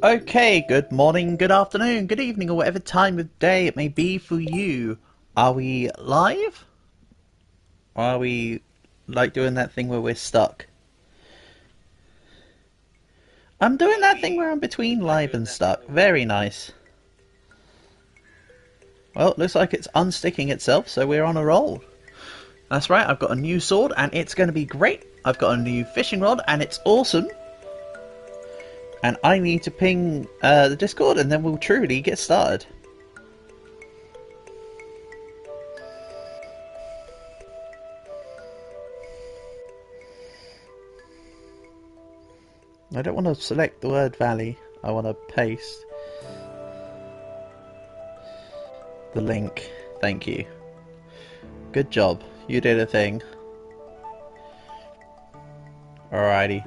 Okay, good morning, good afternoon, good evening, or whatever time of day it may be for you. Are we live? Or are we like doing that thing where we're stuck? I'm doing that thing where I'm between live and stuck. Very nice. Well, it looks like it's unsticking itself, so we're on a roll. That's right, I've got a new sword and it's going to be great. I've got a new fishing rod and it's awesome. And I need to ping the Discord and then we'll truly get started. I don't want to select the word valley, I want to paste the link. Thank you. Good job, you did a thing. Alrighty.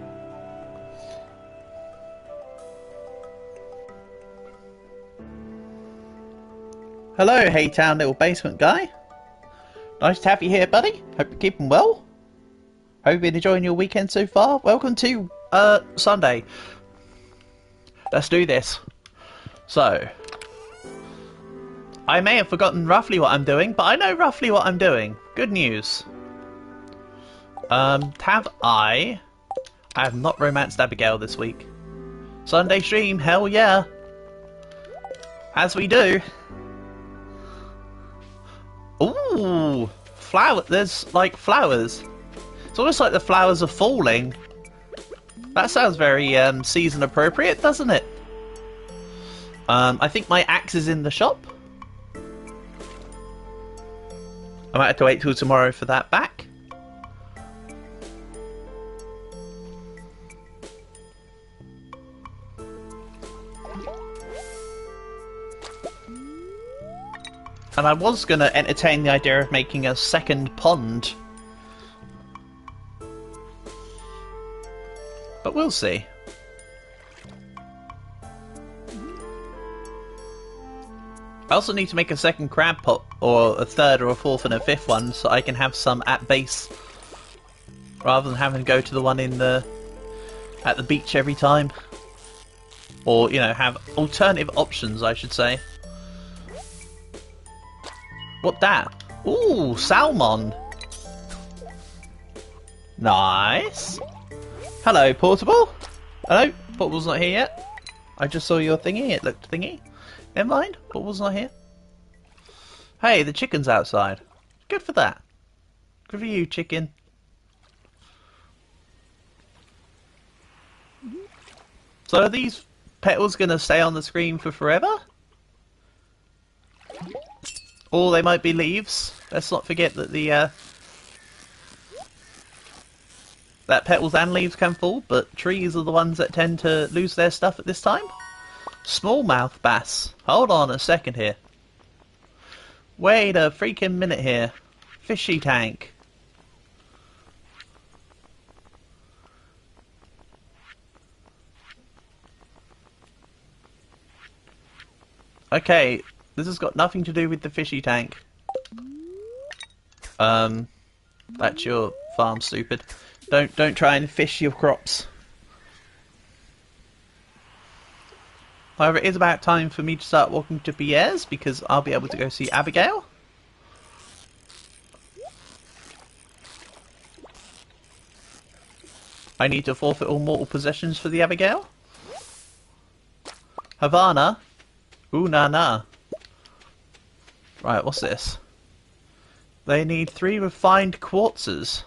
Hello, Haytown little basement guy. Nice to have you here, buddy. Hope you're keeping well. Hope you've been enjoying your weekend so far. Welcome to Sunday. Let's do this. So, I may have forgotten roughly what I'm doing, but I know roughly what I'm doing. Good news. I have not romanced Abigail this week. Sunday stream, hell yeah. As we do. Ooh, there's like flowers. It's almost like the flowers are falling. That sounds very season appropriate, doesn't it? I think my axe is in the shop. I might have to wait till tomorrow for that back. And I was going to entertain the idea of making a second pond. But we'll see. I also need to make a second crab pot, or a third or a fourth and a fifth one, so I can have some at base. Rather than having to go to the one in at the beach every time. Or, you know, have alternative options, I should say. What that? Ooh, salmon. Nice. Hello, Portable. Hello, Portable's not here yet. I just saw your thingy, it looked thingy. Never mind, Portable's not here. Hey, the chicken's outside. Good for that. Good for you, chicken. So are these petals going to stay on the screen for forever? Or they might be leaves. Let's not forget that that petals and leaves can fall, but trees are the ones that tend to lose their stuff at this time. Smallmouth bass. Hold on a second here. Wait a freaking minute here. Fishy tank. Okay. This has got nothing to do with the fishy tank. That's your farm, stupid. Don't try and fish your crops. However, it is about time for me to start walking to Pierre's because I'll be able to go see Abigail. I need to forfeit all mortal possessions for the Abigail. Havana. Ooh, nah. Right, what's this? They need 3 refined quartzes.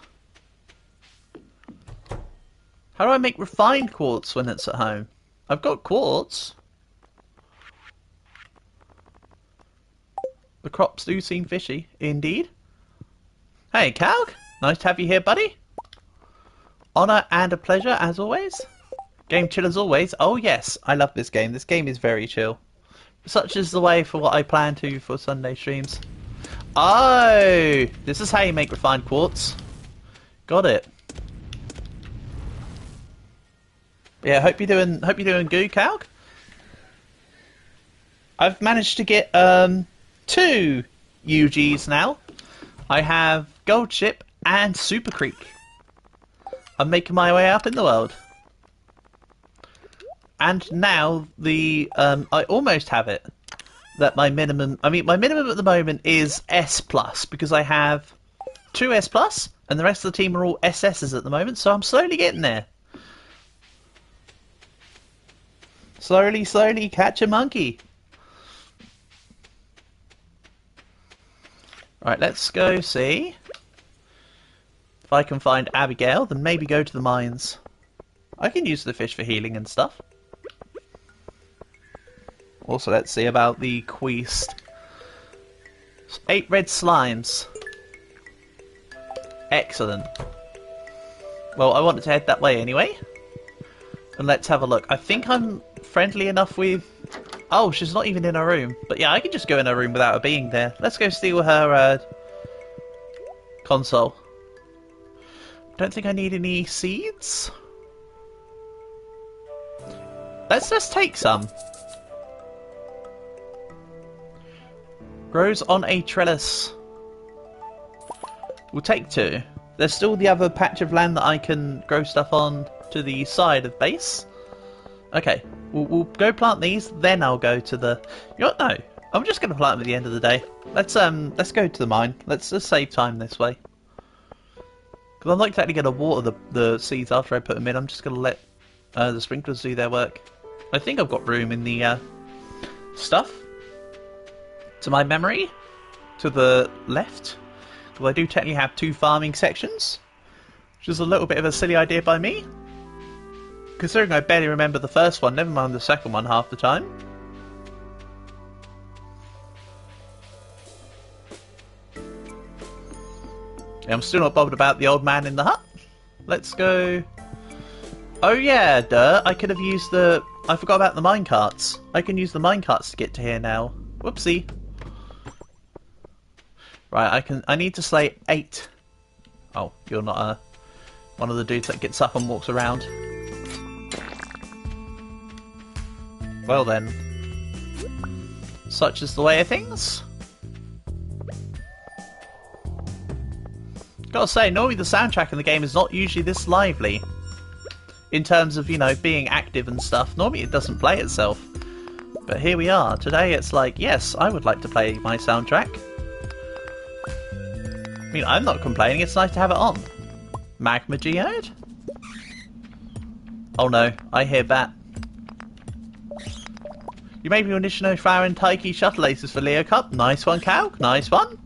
How do I make refined quartz when it's at home? I've got quartz. The crops do seem fishy, indeed. Hey, Calc. Nice to have you here, buddy. Honour and a pleasure, as always. Game chill as always. Oh yes, I love this game. This game is very chill. Such is the way for what I plan to for Sunday streams. Oh, this is how you make refined quartz. Got it. Yeah, hope you're doing good, Calc. I've managed to get 2 UGs now. I have Gold Ship and Super Creek. I'm making my way up in the world. and now the I almost have it. That my minimum, my minimum at the moment is S plus because I have 2 S plus, and the rest of the team are all SSs at the moment. So I'm slowly getting there. Slowly, slowly catch a monkey. Right, let's go see if I can find Abigail. Then maybe go to the mines. I can use the fish for healing and stuff. Also, let's see about the quest. 8 red slimes. Excellent. Well, I wanted to head that way anyway. And let's have a look. I think I'm friendly enough with... Oh, she's not even in her room. But yeah, I can just go in her room without her being there. Let's go steal her console. Don't think I need any seeds. Let's just take some. Grows on a trellis. We'll take 2. There's still the other patch of land that I can grow stuff on to the side of base. Okay, we'll go plant these, then I'll go to the... You know what? No, I'm just going to plant them at the end of the day. Let's go to the mine. Let's just save time this way. Because I'm not exactly going to water the seeds after I put them in. I'm just going to let the sprinklers do their work. I think I've got room in the stuff. To my memory, to the left. Well, I do technically have 2 farming sections, which is a little bit of a silly idea by me. Considering I barely remember the first one, never mind the second one half the time. Yeah, I'm still not bothered about the old man in the hut. Let's go... Oh yeah, duh, I could have used the... I forgot about the minecarts. I can use the minecarts to get to here now. Whoopsie. Right, I need to slay 8. Oh, you're not one of the dudes that gets up and walks around. Well then. Such is the way of things. Gotta say, normally the soundtrack in the game is not usually this lively. In terms of, you know, being active and stuff. Normally it doesn't play itself. But here we are. Today it's like, yes, I would like to play my soundtrack. I mean, I'm not complaining, it's nice to have it on. Magma geode? Oh no, I hear that. You made me your Nishino Flower and Taiki Shuttle Aces for Leo Cup. Nice one, Calc. Nice one.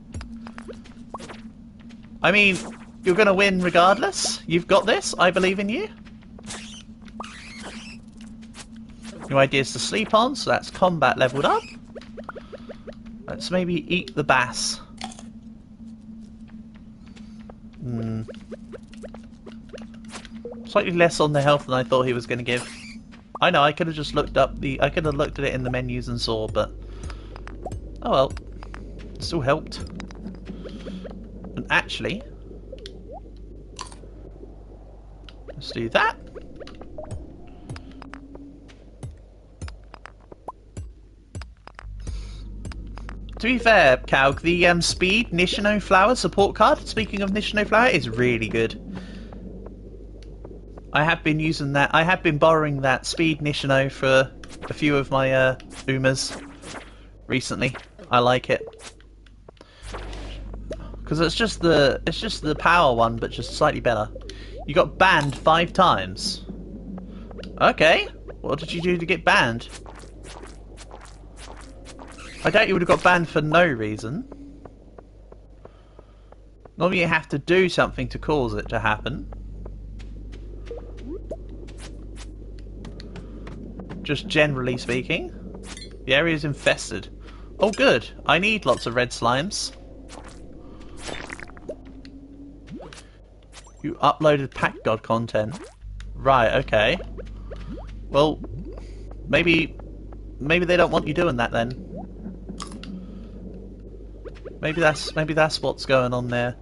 I mean, you're going to win regardless. You've got this. I believe in you. New ideas to sleep on, so that's combat leveled up. Let's maybe eat the bass. Slightly less on the health than I thought he was going to give. I know, I could have just looked up the... I could have looked at it in the menus and saw, but... Oh well. Still helped. And actually... Let's do that. To be fair, Calc, the Speed Nishino Flower support card, speaking of Nishino Flower, is really good. I have been using that. I have been borrowing that Speed Nishino for a few of my Umas recently. I like it because it's just the power one, but just slightly better. You got banned 5 times. Okay, what did you do to get banned? I doubt you would have got banned for no reason. Normally you have to do something to cause it to happen. Just generally speaking. The area is infested. Oh good, I need lots of red slimes. You uploaded Pack God content. Right, okay. Well, maybe they don't want you doing that then. Maybe that's what's going on there.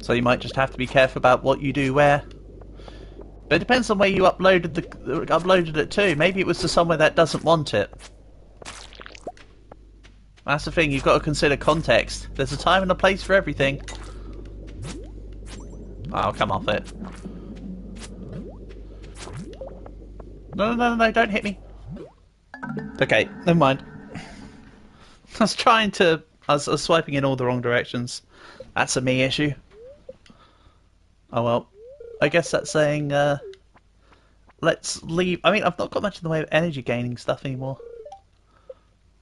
So you might just have to be careful about what you do where. But it depends on where you uploaded it to. Maybe it was to somewhere that doesn't want it. That's the thing, you've got to consider context. There's a time and a place for everything. Oh, come off it. No, don't hit me. Okay, never mind. I was swiping in all the wrong directions. That's a me issue. Oh well. I guess that's saying, let's leave. I mean, I've not got much in the way of energy gaining stuff anymore.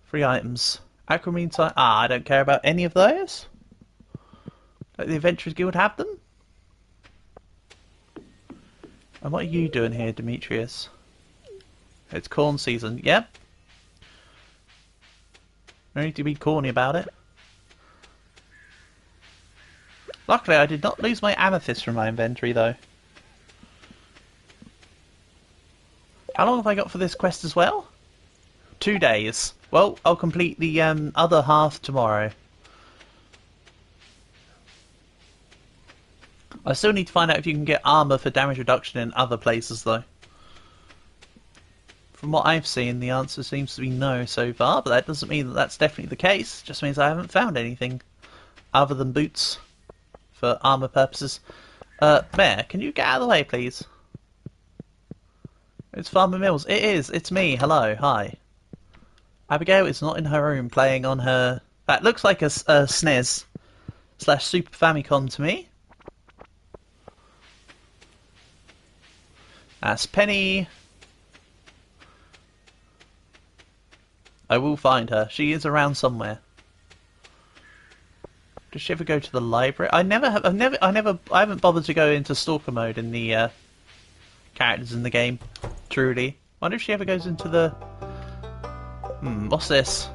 3 items. Aquamarine time. I don't care about any of those. Let the Adventurers Guild have them. And what are you doing here, Demetrius? It's corn season. Yep. No need to be corny about it. Luckily, I did not lose my amethyst from my inventory, though. How long have I got for this quest as well? 2 days. Well, I'll complete the other half tomorrow. I still need to find out if you can get armor for damage reduction in other places, though. From what I've seen, the answer seems to be no so far, but that doesn't mean that that's definitely the case. It just means I haven't found anything other than boots for armor purposes. Bear, can you get out of the way, please? It's Farmer Mills. It is. It's me. Hello. Hi. Abigail is not in her room playing on her... That looks like a SNES / Super Famicom to me. That's Penny. I will find her. She is around somewhere. Does she ever go to the library? I haven't bothered to go into stalker mode in the characters in the game. Truly. Wonder if she ever goes into the... what's this?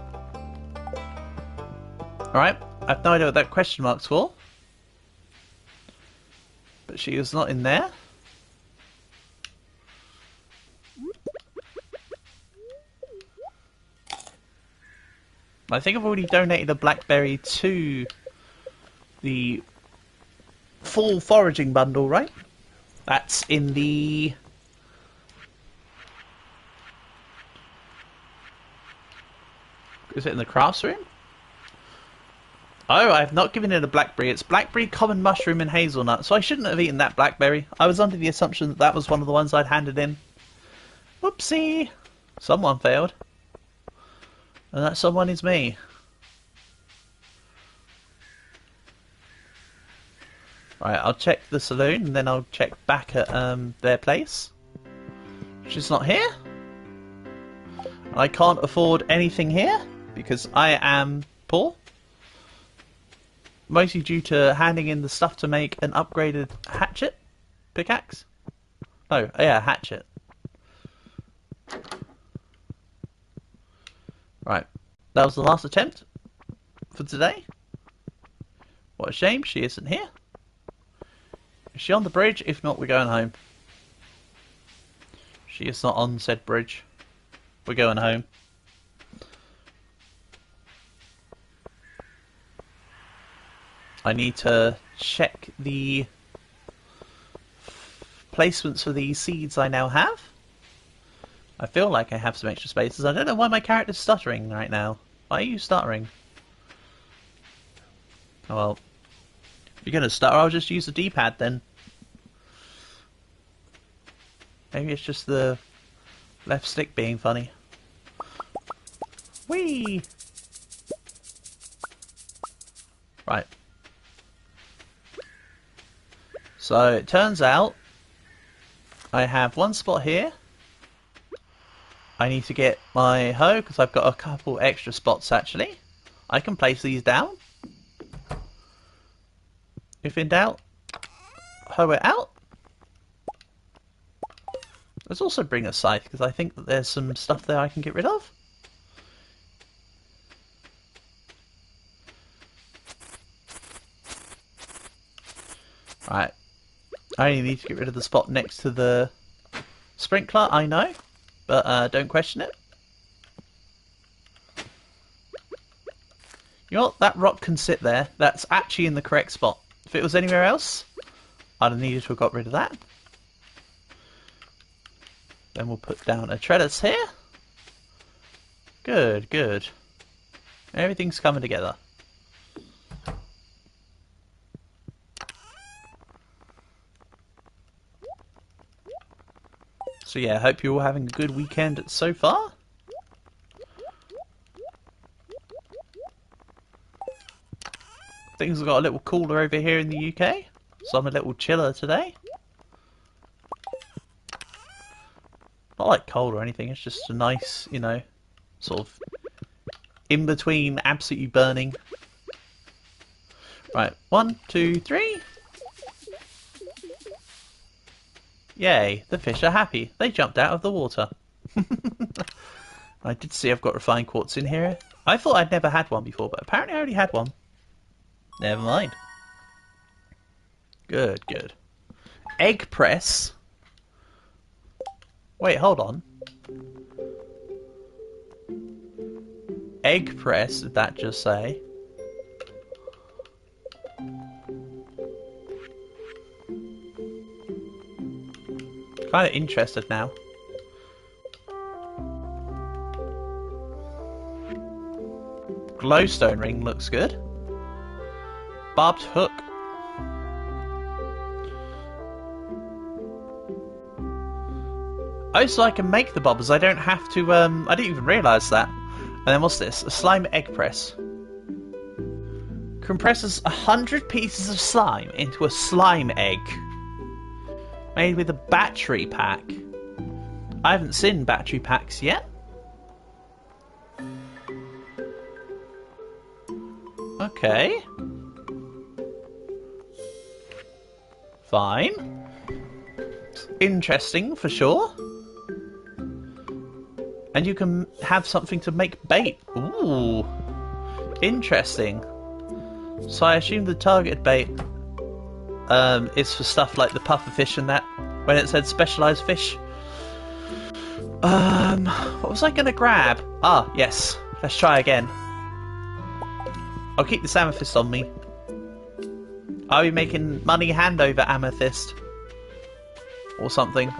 Alright, I have no idea what that question mark's for. But she is not in there. I think I've already donated a blackberry to the full foraging bundle, right? That's in the... Is it in the crafts room? Oh, I have not given it a blackberry. It's blackberry, common mushroom, and hazelnut. So I shouldn't have eaten that blackberry. I was under the assumption that that was one of the ones I'd handed in. Whoopsie! Someone failed. And that someone is me. Right, I'll check the saloon and then I'll check back at their place. She's not here. I can't afford anything here because I am poor. Mostly due to handing in the stuff to make an upgraded hatchet? Pickaxe? Oh, yeah, hatchet. Right, that was the last attempt for today. What a shame she isn't here. Is she on the bridge? If not, we're going home. She is not on said bridge. We're going home. I need to check the placements for the seeds I now have. I feel like I have some extra spaces. I don't know why my character's stuttering right now. Why are you stuttering? Oh well. If you're going to stutter, I'll just use the D-pad then. Maybe it's just the left stick being funny. Whee! Right. So, it turns out I have one spot here. I need to get my hoe, because I've got a couple extra spots actually. I can place these down. If in doubt, hoe it out. Let's also bring a scythe, because I think that there's some stuff there I can get rid of. Right. I only need to get rid of the spot next to the sprinkler, I know. But don't question it. You know what? That rock can sit there. That's actually in the correct spot. If it was anywhere else, I'd have needed to have got rid of that. Then we'll put down a trellis here. Good, good. Everything's coming together. So yeah, I hope you're all having a good weekend so far. Things have got a little cooler over here in the UK, so I'm a little chiller today. Not like cold or anything, it's just a nice, you know, sort of in between absolutely burning. Right, 1, 2, 3. Yay, the fish are happy. They jumped out of the water. I did see I've got refined quartz in here. I thought I'd never had one before, but apparently I already had one. Never mind. Good, good. Egg press. Wait, hold on. Egg press, did that just say? Kind of interested now. Glowstone ring looks good. Barbed hook. Oh, so I can make the bubbles. I don't have to, I didn't even realise that. And then what's this? A slime egg press. Compresses 100 pieces of slime into a slime egg. Made with a battery pack. I haven't seen battery packs yet. Okay. Fine. Interesting for sure. And you can have something to make bait. Ooh. Interesting. So I assume the target bait is for stuff like the puffer fish and that. When it said specialised fish. What was I going to grab? Ah, yes. Let's try again. I'll keep this amethyst on me. I'll be making money hand over amethyst. Or something.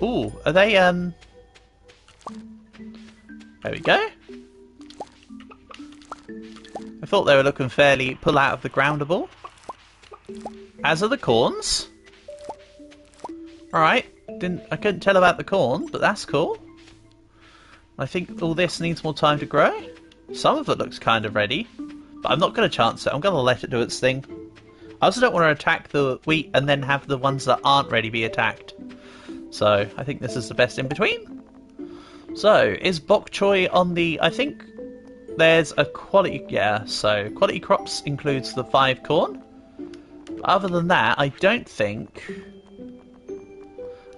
Ooh, are they, There we go. I thought they were looking fairly pull out of the groundable. As are the corns. Alright, I couldn't tell about the corn, but that's cool. I think all this needs more time to grow. Some of it looks kind of ready, but I'm not going to chance it. I'm going to let it do its thing. I also don't want to attack the wheat and then have the ones that aren't ready be attacked. So, I think this is the best in between. So, is bok choy on the... I think there's a quality... Yeah, so quality crops includes the 5 corn. But other than that, I don't think...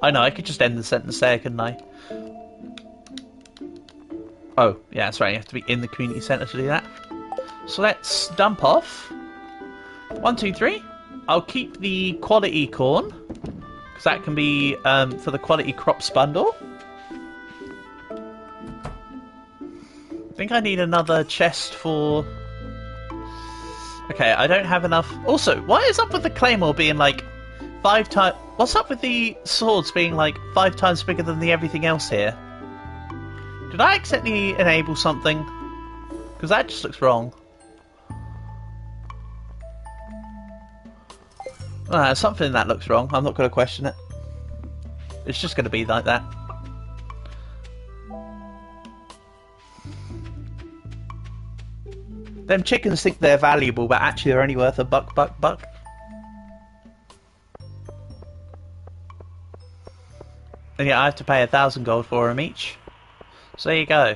I know, I could just end the sentence there, couldn't I? Oh, yeah, that's right. You have to be in the community centre to do that. So let's dump off. 1, 2, 3. I'll keep the quality corn. Because that can be for the quality crops bundle. I think I need another chest for... Okay, I don't have enough... Also, what is up with the claymore being like 5 times... What's up with the swords being like 5 times bigger than the everything else here? Did I accidentally enable something? Because that just looks wrong. Something that looks wrong. I'm not going to question it. It's just going to be like that. Them chickens think they're valuable, but actually they're only worth a buck. And yeah, I have to pay 1,000 gold for them each. So there you go.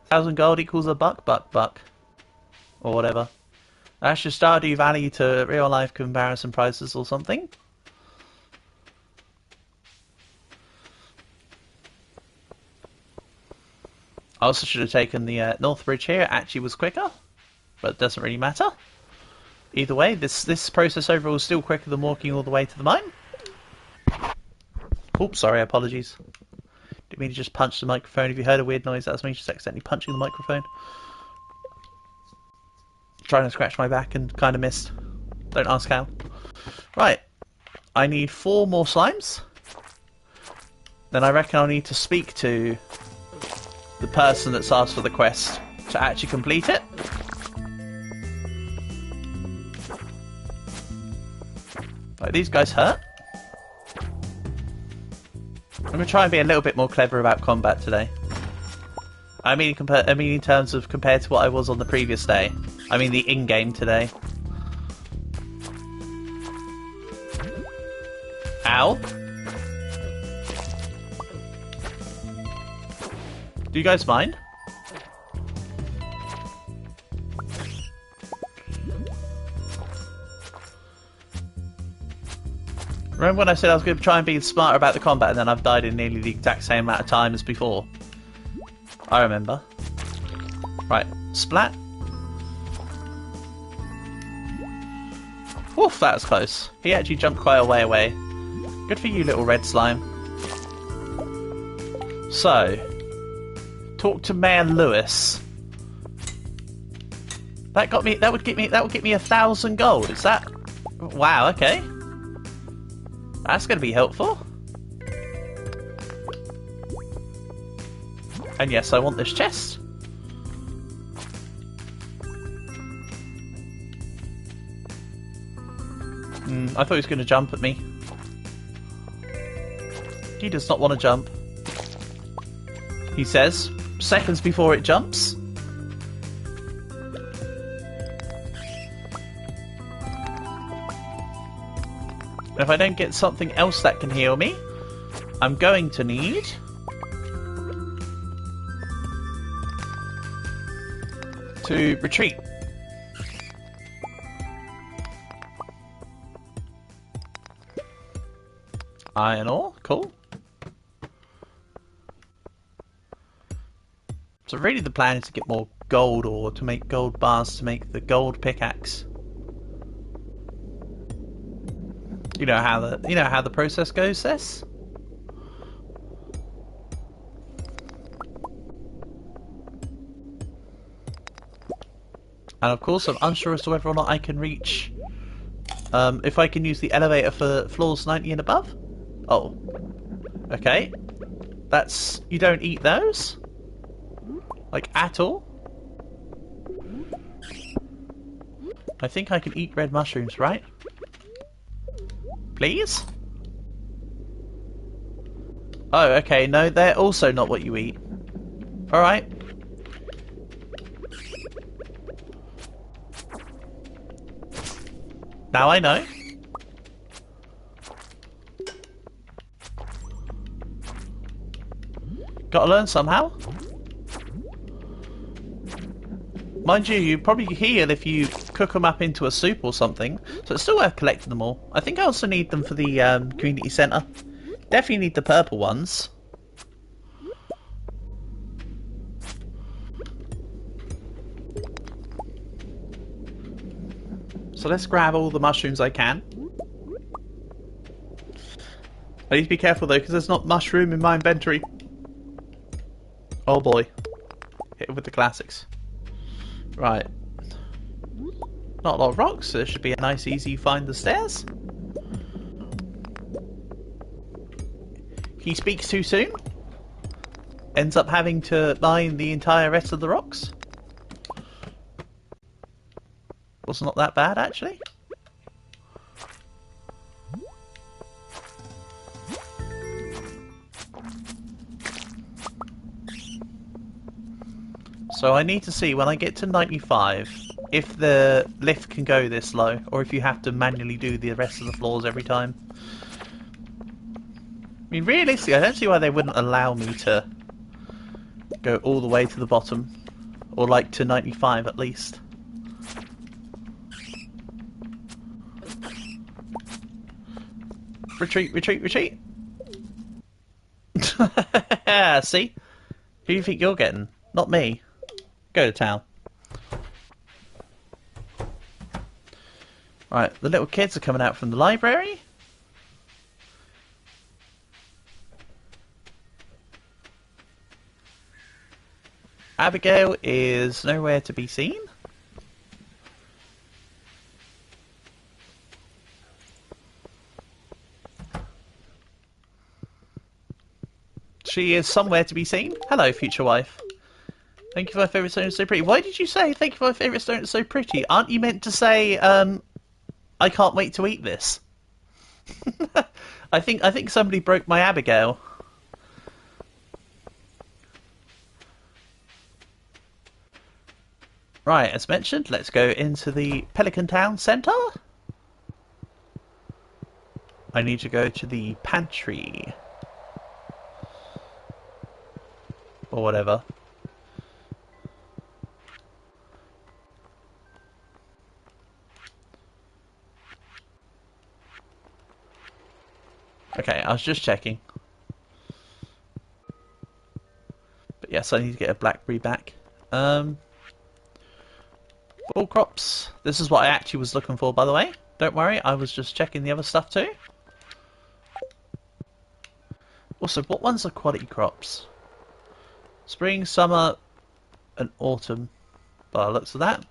1,000 gold equals a buck. Or whatever. That's just Stardew Valley to real life comparison prices or something. I also should have taken the North Bridge here. It actually was quicker. But it doesn't really matter. Either way, this process overall is still quicker than walking all the way to the mine. Oops, sorry, apologies. Didn't mean to just punch the microphone. If you heard a weird noise, that was me just accidentally punching the microphone. Trying to scratch my back and kind of missed. Don't ask how. Right. I need 4 more slimes. Then I reckon I'll need to speak to the person that's asked for the quest to actually complete it. Right, these guys hurt. I'm going to try and be a little bit more clever about combat today. I mean in terms of compared to what I was on the previous day. I mean the in-game today. Ow. Do you guys mind? Remember when I said I was going to try and be smarter about the combat and then I've died in nearly the exact same amount of time as before? I remember. Right, splat. Woof, that was close. He actually jumped quite a way away. Good for you, little red slime. So, talk to Mayor Lewis. That would get me 1,000 gold. Is that? Wow. Okay. That's going to be helpful. And yes, I want this chest. I thought he was going to jump at me. He does not want to jump. He says, seconds before it jumps. And if I don't get something else that can heal me, I'm going to need to retreat. Iron ore, cool. So really the plan is to get more gold ore to make gold bars to make the gold pickaxe. You know how the process goes, Sis? And of course I'm unsure as to whether or not I can reach if I can use the elevator for floors 90 and above. Oh. Okay. That's... you don't eat those? Like, at all? I think I can eat red mushrooms, right? Please? Oh, okay. No, they're also not what you eat. Alright. Now I know. Gotta learn somehow. Mind you, you probably heal if you cook them up into a soup or something, so it's still worth collecting them all. I think I also need them for the community centre. Definitely need the purple ones. So let's grab all the mushrooms I can. I need to be careful though, because there's not mushroom in my inventory. Oh boy. Hit it with the classics. Right. Not a lot of rocks, so there should be a nice easy find the stairs. He speaks too soon. Ends up having to mine the entire rest of the rocks. Was not that bad actually. So I need to see when I get to 95 if the lift can go this low or if you have to manually do the rest of the floors every time. I mean realistically I don't see why they wouldn't allow me to go all the way to the bottom or like to 95 at least. Retreat, retreat, retreat! See? Who do you think you're getting? Not me. Go to town. Right, the little kids are coming out from the library. Abigail is nowhere to be seen. She is somewhere to be seen. Hello, future wife. Thank you for my favourite stone, it's so pretty. Why did you say thank you for my favourite stone, it's so pretty? Aren't you meant to say, I can't wait to eat this? I think somebody broke my Abigail. Right, as mentioned, let's go into the Pelican Town Centre. I need to go to the pantry. Or whatever. Okay, I was just checking. But yes, I need to get a blackberry back. Full crops. This is what I actually was looking for, by the way. Don't worry, I was just checking the other stuff too. Also, what ones are quality crops? Spring, summer, and autumn. By the looks of that.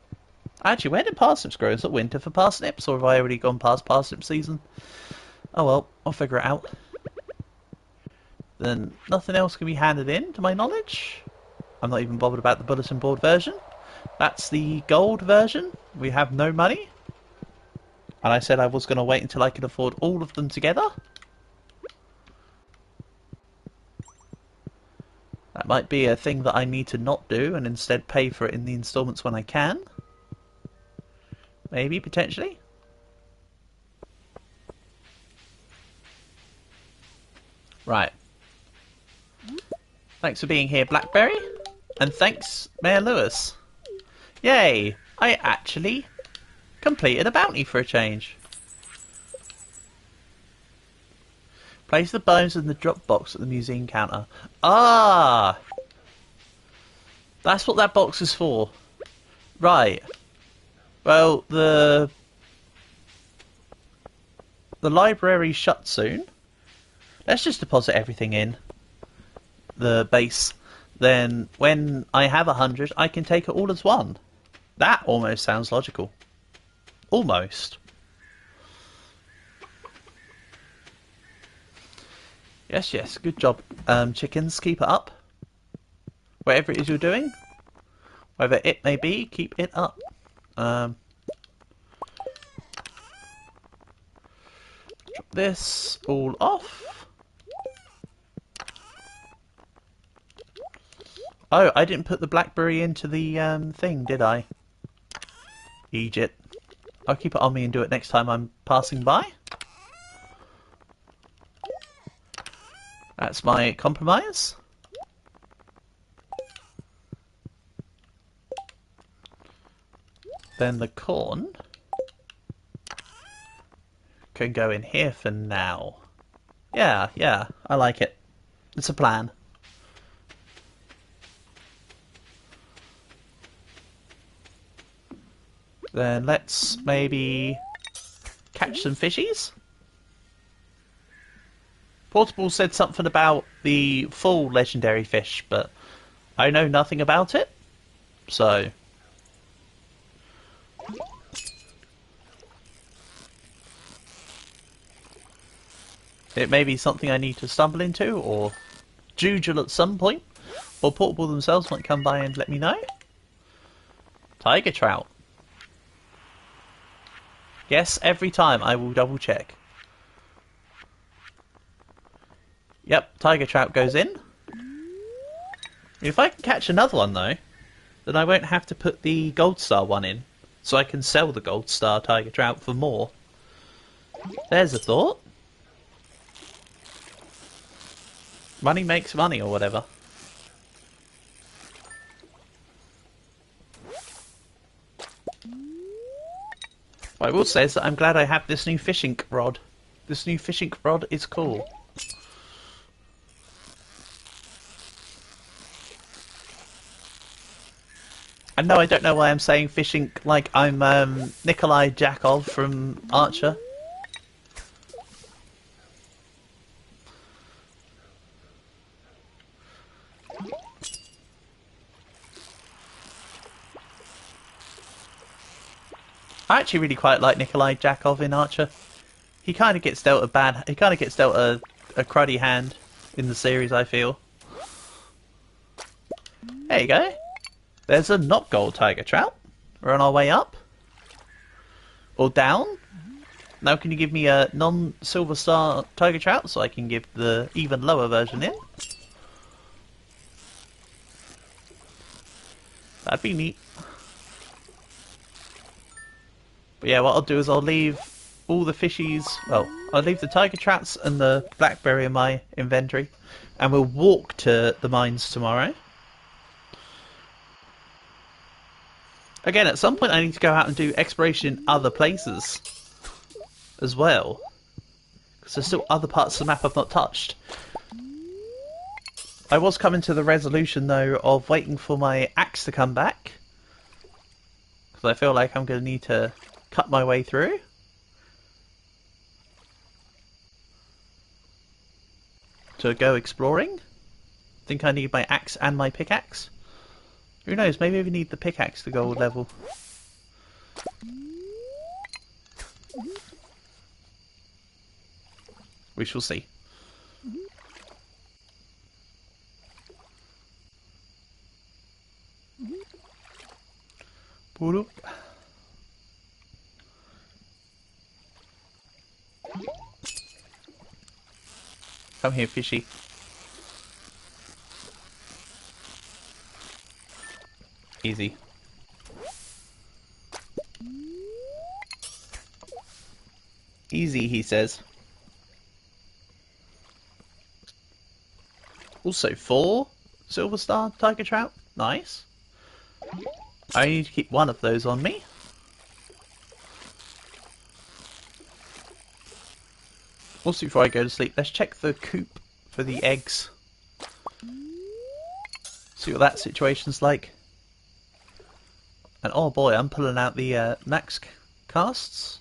Actually, where did parsnips grow? Is it winter for parsnips, or have I already gone past parsnip season? Oh well, I'll figure it out. Then nothing else can be handed in, to my knowledge. I'm not even bothered about the bulletin board version. That's the gold version. We have no money. And I said I was going to wait until I could afford all of them together. That might be a thing that I need to not do and instead pay for it in the installments when I can. Maybe, potentially. Right. Thanks for being here, Blackberry. And thanks, Mayor Lewis. Yay! I actually completed a bounty for a change. Place the bones in the drop box at the museum counter. Ah! That's what that box is for. Right. Well, the library's shut soon. Let's just deposit everything in the base. Then when I have 100, I can take it all as one. That almost sounds logical. Almost. Yes, yes. Good job, chickens. Keep it up. Whatever it is you're doing, whatever it may be, keep it up. Drop this all off. Oh, I didn't put the blackberry into the thing, did I? Egypt. I'll keep it on me and do it next time I'm passing by. That's my compromise. Then the corn can go in here for now. Yeah, yeah, I like it. It's a plan. Then let's maybe catch some fishies. Portable said something about the full legendary fish, but I know nothing about it, so... It may be something I need to stumble into, or Jujul at some point, or Portable themselves might come by and let me know. Tiger trout. Yes, every time I will double check. Yep, tiger trout goes in. If I can catch another one though, then I won't have to put the gold star one in, so I can sell the gold star tiger trout for more. There's a thought. Money makes money or whatever. What I will say is that I'm glad I have this new fishing rod. This new fishing rod is cool. And no, I don't know why I'm saying fishing like I'm Nikolai Jakov from Archer. I actually really quite like Nikolai Jakov in Archer. He kind of gets dealt a cruddy hand in the series, I feel. There you go. There's a not gold tiger trout. We're on our way up. Or down. Now can you give me a non-silver star tiger trout so I can give the even lower version in? That'd be neat. But yeah, what I'll do is I'll leave all the fishies... Well, I'll leave the tiger trouts and the blackberry in my inventory. And we'll walk to the mines tomorrow. Again, at some point I need to go out and do exploration in other places as well. Because there's still other parts of the map I've not touched. I was coming to the resolution, though, of waiting for my axe to come back. Because I feel like I'm going to need to cut my way through. To go exploring. I think I need my axe and my pickaxe. Who knows, maybe we need the pickaxe to gold level. We shall see. Boop. Come here, fishy. Easy. Easy, he says. Also, 4 silver star tiger trout. Nice. I need to keep one of those on me. Also, before I go to sleep, let's check the coop for the eggs. See what that situation's like. And oh boy, I'm pulling out the max casts.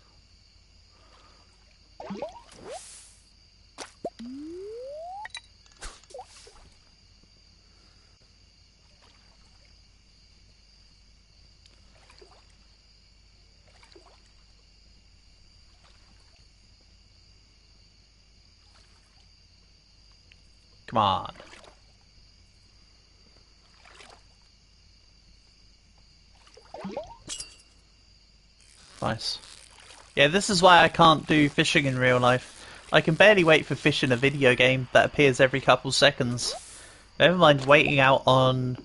Come on. Nice. Yeah, this is why I can't do fishing in real life. I can barely wait for fish in a video game that appears every couple seconds. Never mind waiting out on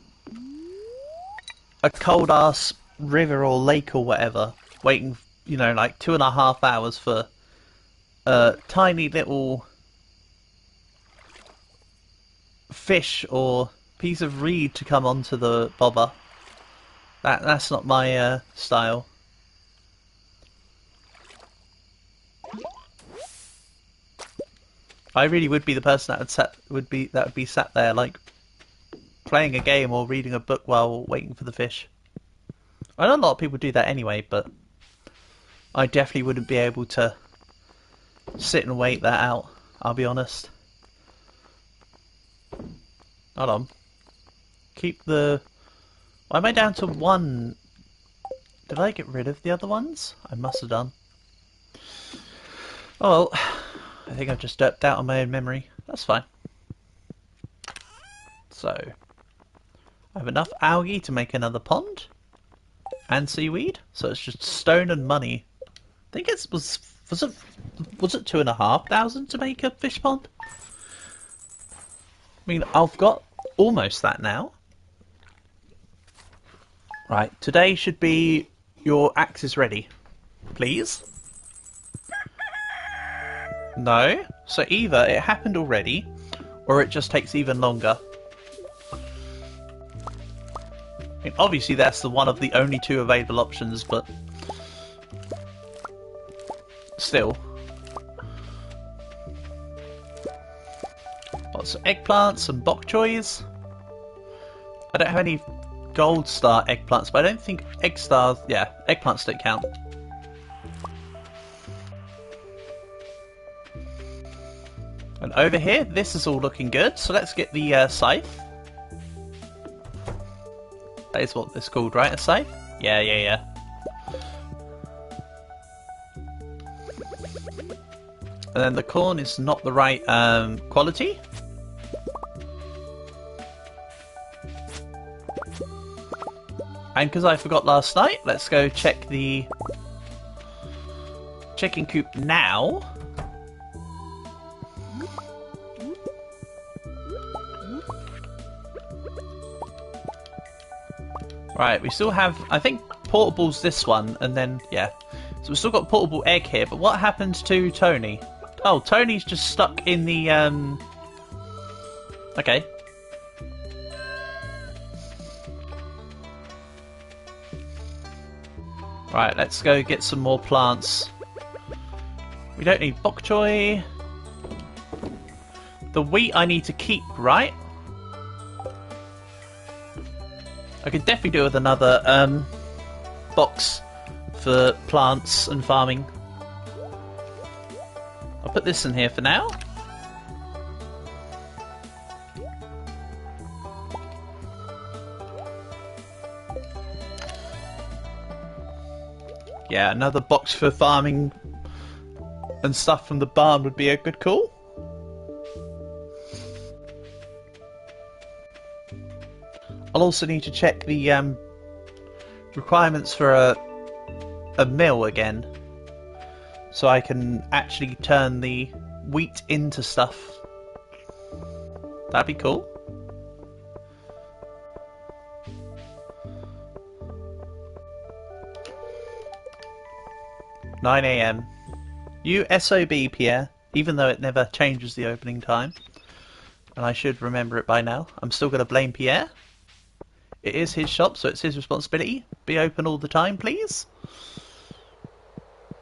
a cold ass river or lake or whatever. Waiting, you know, like 2.5 hours for a tiny little fish or piece of reed to come onto the bobber. That's not my style. I really would be the person that would be sat there like playing a game or reading a book while waiting for the fish. I know a lot of people do that anyway, but I definitely wouldn't be able to sit and wait that out. I'll be honest. Hold on. Keep the... Why am I down to 1? Did I get rid of the other ones? I must have done. Oh well, I think I've just dipped out on my own memory. That's fine. So, I have enough algae to make another pond. And seaweed. So it's just stone and money. I think it was it 2,500 to make a fish pond? I mean, I've got almost that now. Right, today should be your axe is ready. Please? No? So either it happened already, or it just takes even longer. I mean, obviously that's one of the only 2 available options, but... still. Lots of eggplants and bok choys. I don't have any gold star eggplants, but I don't think egg stars... yeah, eggplants don't count. And over here, this is all looking good, so let's get the scythe. That is what it's called, right? A scythe? Yeah. And then the corn is not the right quality. And because I forgot last night, let's go check the chicken coop now. Right, we still have, I think, portable's this one, and then, yeah. So we've still got portable egg here, but what happened to Tony? Oh, Tony's just stuck in the, Okay. Right, let's go get some more plants. We don't need bok choy. The wheat I need to keep, right? I could definitely do with another box for plants and farming. I'll put this in here for now. Yeah, another box for farming and stuff from the barn would be a good call. I'll also need to check the requirements for a mill again, so I can actually turn the wheat into stuff. That'd be cool. (9 AM) You SOB, Pierre, even though it never changes the opening time. And I should remember it by now. I'm still going to blame Pierre. It is his shop, so it's his responsibility. Be open all the time, please.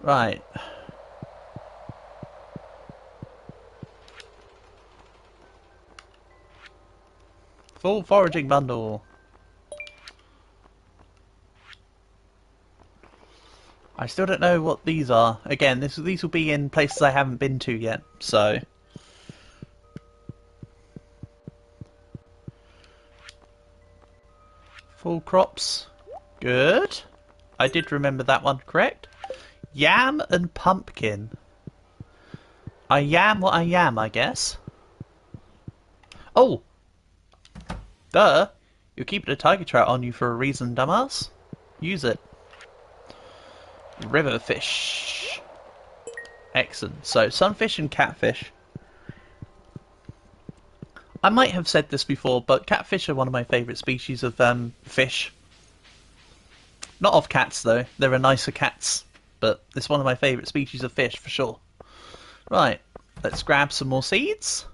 Right. Full foraging bundle. I still don't know what these are. Again, these will be in places I haven't been to yet, so... Full crops. Good. I did remember that one correct. Yam and pumpkin. I am what I am, I guess. Oh! Duh! You're keeping a tiger trout on you for a reason, dumbass. Use it. River fish. Excellent. So, sunfish and catfish. I might have said this before, but catfish are one of my favourite species of fish. Not of cats, though. There are nicer cats, but it's one of my favourite species of fish, for sure. Right, let's grab some more seeds.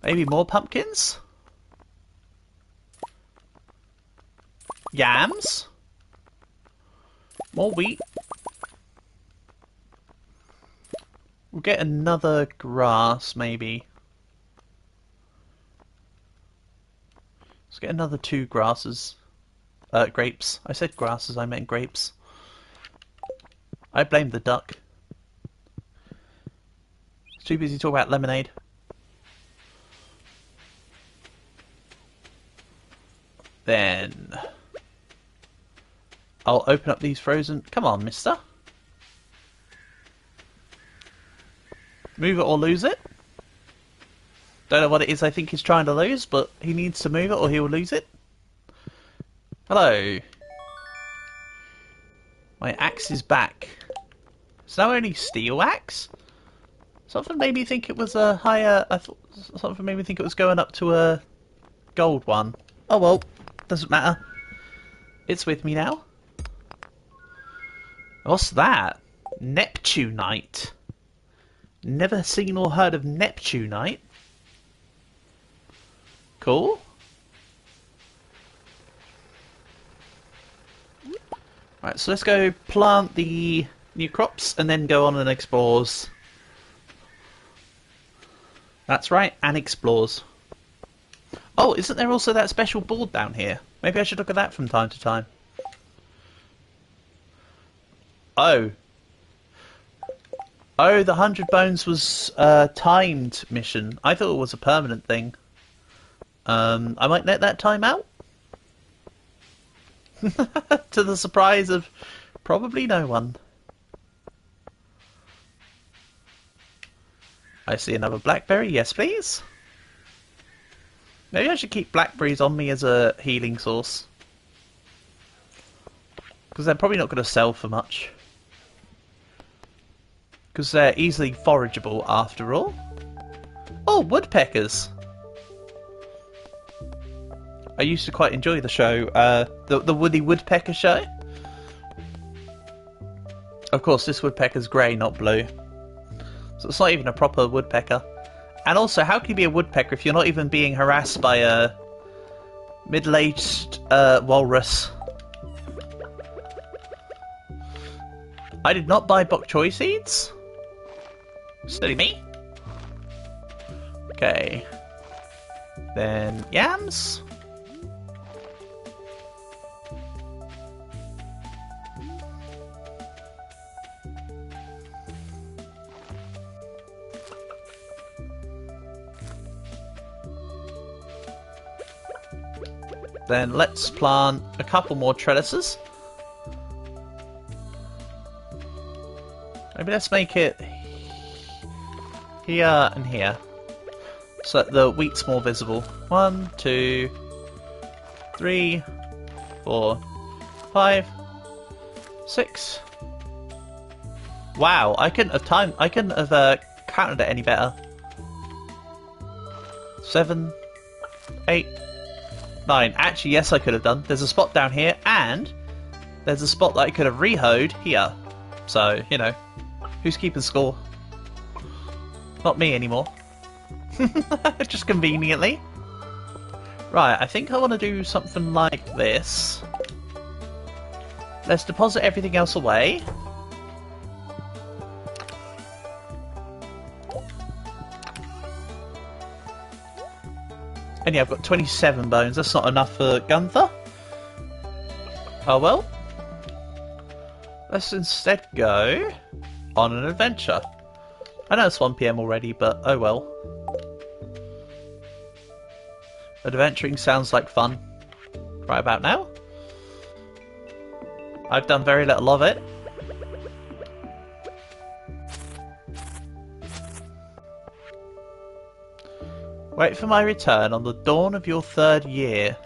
Maybe more pumpkins? Yams? More wheat? We'll get another grass, maybe. Let's get another 2 grasses. Grapes. I said grasses, I meant grapes. I blame the duck. It's too busy talking about lemonade. Then... I'll open up these frozen... Come on, mister. Move it or lose it. Don't know what it is I think he's trying to lose, but he needs to move it or he will lose it. Hello. My axe is back. It's now only steel axe? Something made me think it was a higher... something made me think it was going up to a gold one. Oh well, doesn't matter. It's with me now. What's that? Neptunite. Never seen or heard of Neptunite. Cool. Right, so let's go plant the new crops and then go on and explores. That's right, and explores. Oh, isn't there also that special board down here? Maybe I should look at that from time to time. Oh. Oh, the 100 bones was a timed mission. I thought it was a permanent thing. I might let that time out. To the surprise of probably no one. I see another blackberry. Yes, please. Maybe I should keep blackberries on me as a healing source. Because they're probably not going to sell for much. Because they're easily forageable after all. Oh, woodpeckers! I used to quite enjoy the show, the Woody Woodpecker show. Of course, this woodpecker's grey, not blue. So it's not even a proper woodpecker. And also, how can you be a woodpecker if you're not even being harassed by a middle-aged walrus? I did not buy bok choy seeds. Silly me. Okay. Then yams. Then let's plant a couple more trellises. Maybe let's make it here and here, so that the wheat's more visible. 1, 2, 3, 4, 5, 6. Wow, I couldn't have counted it any better. 7, 8, 9. Actually, yes, I could have done. There's a spot down here, and there's a spot that I could have rehoed here. So, you know, who's keeping score? Not me anymore. Just conveniently. Right, I think I want to do something like this. Let's deposit everything else away. And yeah, I've got 27 bones. That's not enough for Gunther. Oh well. Let's instead go on an adventure. I know it's 1 PM already, but oh well. Adventuring sounds like fun. Right about now. I've done very little of it. Wait for my return on the dawn of your 3rd year.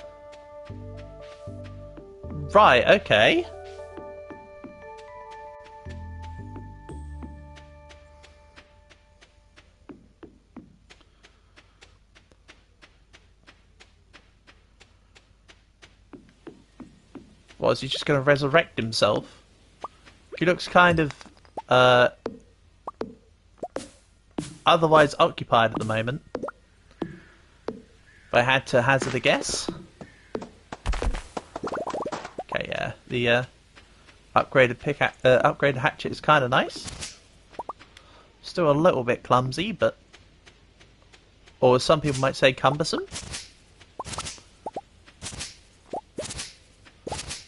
Right, okay. What, is he just going to resurrect himself? He looks kind of otherwise occupied at the moment. If I had to hazard a guess. Okay, yeah, the upgraded hatchet is kind of nice. Still a little bit clumsy, but, or as some people might say, cumbersome.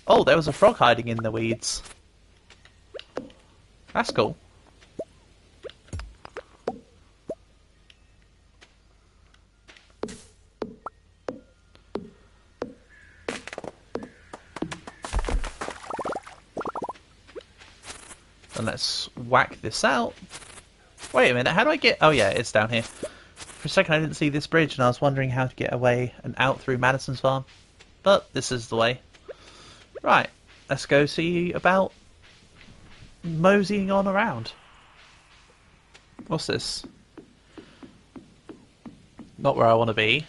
Oh, there was a frog hiding in the weeds. That's cool. And let's whack this out. Wait a minute, how do I get... Oh yeah, it's down here. For a second I didn't see this bridge and I was wondering how to get away and out through Madison's farm. But this is the way. Right, let's go see about moseying on around. What's this? Not where I want to be.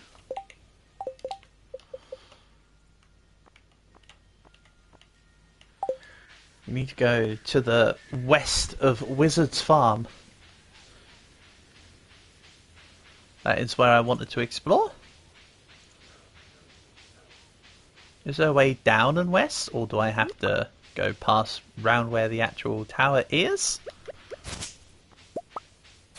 We need to go to the west of Wizard's Farm. That is where I wanted to explore. Is there a way down and west, or do I have to go past round where the actual tower is? It's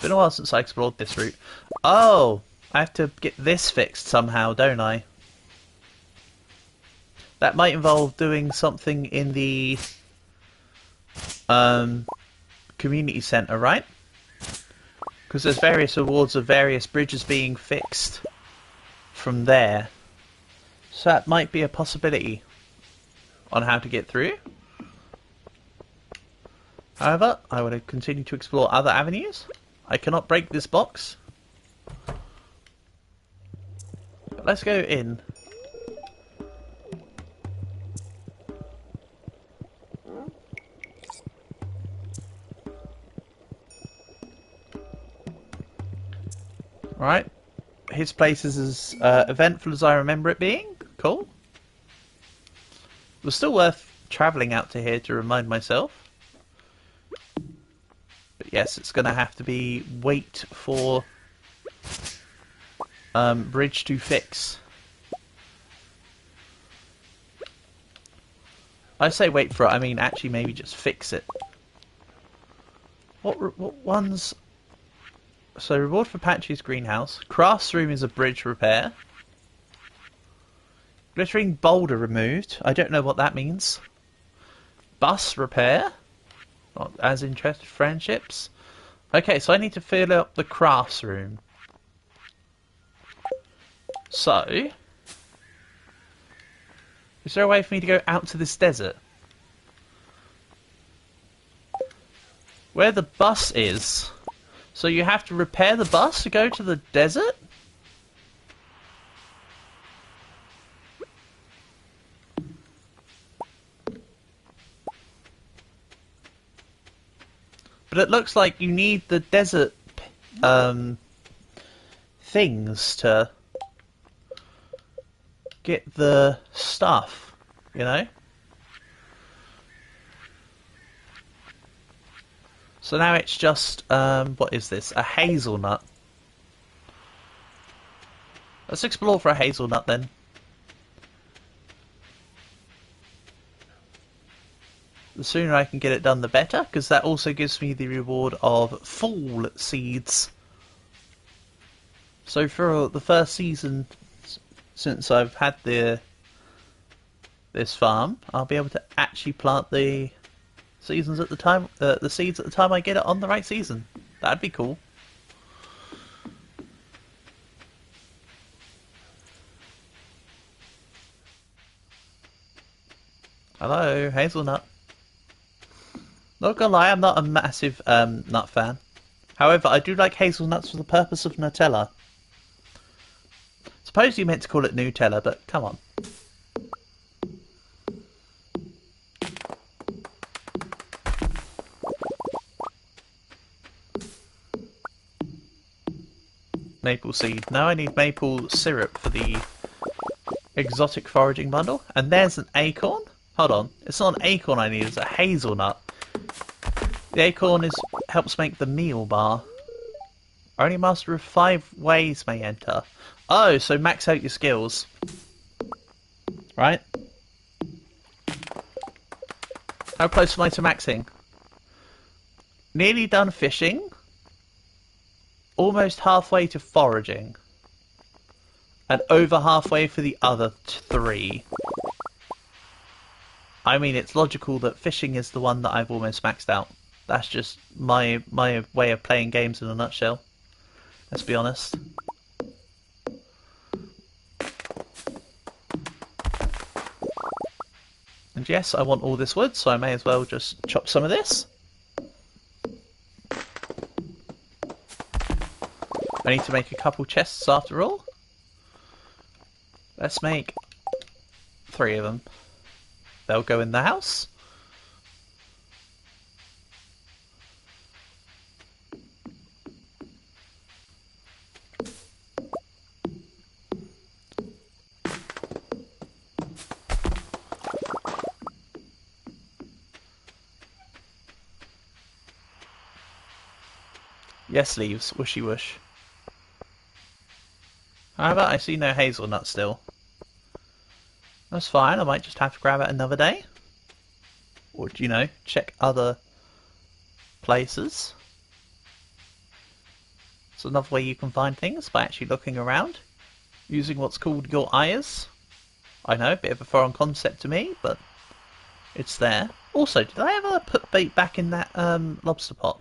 been a while since I explored this route. Oh! I have to get this fixed somehow, don't I? That might involve doing something in the community centre, right? Because there's various awards of various bridges being fixed from there. So that might be a possibility on how to get through. However, I want to continue to explore other avenues. I cannot break this box. let's go in. Right. His place is as eventful as I remember it being. Cool. It was still worth travelling out to here to remind myself. But yes, it's going to have to be wait for bridge to fix. I say wait for it, I mean actually maybe just fix it. What ones... So reward for Patchy's greenhouse. Crafts room is a bridge repair. Glittering boulder removed. I don't know what that means. Bus repair. Not as interested. Friendships. Okay, so I need to fill up the crafts room. So... is there a way for me to go out to this desert? Where the bus is... So you have to repair the bus to go to the desert? But it looks like you need the desert things to get the stuff, you know? So now it's just, what is this? A hazelnut. Let's explore for a hazelnut then. The sooner I can get it done, the better, because that also gives me the reward of fall seeds. So for the first season since I've had this farm, I'll be able to actually plant the seasons at the time, the seeds at the time I get it on the right season. That'd be cool. Hello, hazelnut. Not gonna lie, I'm not a massive nut fan. However, I do like hazelnuts for the purpose of Nutella. Suppose you meant to call it Nutella, but come on. Maple seed. No, I need maple syrup for the exotic foraging bundle. And there's an acorn. Hold on. It's not an acorn I need, it's a hazelnut. The acorn helps make the meal bar. Only master of 5 ways may enter. Oh, so max out your skills. Right? How close am I to maxing? Nearly done fishing. Almost halfway to foraging. And over halfway for the other 3. I mean, it's logical that fishing is the one that I've almost maxed out. That's just my way of playing games in a nutshell. Let's be honest. And yes, I want all this wood, so I may as well just chop some of this. I need to make a couple chests after all. Let's make 3 of them. They'll go in the house. Yes, leaves. Whooshy whoosh. However, I see no hazelnut still. That's fine, I might just have to grab it another day. Or, you know, check other places. It's another way you can find things, by actually looking around. Using what's called your eyes. I know, a bit of a foreign concept to me, but it's there. Also, did I ever put bait back in that lobster pot?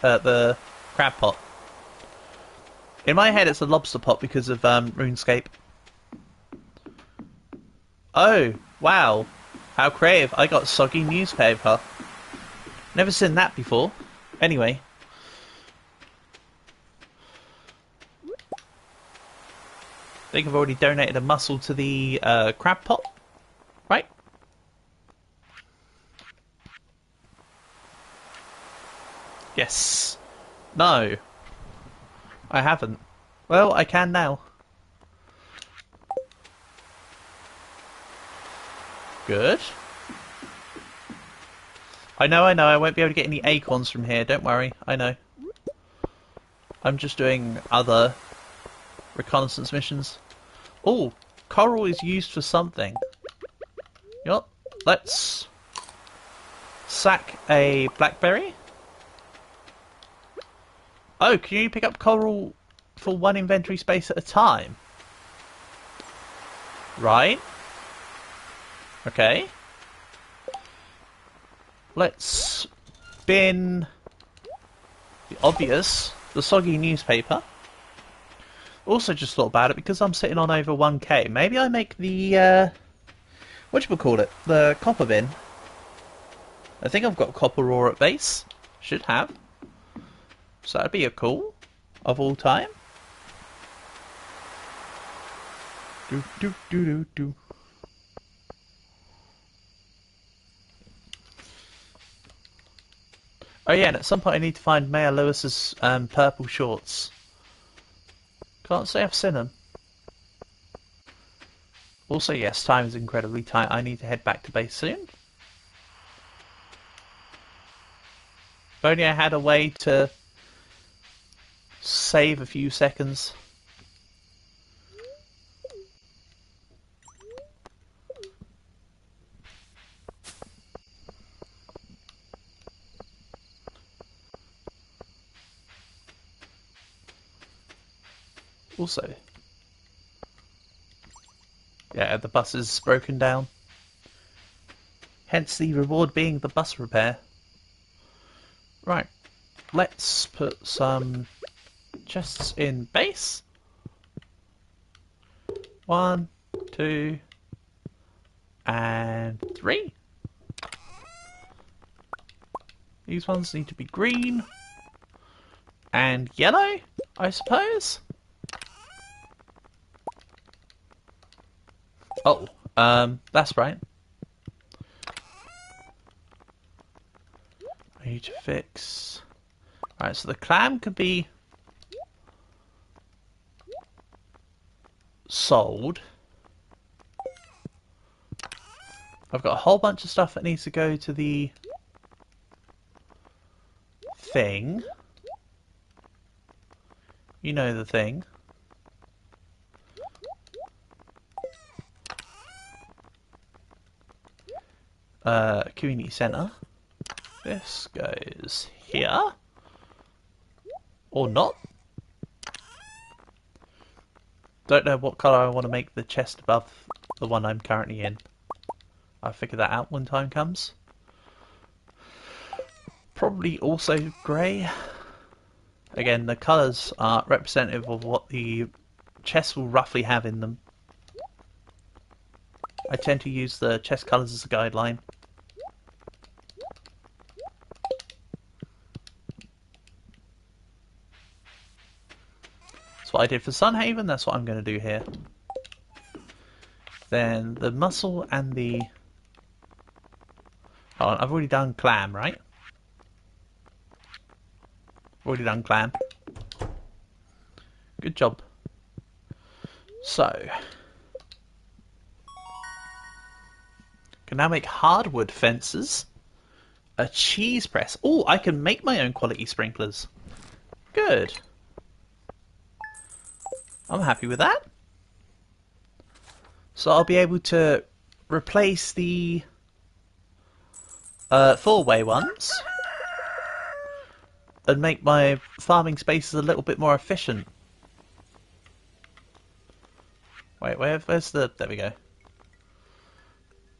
The crab pot. In my head it's a lobster pot because of RuneScape. Oh, wow. How creative. I got soggy newspaper. Never seen that before. Anyway. think I've already donated a mussel to the crab pot, right? Yes. No. I haven't. Well, I can now. Good. I know, I won't be able to get any acorns from here, don't worry, I know. I'm just doing other reconnaissance missions. Oh, coral is used for something. Yup, let's sack a blackberry. Oh, can you pick up coral for one inventory space at a time? Right. Okay. Let's bin the obvious, the soggy newspaper. Also just thought about it because I'm sitting on over 1k. Maybe I make the, whatchamacallit, the copper bin. I think I've got copper ore at base. Should have. So that'd be a cool of all time. Do do do do do. Oh yeah, and at some point I need to find Mayor Lewis's purple shorts. Can't say I've seen them. Also, yes, time is incredibly tight. I need to head back to base soon. If only I had a way to save a few seconds. Also, yeah, the bus is broken down. Hence the reward being the bus repair. Right, let's put some chests in base. 1, 2, and 3. These ones need to be green and yellow, I suppose. Oh, that's right. I need to fix... Right, so the clam could be sold. I've got a whole bunch of stuff that needs to go to the thing. You know the thing. Community centre. This goes here. Or not. Don't know what colour I want to make the chest above the one I'm currently in. I'll figure that out when time comes. Probably also grey. Again, the colours are representative of what the chests will roughly have in them. I tend to use the chest colours as a guideline. That's what I did for Sunhaven, that's what I'm going to do here. Then the mussel and the... Hold on, I've already done clam, right? Already done clam. Good job. So... Can now make hardwood fences. A cheese press. Oh, I can make my own quality sprinklers. Good. I'm happy with that. So I'll be able to replace the 4-way ones and make my farming spaces a little bit more efficient. Wait, where's the... There we go.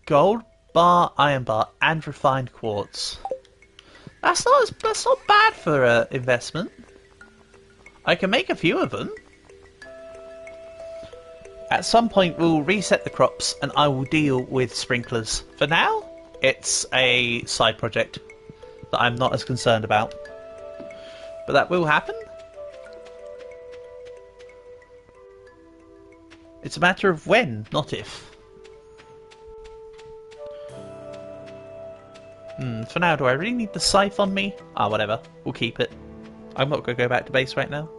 Gold bar, iron bar, and refined quartz. That's not bad for investment. I can make a few of them. At some point we'll reset the crops and I will deal with sprinklers. For now, it's a side project that I'm not as concerned about. But that will happen. It's a matter of when, not if. For now, do I really need the scythe on me? Ah, whatever. We'll keep it. I'm not going to go back to base right now.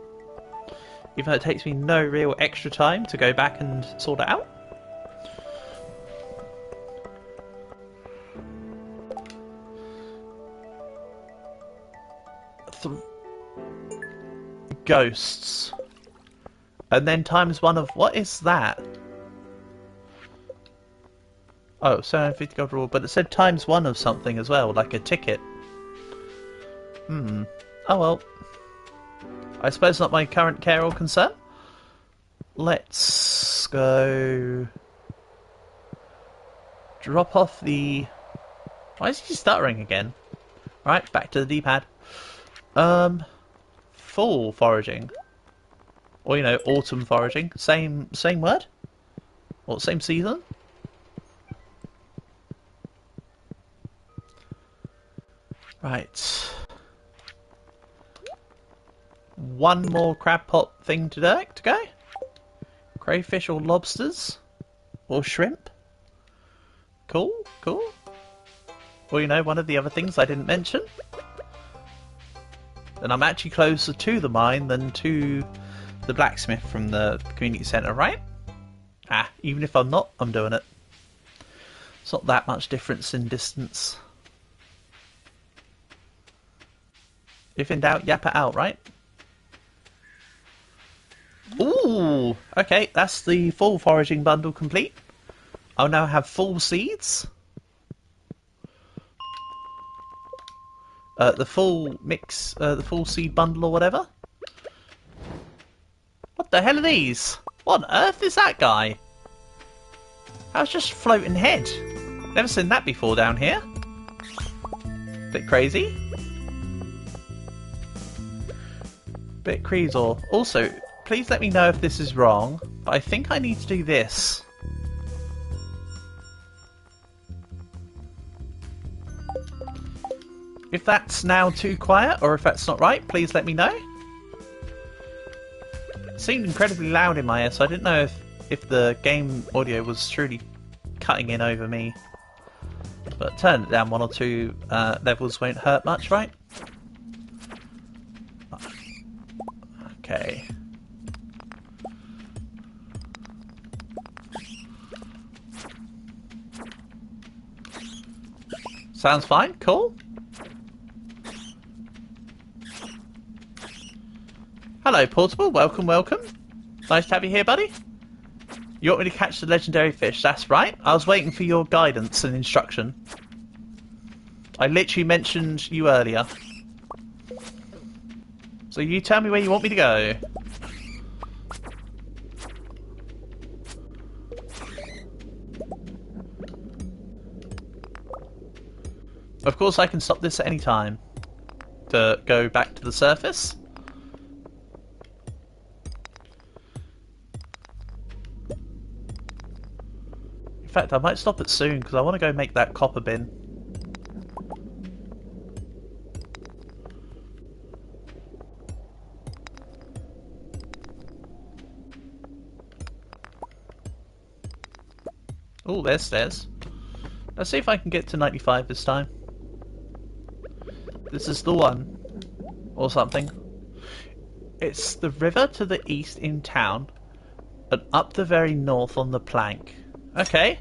Even though it takes me no real extra time to go back and sort it out. Ghosts. And then times one of... What is that? Oh, 750 gold reward, but it said times one of something as well, like a ticket. Oh well. I suppose not my current care or concern. Let's go... Drop off the... Why is he stuttering again? Right, back to the D-pad. Fall foraging. Or, you know, autumn foraging. Same word? Or same season? Right. One more crab pot thing to go. Crayfish or lobsters? Or shrimp? Cool. Or, you know, one of the other things I didn't mention. And I'm actually closer to the mine than to the blacksmith from the community centre, right? Ah, even if I'm not, I'm doing it. It's not that much difference in distance. If in doubt, yap it out, right? Ooh! Okay, that's the full foraging bundle complete. I'll now have full seeds. The full mix, the full seed bundle or whatever. What the hell are these? What on earth is that guy? I was just floating head. Never seen that before down here. Bit crazy. Bit crazy. Also, please let me know if this is wrong, but I think I need to do this. If that's now too quiet, or if that's not right, please let me know. It seemed incredibly loud in my ear, so I didn't know if the game audio was truly cutting in over me. But turn it down one or two levels won't hurt much, right? Okay. Sounds fine, cool. Hello, Portable. Welcome. Nice to have you here, buddy. You want me to catch the legendary fish? That's right. I was waiting for your guidance and instruction. I literally mentioned you earlier. So you tell me where you want me to go. Of course, I can stop this at any time to go back to the surface. In fact, I might stop it soon because I want to go make that copper bin. Oh, there's stairs. Let's see if I can get to 95 this time. This is the one. Or something. It's the river to the east in town. And up the very north on the plank. Okay.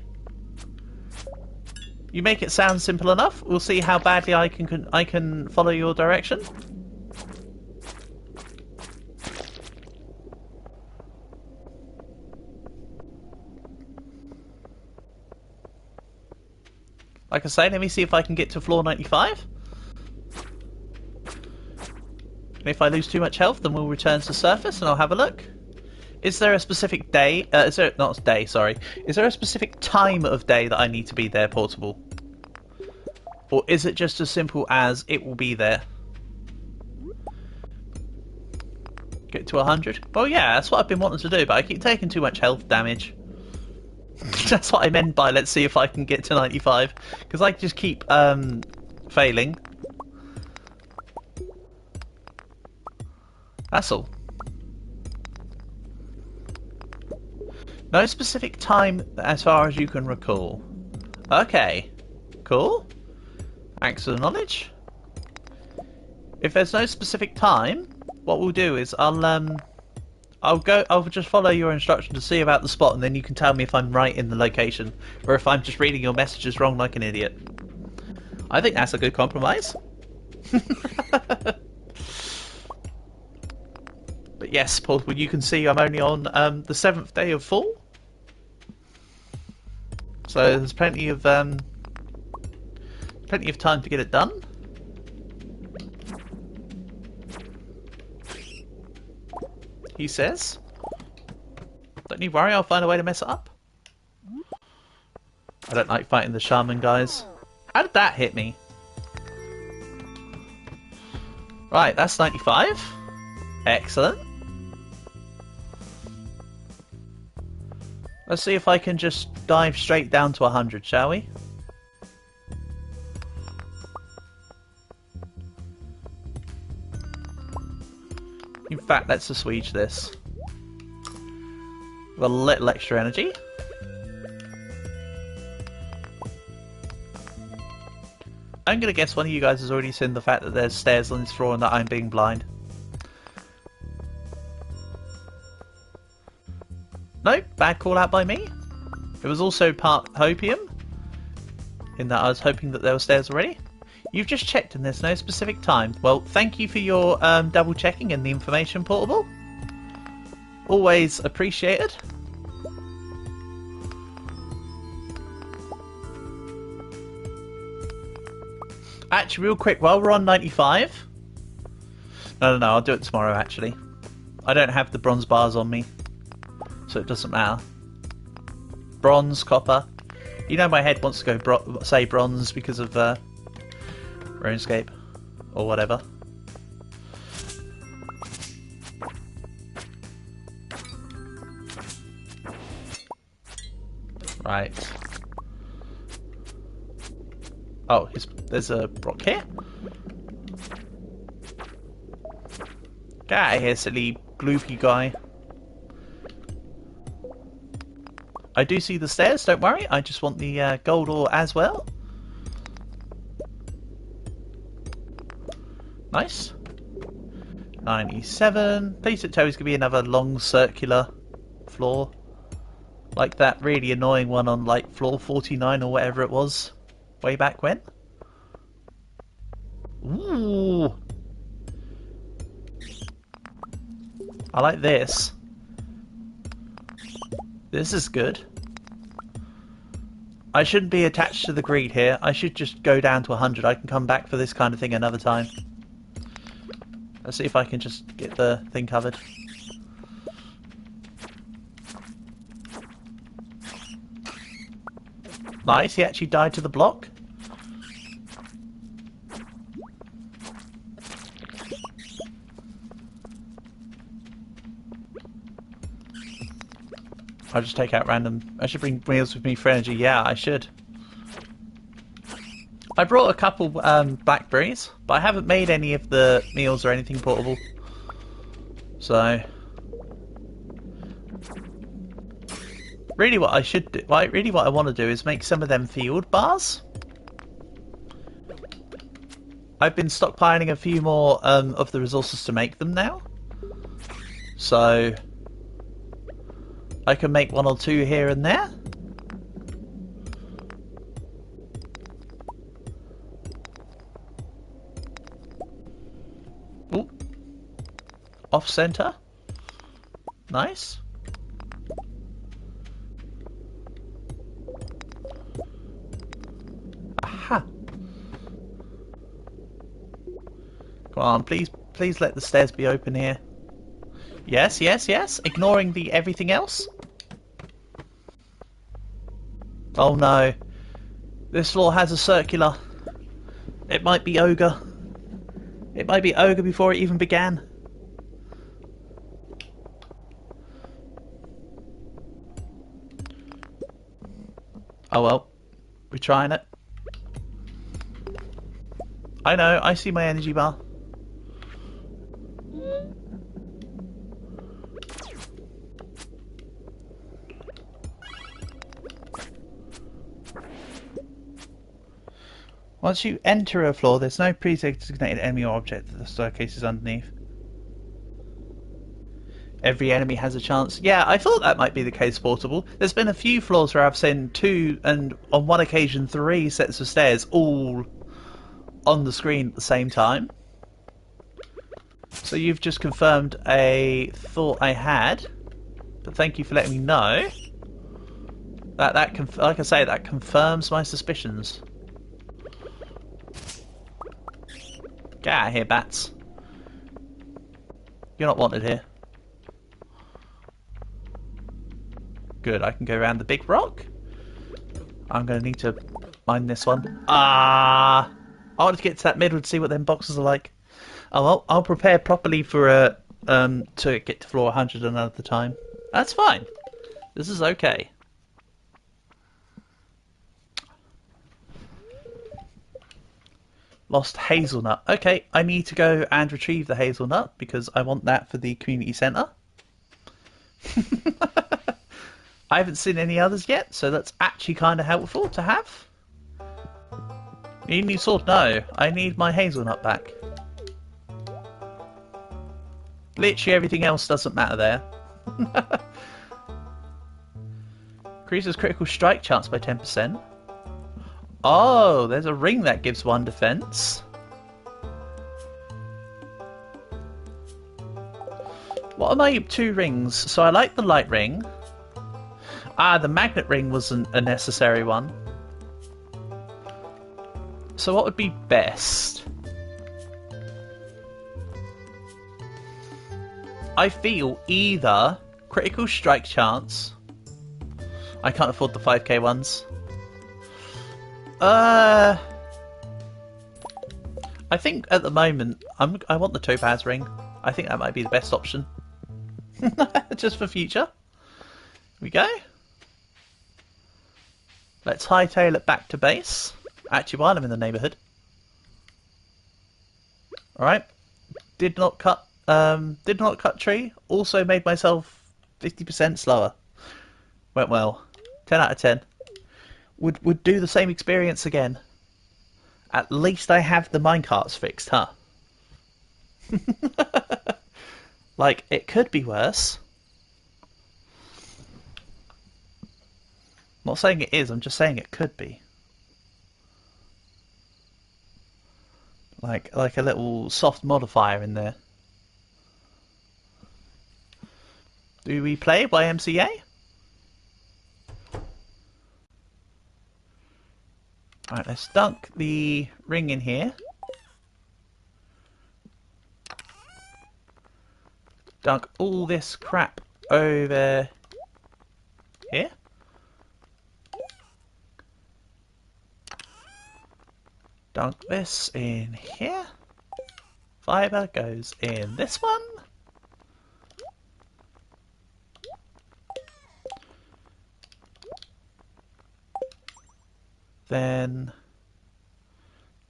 You make it sound simple enough. We'll see how badly I can follow your direction. Like I say, let me see if I can get to floor 95. And if I lose too much health, then we'll return to the surface and I'll have a look. Is there a specific day? Is there not day? Sorry. Is there a specific time of day that I need to be there, Portable? Or is it just as simple as it will be there? Get to 100? Well, yeah, that's what I've been wanting to do, but I keep taking too much health damage. That's what I meant by let's see if I can get to 95. Because I just keep failing. That's all. No specific time as far as you can recall. Okay. Cool. Thanks for the knowledge. If there's no specific time, what we'll do is I'll just follow your instruction to see about the spot, and then you can tell me if I'm right in the location, or if I'm just reading your messages wrong like an idiot. I think that's a good compromise. But yes, Portable, you can see I'm only on the 7th day of fall. So there's plenty of time to get it done. He says. Don't you worry, I'll find a way to mess it up. I don't like fighting the shaman guys. How did that hit me? Right, that's 95. Excellent. Let's see if I can just dive straight down to 100, shall we? In fact, let's assuage this with a little extra energy. I'm gonna guess one of you guys has already seen the fact that there's stairs on this floor and that I'm being blind. Nope, bad call out by me. It was also part hopium, in that I was hoping that there were stairs already. You've just checked and there's no specific time. Well, thank you for your double checking and the information, Portable. Always appreciated. Actually, real quick, while we're on 95... No, I'll do it tomorrow, actually. I don't have the bronze bars on me, so it doesn't matter. Bronze, copper. You know my head wants to go say bronze because of RuneScape or whatever. Right. Oh, there's a rock here. Get out of here, silly gloopy guy. I do see the stairs, don't worry. I just want the gold ore as well. Nice. 97. Please don't tell me it's going to be another long circular floor. Like that really annoying one on like floor 49 or whatever it was. Way back when. Ooh. I like this. This is good. I shouldn't be attached to the greed here. I should just go down to 100. I can come back for this kind of thing another time. Let's see if I can just get the thing covered. Nice, he actually died to the block. I'll just take out random... I should bring meals with me for energy. Yeah, I should. I brought a couple blackberries, but I haven't made any of the meals or anything portable. So... really what I should do... really what I want to do is make some of them field bars. I've been stockpiling a few more of the resources to make them now. So... I can make one or two here and there. Ooh. Off center. Nice. Aha. Come on, please let the stairs be open here. Yes, yes, yes. Ignoring the everything else. Oh no. This floor has a circular. It might be ogre. It might be ogre before it even began. Oh well. We're trying it. I know, I see my energy bar. Once you enter a floor, there's no pre-designated enemy or object that the staircase is underneath. Every enemy has a chance. Yeah, I thought that might be the case, Portable. There's been a few floors where I've seen 2 and on one occasion 3 sets of stairs all on the screen at the same time. So you've just confirmed a thought I had, but thank you for letting me know. Like I say, that confirms my suspicions. Get out of here, bats. You're not wanted here. Good, I can go around the big rock. I'm going to need to mine this one. I wanted to get to that middle to see what them boxes are like. Oh well, I'll prepare properly for to get to floor 100 another time. That's fine. This is okay. Lost hazelnut. Okay, I need to go and retrieve the hazelnut because I want that for the community centre. I haven't seen any others yet, so that's actually kind of helpful to have. Need a new sword? No, I need my hazelnut back. Literally everything else doesn't matter there. Increases critical strike chance by 10%. Oh, there's a ring that gives 1 defense. What are my 2 rings? So I like the light ring. The magnet ring wasn't a necessary one. So what would be best? I feel either critical strike chance. I can't afford the 5k ones. I think at the moment I want the topaz ring. I think that might be the best option. Just for future. Here we go. Let's hightail it back to base. Actually, while I'm in the neighbourhood. Alright. Did not cut tree. Also made myself 50% slower. Went well. 10 out of 10. Would do the same experience again. At least I have the minecarts fixed, huh? Like, it could be worse. I'm not saying it is, I'm just saying it could be. Like a little soft modifier in there. Do we play YMCA? Alright, let's dunk the ring in here. Dunk all this crap over here. Dunk this in here. Fibre goes in this one. Then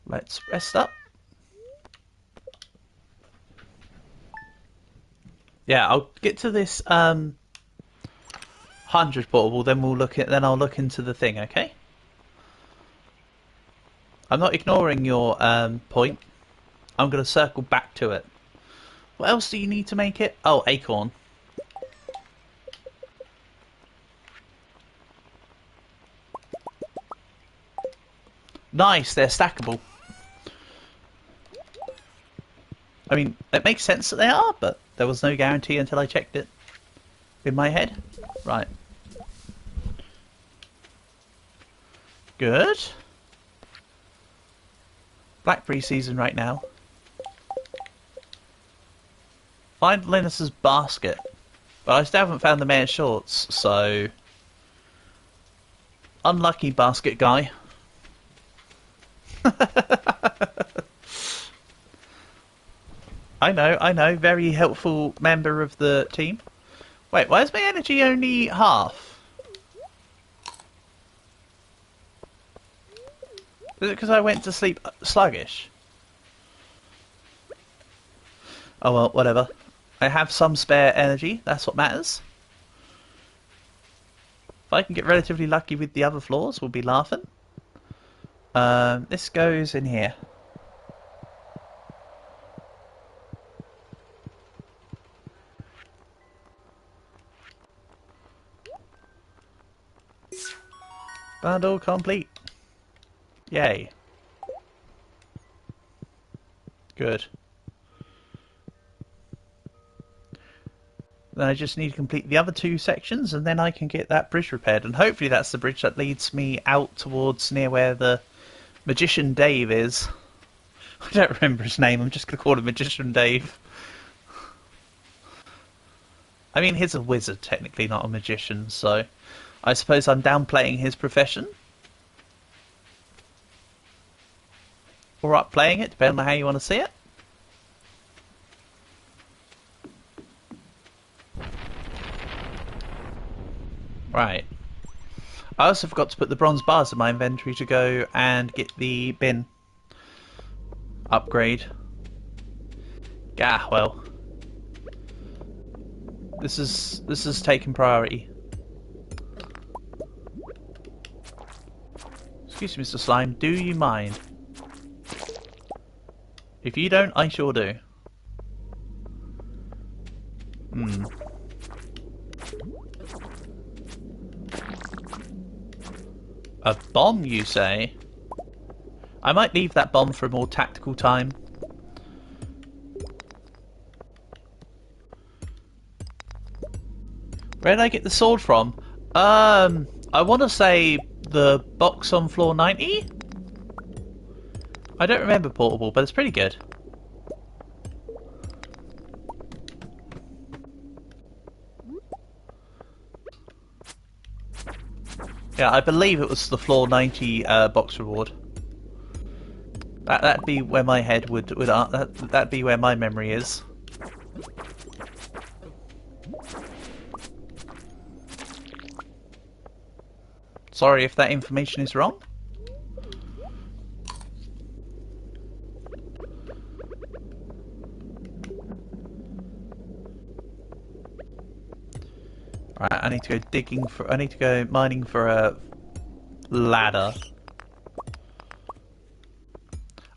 let's rest up. Yeah, I'll get to this 100 portable, then I'll look into the thing, okay? I'm not ignoring your point. I'm going to circle back to it. What else do you need to make it? Oh, acorn. Nice, they're stackable. I mean, it makes sense that they are, but there was no guarantee until I checked it in my head. Right. Good. Blackberry season right now. Find Linus's basket. But I still haven't found the mayor's shorts, so... Unlucky basket guy. I know, very helpful member of the team. Wait, why is my energy only half? Is it because I went to sleep sluggish? Oh well, whatever. I have some spare energy, that's what matters. If I can get relatively lucky with the other floors, we'll be laughing. This goes in here. Bundle complete. Yay. Good. Then I just need to complete the other 2 sections and then I can get that bridge repaired. And hopefully that's the bridge that leads me out towards near where the Magician Dave is. I don't remember his name, I'm just going to call him Magician Dave. I mean, he's a wizard technically, not a magician, so I suppose I'm downplaying his profession. Or upplaying it, depending on how you want to see it. Right. I also forgot to put the bronze bars in my inventory to go and get the bin upgrade. Ah, well. This is taking priority. Excuse me, Mr. Slime, do you mind? If you don't, I sure do. A bomb, you say? I might leave that bomb for a more tactical time. Where did I get the sword from? I want to say the box on floor 90? I don't remember Portable, but it's pretty good. Yeah, I believe it was the floor 90 box reward. That'd be where my head would that'd be where my memory is. Sorry if that information is wrong. Right, I need to go mining for a ladder.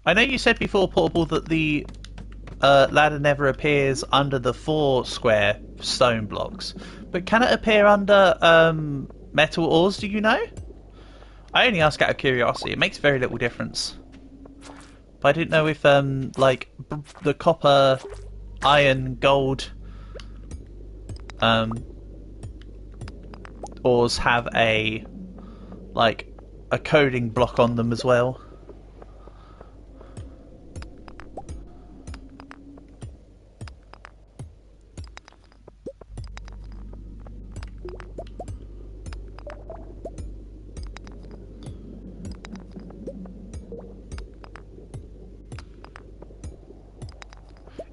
I know you said before, Portable, that the ladder never appears under the 4 square stone blocks, but can it appear under metal ores, do you know? I only ask out of curiosity. It makes very little difference. But I didn't know if like the copper, iron, gold ores have a coding block on them as well.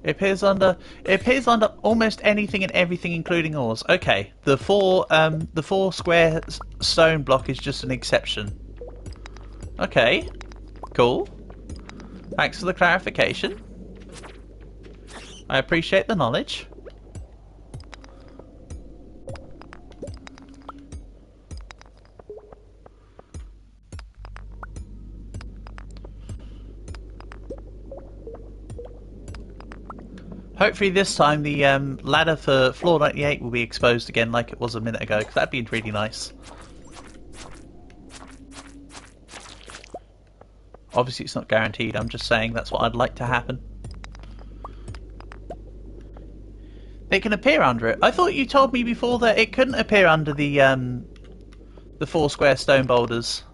It appears under almost anything and everything, including ores. Okay, the 4 square stone block is just an exception. Okay, cool. Thanks for the clarification. I appreciate the knowledge. Hopefully this time the ladder for floor 98 will be exposed again like it was a minute ago, because that'd be really nice. Obviously it's not guaranteed, I'm just saying that's what I'd like to happen. It can appear under it. I thought you told me before that it couldn't appear under the 4 square stone boulders.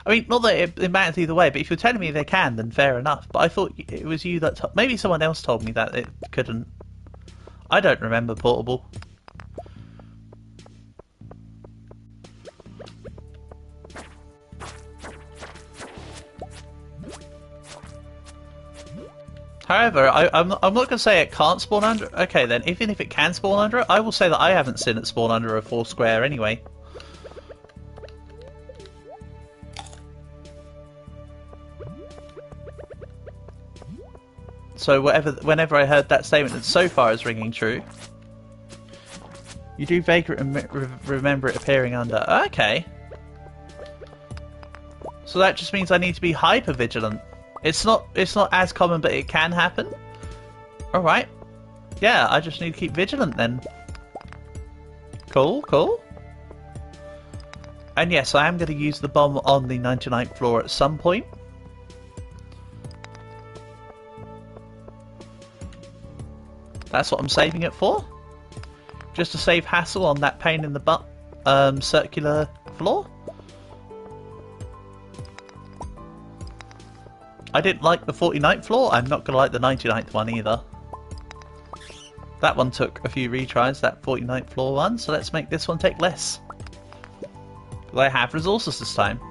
I mean, not that it matters either way, but if you're telling me they can, then fair enough. But I thought it was you that... Maybe someone else told me that it couldn't. I don't remember, Portable. However, I'm not going to say it can't spawn under... Okay, then, even if it can spawn under it, I will say that I haven't seen it spawn under a 4 square anyway. So whenever I heard that statement, that so far is ringing true. You do vaguely remember it appearing under. Okay. So that just means I need to be hyper vigilant. It's not as common, but it can happen. Alright. Yeah, I just need to keep vigilant then. Cool, cool. And yes, I am going to use the bomb on the 99th floor at some point. That's what I'm saving it for. Just to save hassle on that pain in the butt circular floor. I didn't like the 49th floor. I'm not going to like the 99th one either. That one took a few retries, that 49th floor one, so let's make this one take less. Because I have resources this time.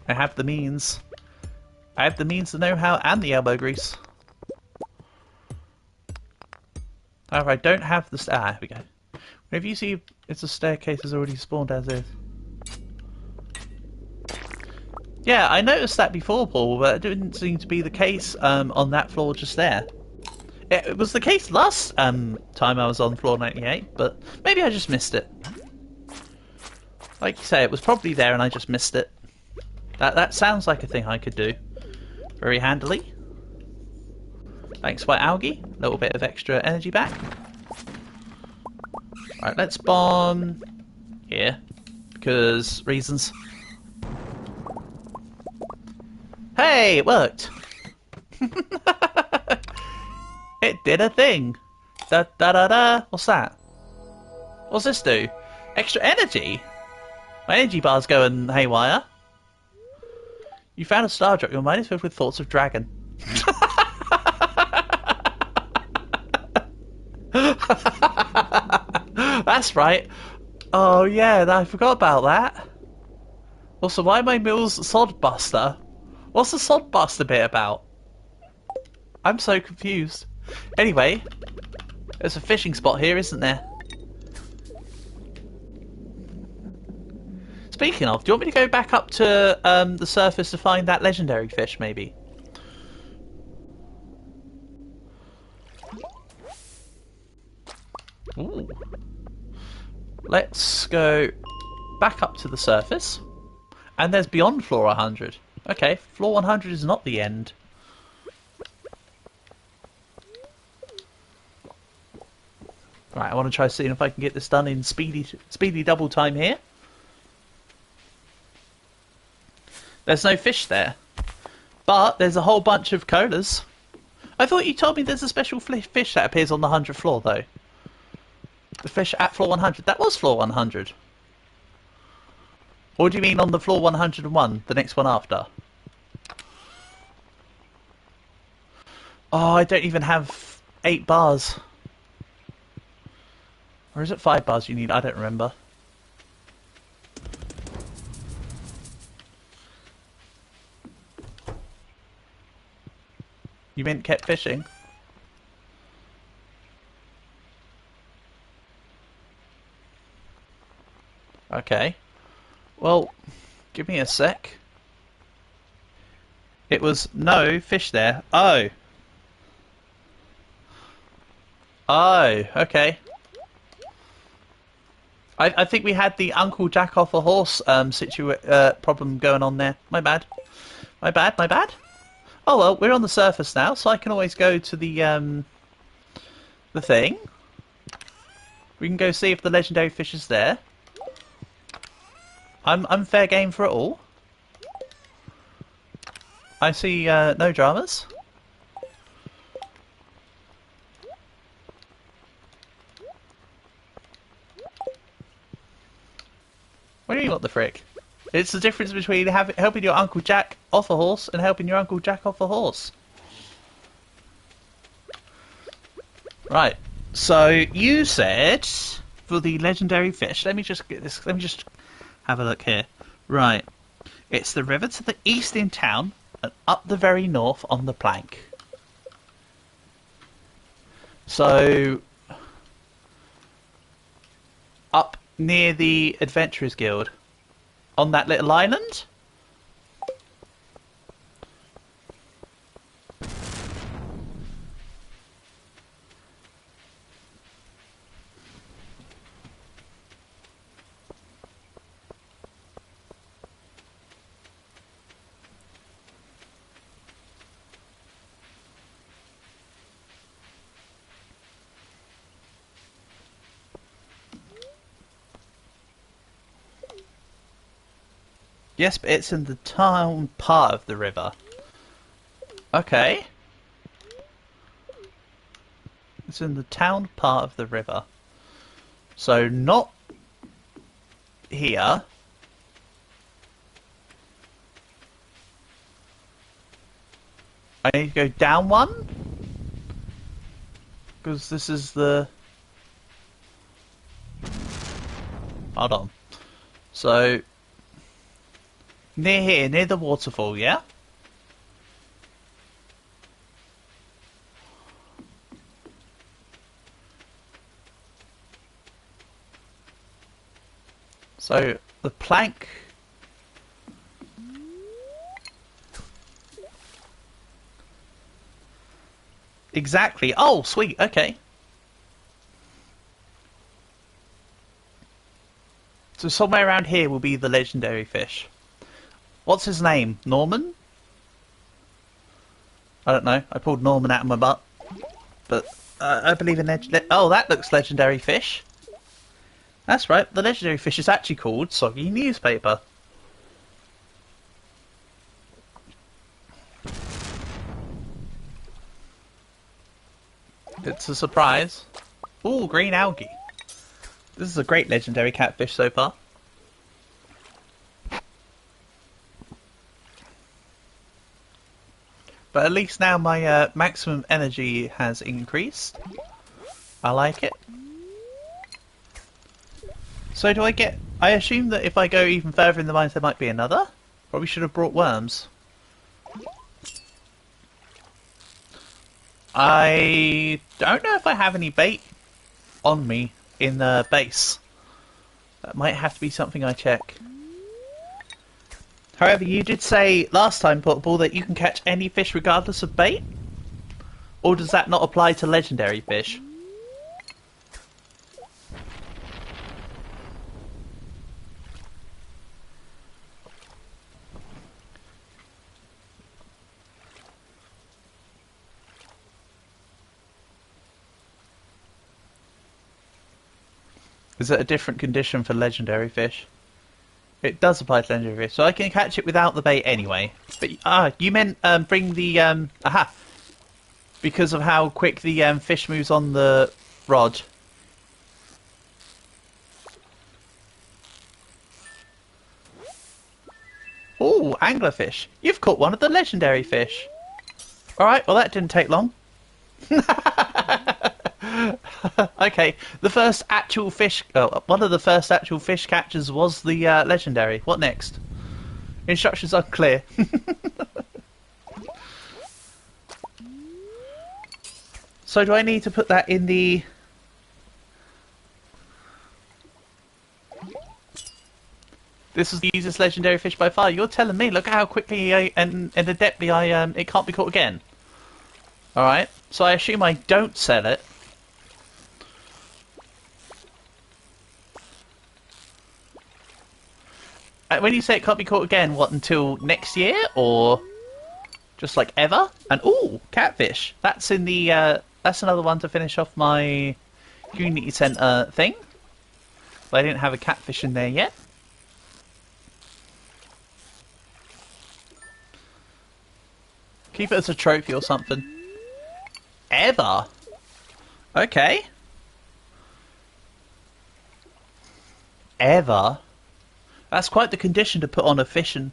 I have the means. I have the means, the know-how, and the elbow grease. However, I don't have the... here we go. Whenever you see it's a staircase is already spawned as is. Yeah, I noticed that before, Paul, but it didn't seem to be the case on that floor just there. It was the case last time I was on floor 98, but maybe I just missed it. Like you say, it was probably there and I just missed it. That sounds like a thing I could do. Very handily. Thanks, White Algae. A little bit of extra energy back. Right, let's bomb here. Because reasons. Hey, it worked! It did a thing! Da da da da! What's that? What's this do? Extra energy? My energy bar's going haywire. You found a star drop. Your mind is filled with thoughts of dragon. That's right. Oh yeah, I forgot about that. Also, why am I Mill's Sodbuster? What's the Sodbuster bit about? I'm so confused. Anyway, there's a fishing spot here, isn't there? Speaking of, do you want me to go back up to the surface to find that legendary fish, maybe? Ooh. Let's go back up to the surface. And there's beyond floor 100. Okay, floor 100 is not the end. Right, I want to try seeing if I can get this done in speedy double time here. There's no fish there. But there's a whole bunch of colas. I thought you told me there's a special fish that appears on the 100th floor, though. The fish at floor 100. That was floor 100. Or do you mean on the floor 101, the next one after? Oh, I don't even have 8 bars. Or is it 5 bars you need? I don't remember. You meant kept fishing? Okay. Well, give me a sec. It was no fish there. Oh. Oh, okay. I think we had the Uncle Jack off a horse problem going on there. My bad. My bad, my bad. Oh well, we're on the surface now, so I can always go to the thing. We can go see if the legendary fish is there. I'm fair game for it all. I see no dramas. What do you mean, what the frick? It's the difference between helping your Uncle Jack off a horse and helping your Uncle Jack off a horse. Right. So you said for the legendary fish. Let me just get this. Let me just have a look here. Right. It's the river to the east in town and up the very north on the plank. So up near the Adventurers Guild. On that little island? Yes, but it's in the town part of the river. Okay. It's in the town part of the river. So not here. I need to go down one? Because this is the... Hold on. So... Near here, near the waterfall, yeah? So, the plank... Exactly. Oh, sweet. Okay. So somewhere around here will be the legendary fish. What's his name? Norman? I don't know. I pulled Norman out of my butt. But I believe in oh, that looks legendary fish. That's right. The legendary fish is actually called Soggy Newspaper. It's a surprise. Ooh, green algae. This is a great legendary catfish so far. But at least now my maximum energy has increased. I like it. So do I get... I assume that if I go even further in the mines there might be another? Probably should have brought worms. I don't know if I have any bait on me in the base. That might have to be something I check. However, you did say last time, Portable, that you can catch any fish regardless of bait? Or does that not apply to legendary fish? Is it a different condition for legendary fish? It does apply to legendary fish, so I can catch it without the bait anyway. But you meant bring the aha, because of how quick the fish moves on the rod. Oh, anglerfish! You've caught one of the legendary fish. All right, well that didn't take long. Okay, the first actual fish... one of the first actual fish catches was the legendary. What next? Instructions are clear. So do I need to put that in the... This is the easiest legendary fish by far. You're telling me. Look at how quickly and adeptly it can't be caught again. Alright, so I assume I don't sell it. When you say it can't be caught again, what, until next year? Or just like ever? And ooh, catfish. That's in the that's another one to finish off my community centre thing. But I didn't have a catfish in there yet. Keep it as a trophy or something. Ever? Okay. Ever? That's quite the condition to put on a fishing.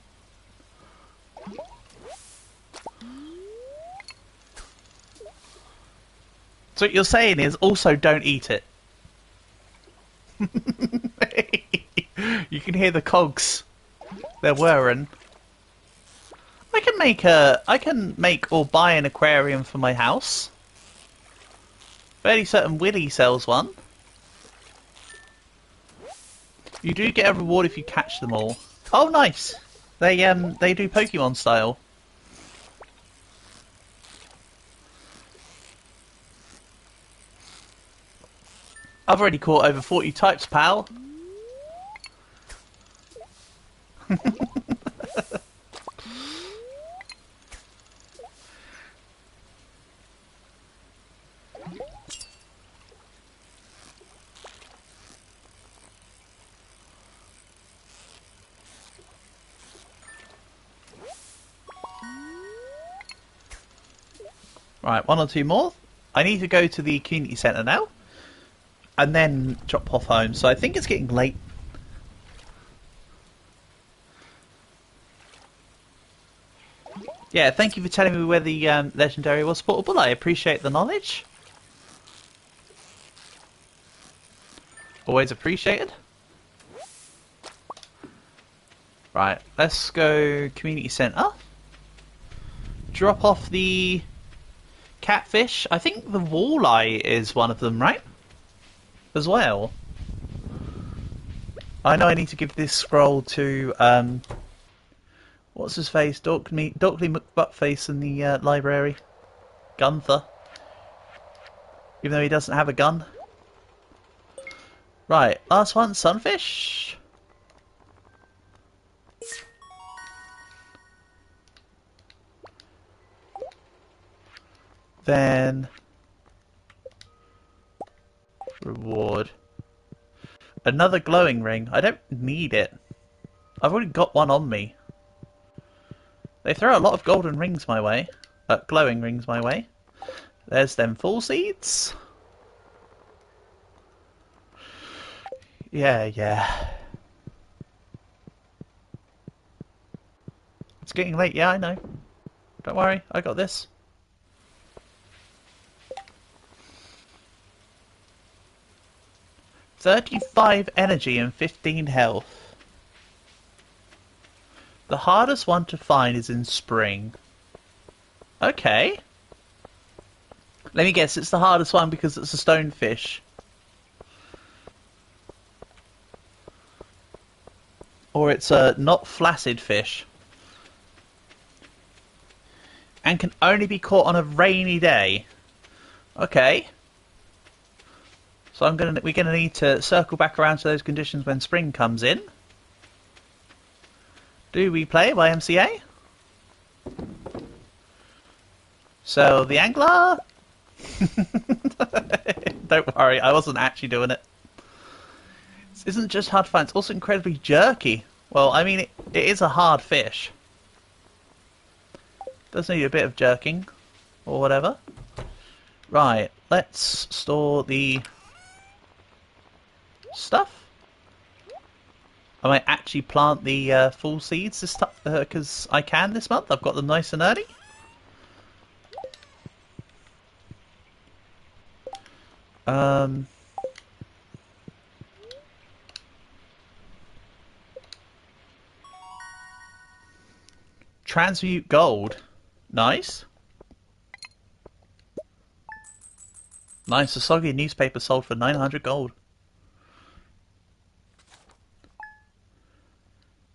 So what you're saying is also don't eat it. You can hear the cogs. They're whirring. I can make or buy an aquarium for my house. Fairly certain Willy sells one. You do get a reward if you catch them all. Oh, nice! They do Pokemon style. I've already caught over 40 types, pal. Right, one or two more. I need to go to the community centre now. And then drop off home. So I think it's getting late. Yeah, thank you for telling me where the legendary was portable. I appreciate the knowledge. Always appreciated. Right, let's go community centre. Drop off the catfish. I think the walleye is one of them, right? As well. I know I need to give this scroll to what's his face? Dorkly McButtface in the library. Gunther. Even though he doesn't have a gun. Right, last one, sunfish. Then reward. Another glowing ring. I don't need it. I've already got one on me. They throw a lot of golden rings my way. Glowing rings my way. There's them full seeds. Yeah. It's getting late, yeah, I know. Don't worry, I got this. $35 energy and 15 health. The hardest one to find is in spring. Okay. Let me guess, it's the hardest one because it's a stonefish. Or it's a not flaccid fish. And can only be caught on a rainy day. Okay. So we're gonna need to circle back around to those conditions when spring comes in. Do we play YMCA? So the angler. Don't worry, I wasn't actually doing it. This isn't just hard to find; it's also incredibly jerky. Well, I mean, it is a hard fish. Does need a bit of jerking, or whatever. Right, let's store the stuff. I might actually plant the full seeds this time because I can this month. I've got them nice and early. Transmute gold. Nice. Nice. A soggy newspaper sold for 900 gold.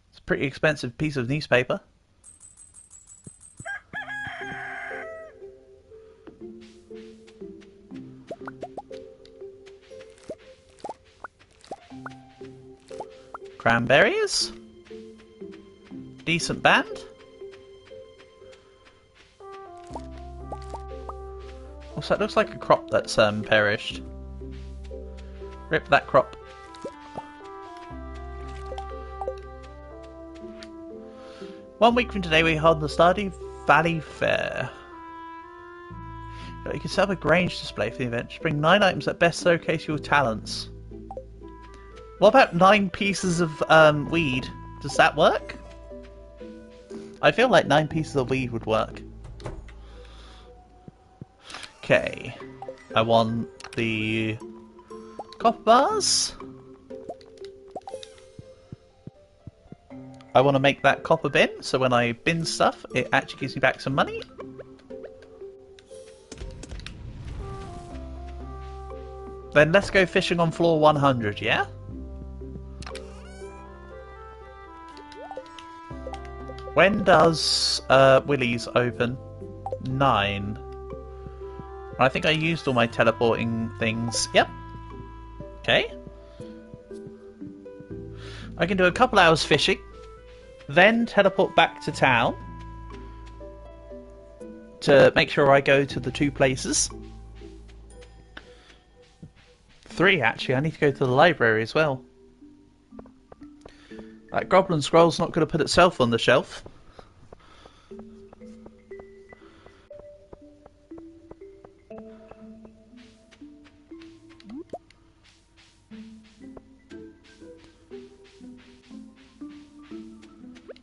It's a pretty expensive piece of newspaper. Cranberries. Decent band. Also, it looks like a crop that's perished. Rip that crop. One week from today we hold the Stardew Valley Fair. You can set up a Grange display for the event. Just bring 9 items that best showcase your talents. What about 9 pieces of weed? Does that work? I feel like 9 pieces of weed would work. Okay. I want the copper bars. I want to make that copper bin, so when I bin stuff, it actually gives me back some money. Then let's go fishing on floor 100, yeah? When does Willie's open? 9. I think I used all my teleporting things. Yep. Okay. I can do a couple hours fishing, then teleport back to town to make sure I go to the 2 places. 3, actually. I need to go to the library as well. That Goblin Scroll's not going to put itself on the shelf.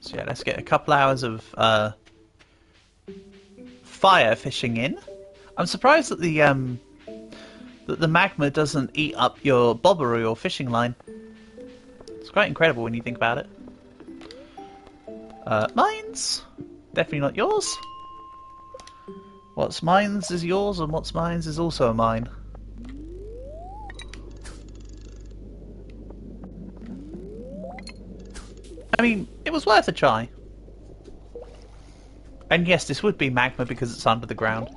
So yeah, let's get a couple hours of fire fishing in. I'm surprised that the magma doesn't eat up your bobbery or fishing line. It's quite incredible when you think about it. Mines? Definitely not yours. What's mine's is yours, and what's mine's is also a mine. I mean, it was worth a try. And yes, this would be magma because it's under the ground.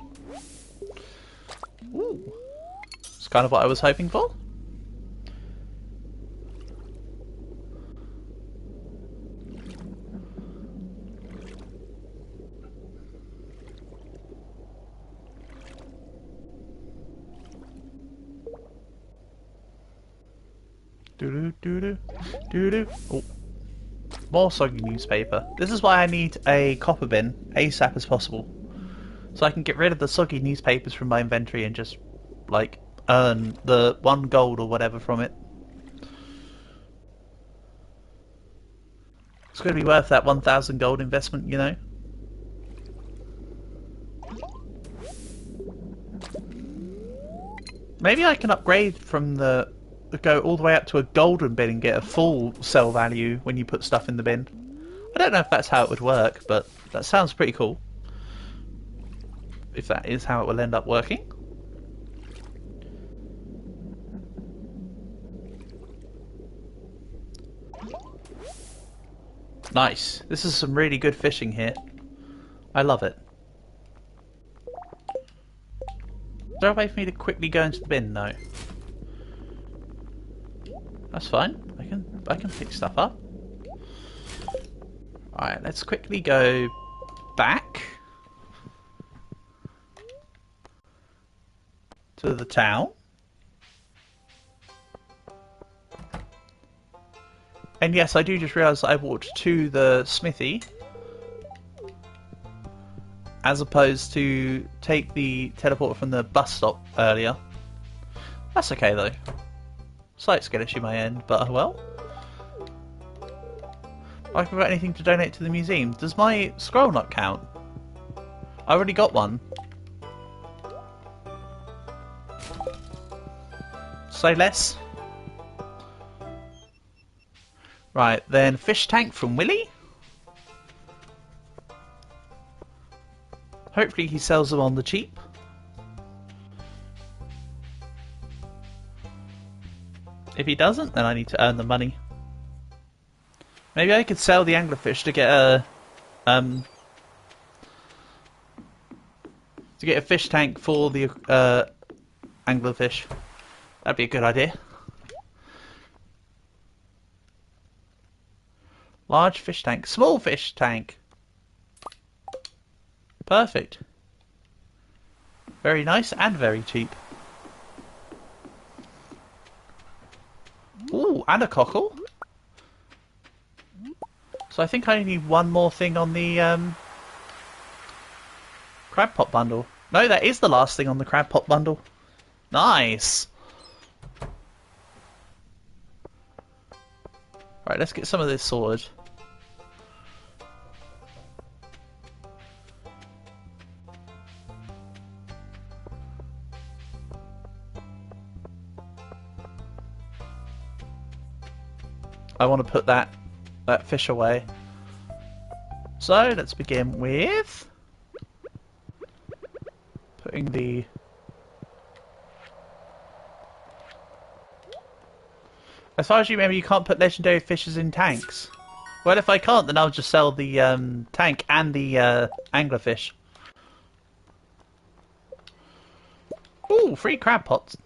Ooh. It's kind of what I was hoping for. Doo-doo-doo-doo. Oh. More soggy newspaper. This is why I need a copper bin ASAP as possible. So I can get rid of the soggy newspapers from my inventory and just, like, earn the 1 gold or whatever from it. It's going to be worth that 1,000 gold investment, you know? Maybe I can upgrade from go all the way up to a golden bin and get a full sell value when you put stuff in the bin. I don't know if that's how it would work, but that sounds pretty cool. If that is how it will end up working. Nice. This is some really good fishing here. I love it. Is there a way for me to quickly go into the bin? No. That's fine. I can pick stuff up. Alright, let's quickly go back to the town. And yes, I do just realise I walked to the smithy as opposed to take the teleporter from the bus stop earlier. That's okay though. Slight skittish in my end, but oh well. I haven't got anything to donate to the museum. Does my scroll not count? I already got one. Say less. Right, then fish tank from Willy. Hopefully he sells them on the cheap. If he doesn't, then I need to earn the money. Maybe I could sell the anglerfish to get a fish tank for the anglerfish. That'd be a good idea. Large fish tank, small fish tank. Perfect. Very nice and very cheap. Ooh, and a cockle. So I think I need one more thing on the crab pot bundle. No, that is the last thing on the crab pot bundle. Nice. Right, let's get some of this sorted. I want to put that fish away. So let's begin with putting the as far as you remember, you can't put legendary fishes in tanks. Well, if I can't, then I'll just sell the tank and the anglerfish. Ooh, 3 crab pots.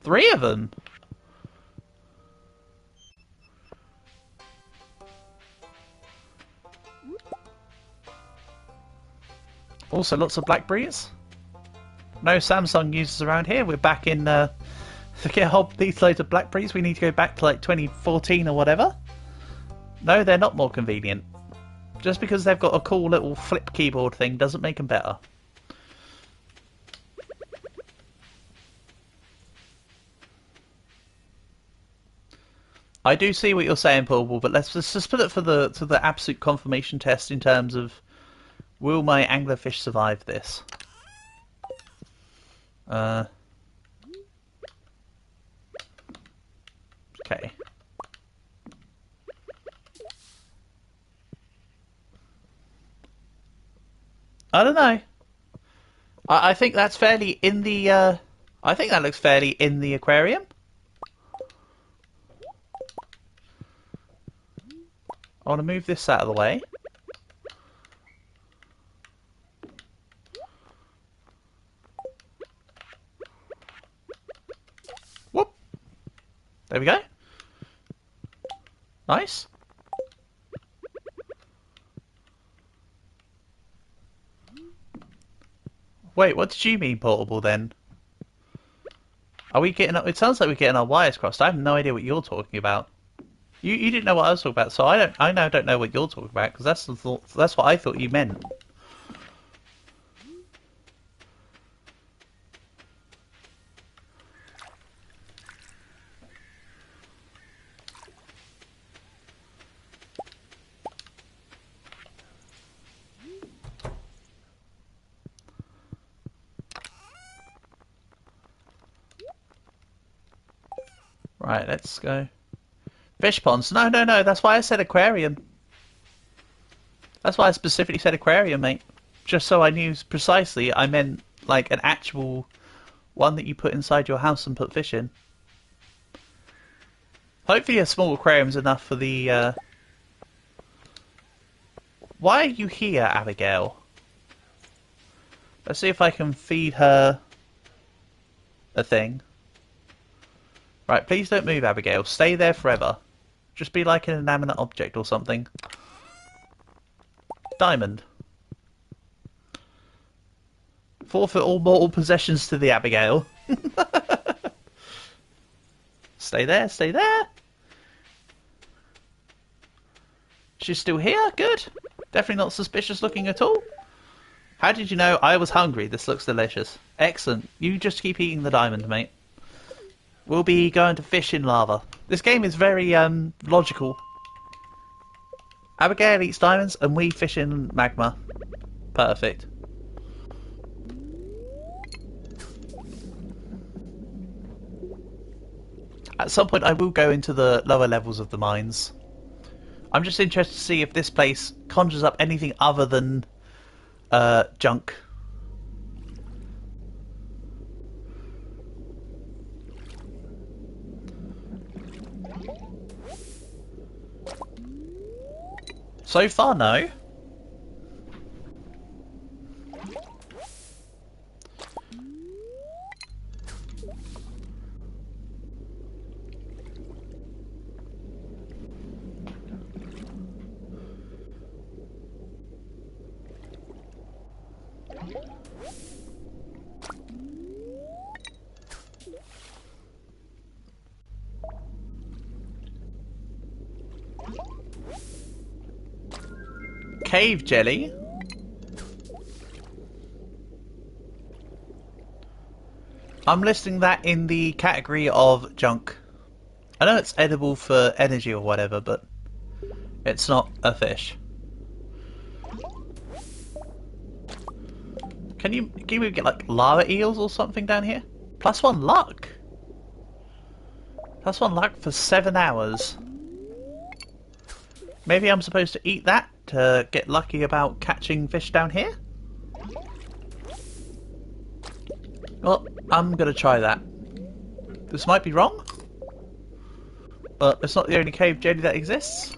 3 of them. Also, lots of blackberries. No Samsung users around here. We're back in. To get these loads of blackberries, we need to go back to like 2014 or whatever. No, they're not more convenient. Just because they've got a cool little flip keyboard thing doesn't make them better. I do see what you're saying, Paul, but let's just put it for the absolute confirmation test in terms of will my anglerfish survive this? Okay. I don't know. I think that's fairly in the. I think that looks fairly in the aquarium. I want to move this out of the way. Whoop. There we go. Nice. Wait, what did you mean portable then? Are we getting? It sounds like we're getting our wires crossed. I have no idea what you're talking about. You didn't know what I was talking about, so I now don't know what you're talking about because that's what I thought you meant. Right, let's go. Fish ponds. No, that's why I said aquarium. That's why I specifically said aquarium, mate. Just so I knew precisely I meant like an actual one that you put inside your house and put fish in. Hopefully a small aquarium is enough for the... Why are you here, Abigail? Let's see if I can feed her a thing. Right, please don't move, Abigail. Stay there forever. Just be like an inanimate object or something. Diamond. Forfeit all mortal possessions to the Abigail. Stay there, stay there. She's still here? Good. Definitely not suspicious looking at all. How did you know I was hungry? This looks delicious. Excellent. You just keep eating the diamond, mate. We'll be going to fish in lava. This game is very logical. Abigail eats diamonds and we fish in magma. Perfect. At some point I will go into the lower levels of the mines. I'm just interested to see if this place conjures up anything other than junk. So far, no. Cave jelly. I'm listing that in the category of junk. I know it's edible for energy or whatever, but it's not a fish. Can you get like lava eels or something down here? +1 luck. +1 luck for 7 hours. Maybe I'm supposed to eat that to get lucky about catching fish down here? Well, I'm gonna try that. This might be wrong, but it's not the only cave jelly that exists.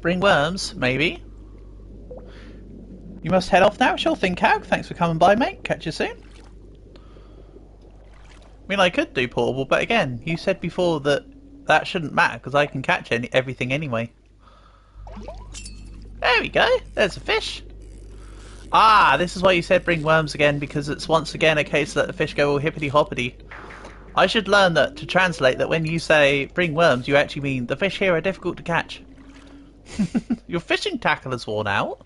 Bring worms, maybe. You must head off now. Sure thing, Cag. Thanks for coming by, mate. Catch you soon. I mean, I could do portable, but again, you said before that that shouldn't matter because I can catch everything anyway. There we go. There's a fish. Ah, this is why you said bring worms again, because it's once again a case that the fish go all hippity hoppity. I should learn that to translate that when you say bring worms, you actually mean the fish here are difficult to catch. Your fishing tackle is worn out.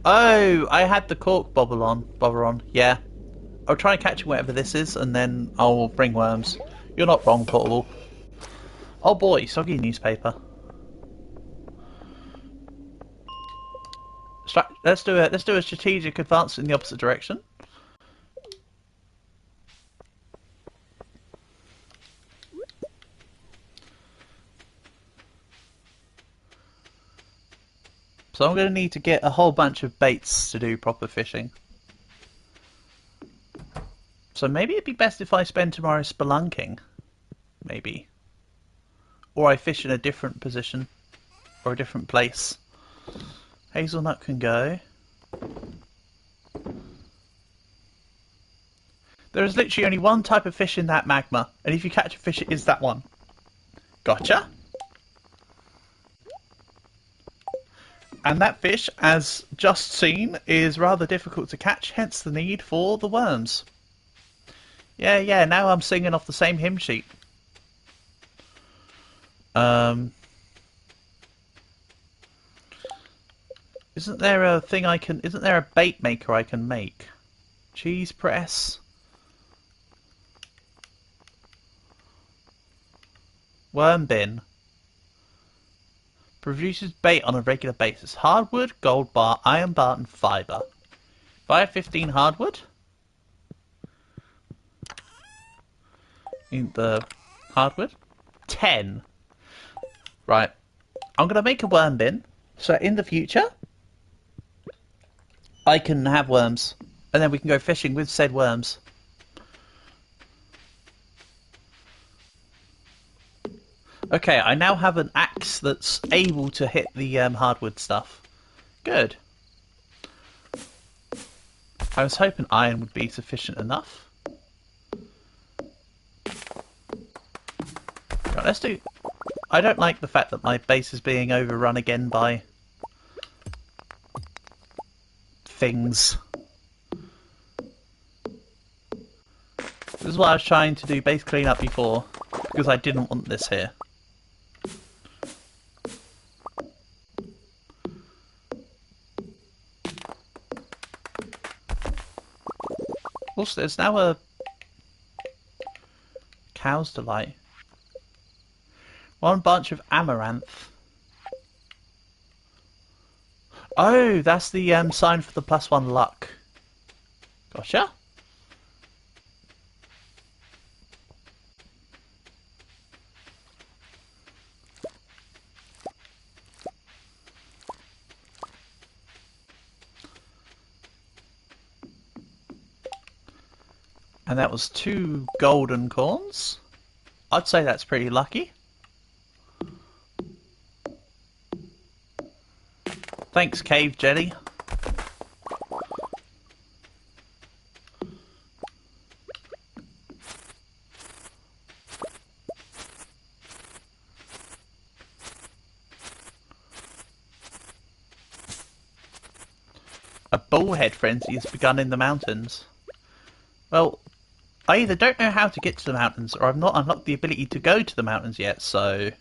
Oh, I had the cork bobber on. Yeah. I'll try and catch whatever this is, and then I'll bring worms. You're not wrong, Portable. Oh boy, soggy newspaper. Let's do a strategic advance in the opposite direction. So I'm going to need to get a whole bunch of baits to do proper fishing. So maybe it'd be best if I spend tomorrow spelunking. Maybe. Or I fish in a different position. Or a different place. Hazelnut can go. There is literally only one type of fish in that magma. And if you catch a fish, it is that one. Gotcha. And that fish, as just seen, is rather difficult to catch, hence the need for the worms. Yeah, now I'm singing off the same hymn sheet. Isn't there a bait maker I can make? Cheese press. Worm bin. Produces bait on a regular basis. Hardwood, gold bar, iron bar, and fibre. Buy 15 hardwood. In the hardwood. 10. Right. I'm going to make a worm bin. So in the future, I can have worms. And then we can go fishing with said worms. Okay, I now have an axe that's able to hit the hardwood stuff. Good. I was hoping iron would be sufficient enough. Right, let's do... I don't like the fact that my base is being overrun again by... things. This is what I was trying to do base cleanup before, because I didn't want this here. Also, there's now a Cow's Delight. One bunch of amaranth. Oh, that's the sign for the +1 luck. Gotcha. And that was 2 golden corns. I'd say that's pretty lucky. Thanks, Cave Jelly. A bullhead frenzy has begun in the mountains. Well, I either don't know how to get to the mountains, or I've not unlocked the ability to go to the mountains yet, so...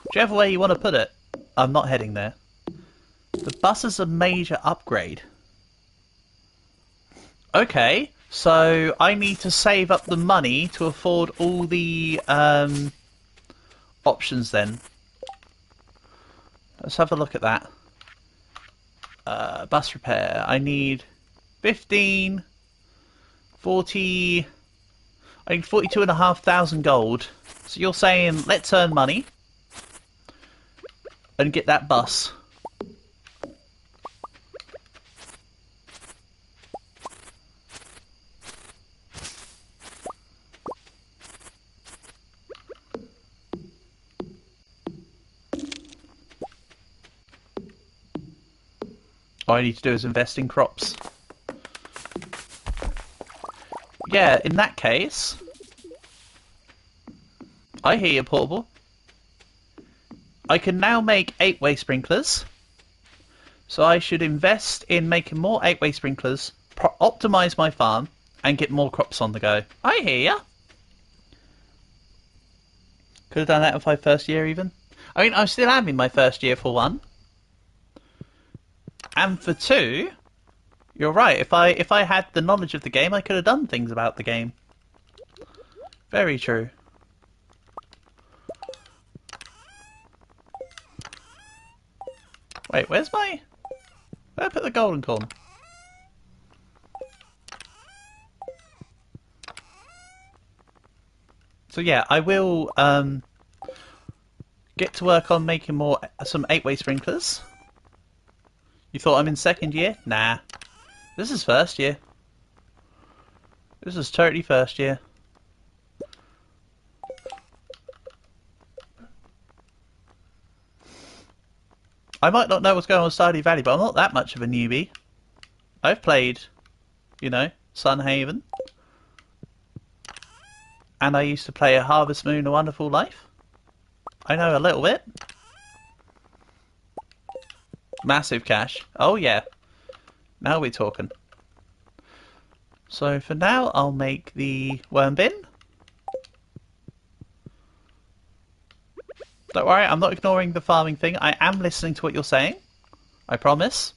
whichever way you want to put it, I'm not heading there. The bus is a major upgrade. Okay, so I need to save up the money to afford all the options then. Let's have a look at that. Bus repair. I need 15, 40... I need 42,500 gold. So you're saying, let's earn money and get that bus. All I need to do is invest in crops. Yeah, in that case... I hear you, Portable. I can now make 8-way sprinklers. So I should invest in making more 8-way sprinklers, optimise my farm, and get more crops on the go. I hear ya. Could have done that in my first year even. I mean, I still am in my first year for one. And for 2, you're right. If I had the knowledge of the game, I could have done things about the game. Very true. Wait, where's my... Where I put the golden corn? So yeah, I will get to work on making some 8-way sprinklers. You thought I'm in 2nd year? Nah. This is 1st year. This is totally 1st year. I might not know what's going on with Stardew Valley, but I'm not that much of a newbie. I've played, you know, Sunhaven. And I used to play Harvest Moon: A Wonderful Life. I know a little bit. Massive cache. Oh yeah. Now we're talking. So for now, I'll make the worm bin. Don't worry, I'm not ignoring the farming thing. I am listening to what you're saying. I promise.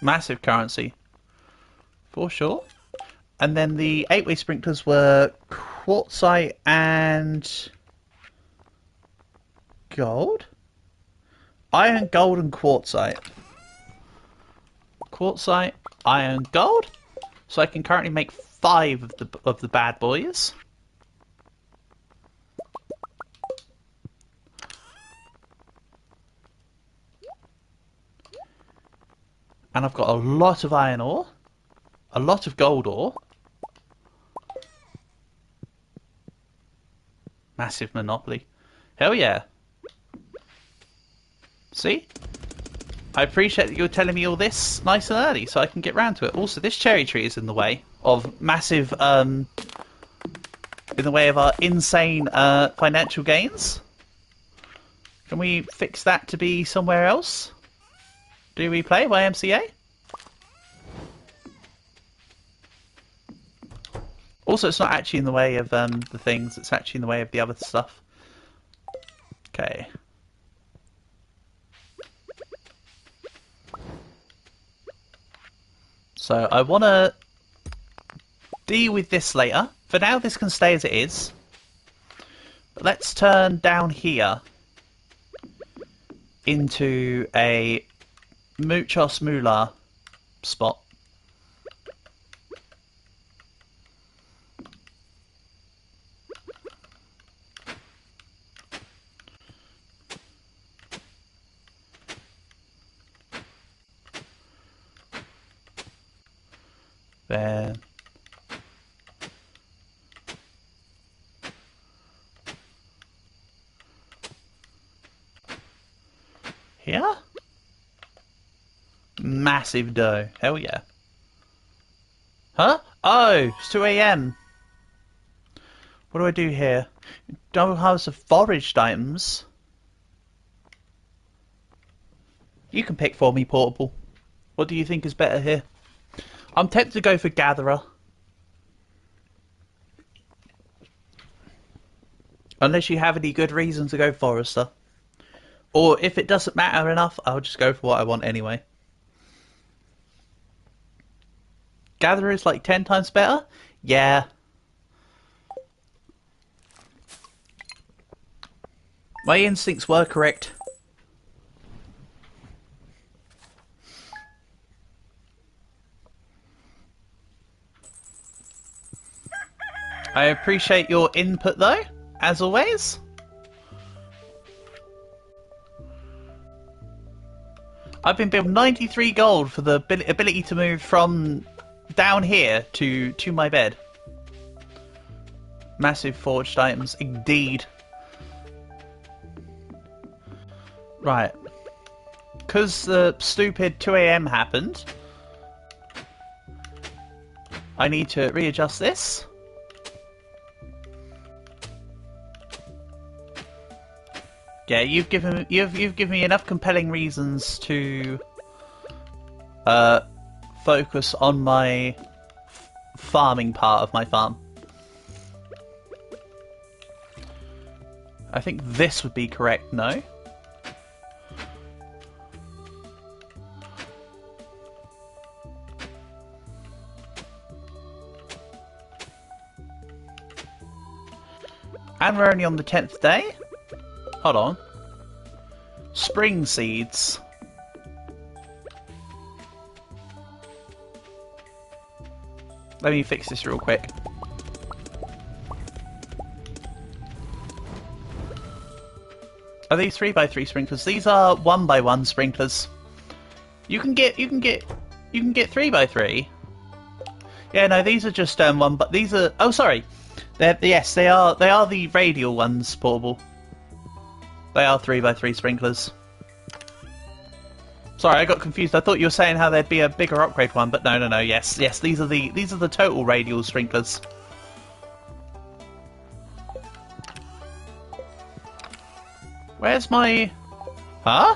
Massive currency. For sure. And then the 8-way sprinklers were quartzite and... gold? Iron, gold and quartzite. Quartzite, iron, gold. So I can currently make 5 of the bad boys. And I've got a lot of iron ore. A lot of gold ore. Massive monopoly. Hell yeah. See? I appreciate that you're telling me all this nice and early so I can get round to it. Also, this cherry tree is in the way of massive, in the way of our insane financial gains. Can we fix that to be somewhere else? Do we play YMCA? Also, it's not actually in the way of the things, it's actually in the way of the other stuff. Okay. So I want to deal with this later. For now, this can stay as it is. But let's turn down here into a Muchos Moolah spot. Then here? Massive dough. Hell yeah. Huh? Oh, it's 2 AM. What do I do here? Double harvest of foraged items. You can pick for me, Portable. What do you think is better here? I'm tempted to go for Gatherer. Unless you have any good reason to go Forester. Or if it doesn't matter enough, I'll just go for what I want anyway. Gatherer is like 10 times better? Yeah. My instincts were correct. I appreciate your input though, as always. I've been billed 93 gold for the ability to move from down here to my bed. Massive forged items, indeed. Right. Because the stupid 2 AM happened, I need to readjust this. Yeah, you've given me enough compelling reasons to focus on my farming part of my farm. I think this would be correct, no? And we're only on the 10th day? Hold on. Spring seeds. Let me fix this real quick. Are these 3x3 sprinklers? These are 1x1 sprinklers. You can get 3x3. Yeah, no, these are just one. But these are. Oh, sorry. Yes, they are. They are the radial ones, portable. They are 3x3 sprinklers. Sorry, I got confused. I thought you were saying how there'd be a bigger upgrade one, but no, no, no. Yes, yes. These are the total radial sprinklers. Where's my... Huh?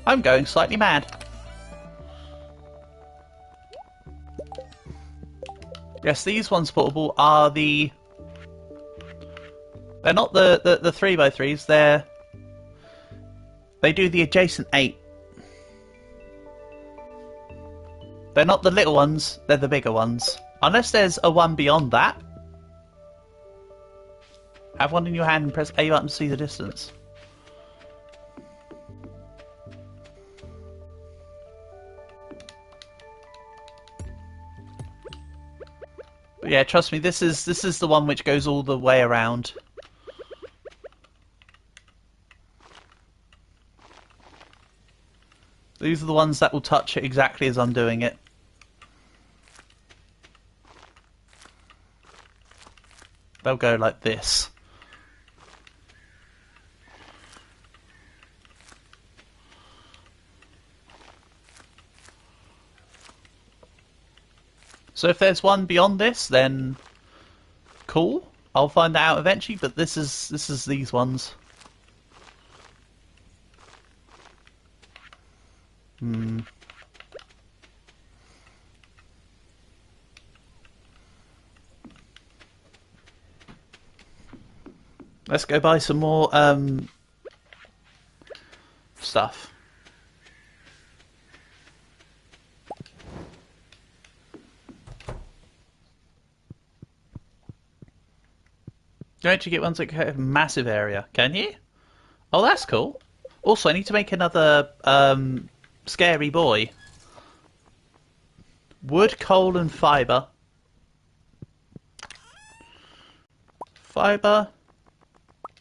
I'm going slightly mad. Yes, these ones, portable, are the... They're not the 3x3s, they're... They do the adjacent 8. They're not the little ones, they're the bigger ones. Unless there's a one beyond that. Have one in your hand and press A button to see the distance. But yeah, trust me, this is the one which goes all the way around. These are the ones that will touch it exactly as I'm doing it. They'll go like this. So if there's one beyond this, then cool. I'll find that out eventually, but this is these ones. Let's go buy some more stuff. Don't you get ones that have a massive area? Can you? Oh, that's cool. Also, I need to make another scary boy. Wood, coal, and fibre. Fibre,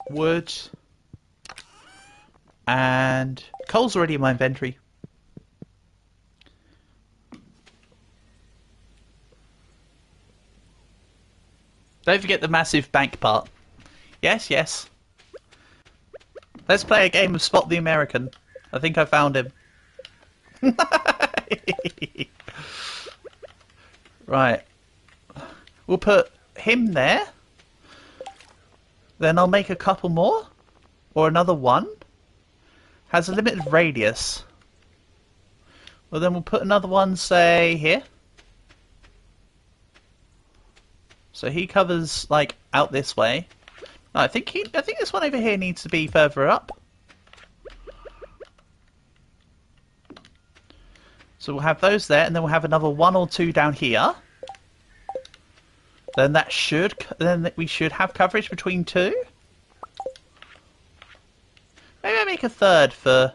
wood, and coal's already in my inventory. Don't forget the massive bank part. Yes, yes. Let's play a game of Spot the American. I think I found him. Right. We'll put him there. Then I'll make a couple more. Or another one. Has a limited radius. Well, then we'll put another one, say, here. So he covers, like, out this way. No, I think this one over here needs to be further up. So we'll have those there, and then we'll have another one or two down here. Then then we should have coverage between two. Maybe I make a third for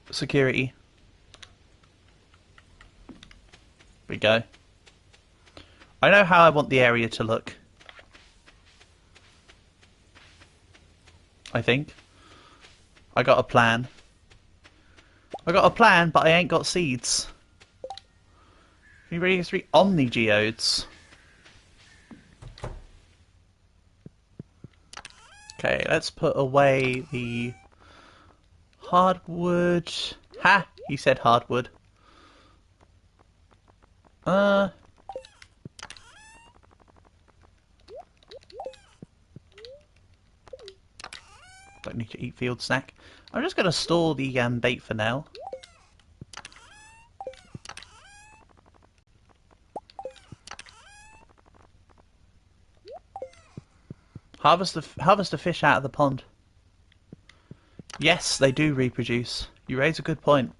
security. There we go. I know how I want the area to look. I think. I got a plan. I got a plan, but I ain't got seeds. We really have 3 Omni Geodes. Okay, let's put away the hardwood. Ha! You said hardwood. Don't need to eat field snack. I'm just going to store the bait for now. Harvest the fish out of the pond. Yes, they do reproduce. You raise a good point.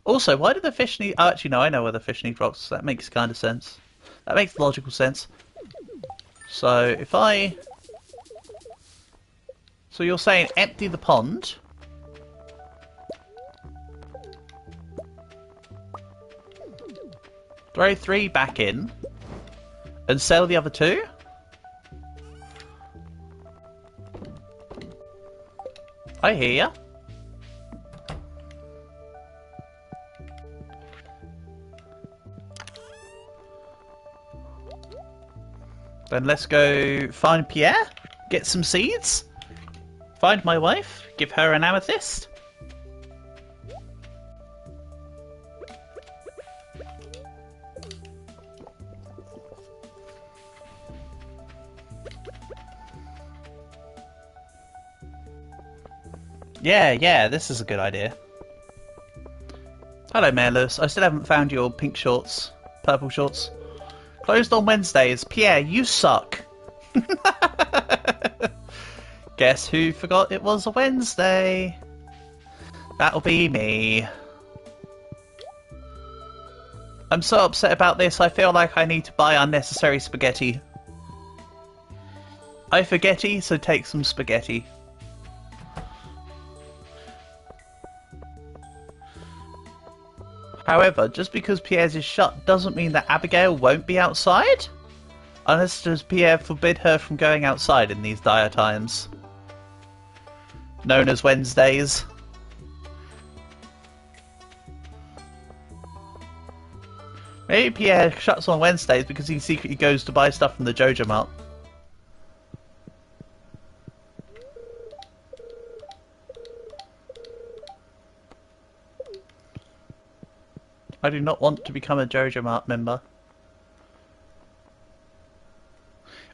Also, why do the fish need... Oh, actually, no, I know why the fish need rocks. That makes kind of sense. That makes logical sense. So, if I... So you're saying empty the pond. Throw 3 back in. And sell the other 2? I hear ya. Then let's go find Pierre, get some seeds, find my wife, give her an amethyst. Yeah, this is a good idea. Hello, Mayor Lewis. I still haven't found your pink shorts, purple shorts. Closed on Wednesdays. Pierre, you suck. Guess who forgot it was a Wednesday? That'll be me. I'm so upset about this, I feel like I need to buy unnecessary spaghetti. I forgetty, so take some spaghetti. However, just because Pierre's is shut doesn't mean that Abigail won't be outside? Unless does Pierre forbid her from going outside in these dire times? Known as Wednesdays. Maybe Pierre shuts on Wednesdays because he secretly goes to buy stuff from the Jojo Mart. I do not want to become a Jojo Mart member.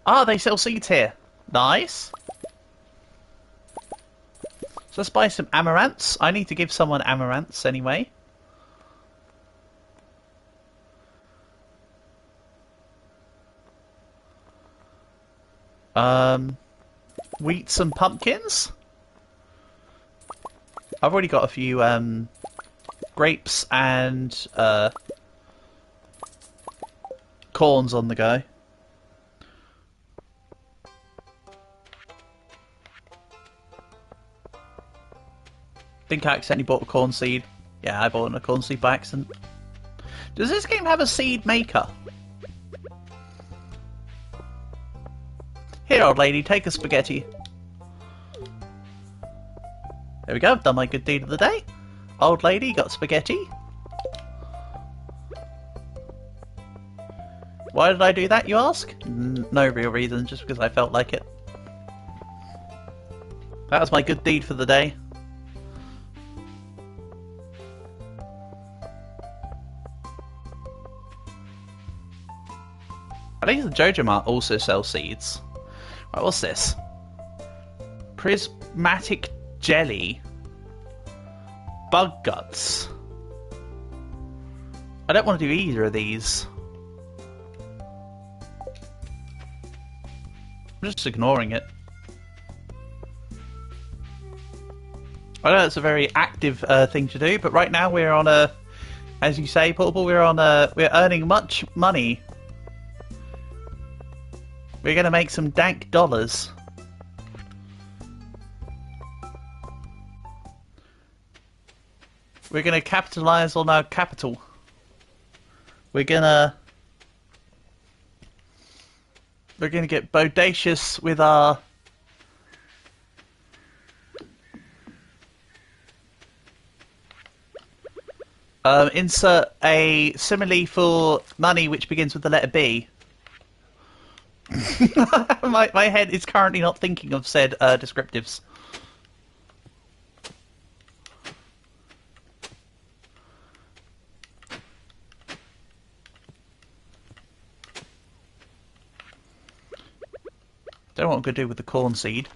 Ah, they sell seeds here. Nice. So let's buy some amaranths. I need to give someone amaranths anyway. Wheat some pumpkins. I've already got a few grapes and corns on the go. Think I accidentally bought a corn seed. Yeah, I bought a corn seed by accident. Does this game have a seed maker? Here, old lady, take a spaghetti. There we go, I've done my good deed of the day. Old lady got spaghetti. Why did I do that, you ask? No real reason, just because I felt like it. That was my good deed for the day. I think the Jojo Mart also sells seeds. Right, what's this? Prismatic jelly. Bug guts. I don't want to do either of these. I'm just ignoring it. I know it's a very active thing to do, but right now we're on a, as you say, Portable, we're earning much money. We're going to make some dank dollars. We're going to capitalize on our capital. We're going to get bodacious with our insert a simile for money which begins with the letter B. my head is currently not thinking of said descriptives. Don't know what I'm going to do with the corn seed.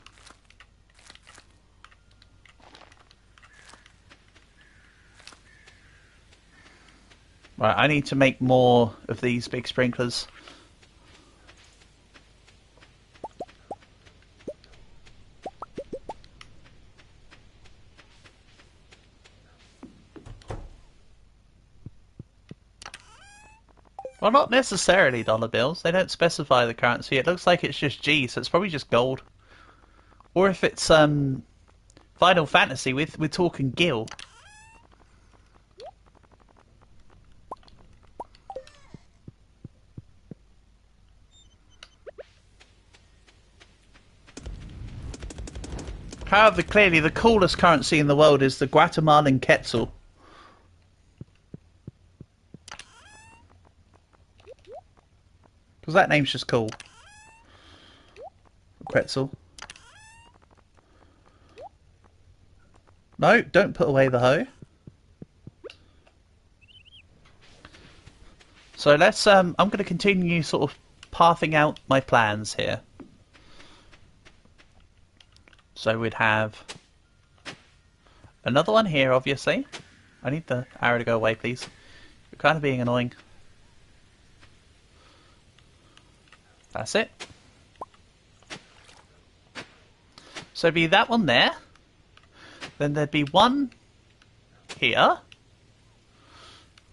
Right, I need to make more of these big sprinklers. Well, not necessarily dollar bills. They don't specify the currency. It looks like it's just G, so it's probably just gold. Or if it's Final Fantasy, we're talking gil. However, clearly the coolest currency in the world is the Guatemalan quetzal. Because that name's just cool. Quetzal. No, don't put away the hoe. So let's, I'm going to continue sort of pathing out my plans here. So we'd have another one here, obviously. I need the arrow to go away, please. You're kind of being annoying. That's it. So be that one there. Then there'd be one here.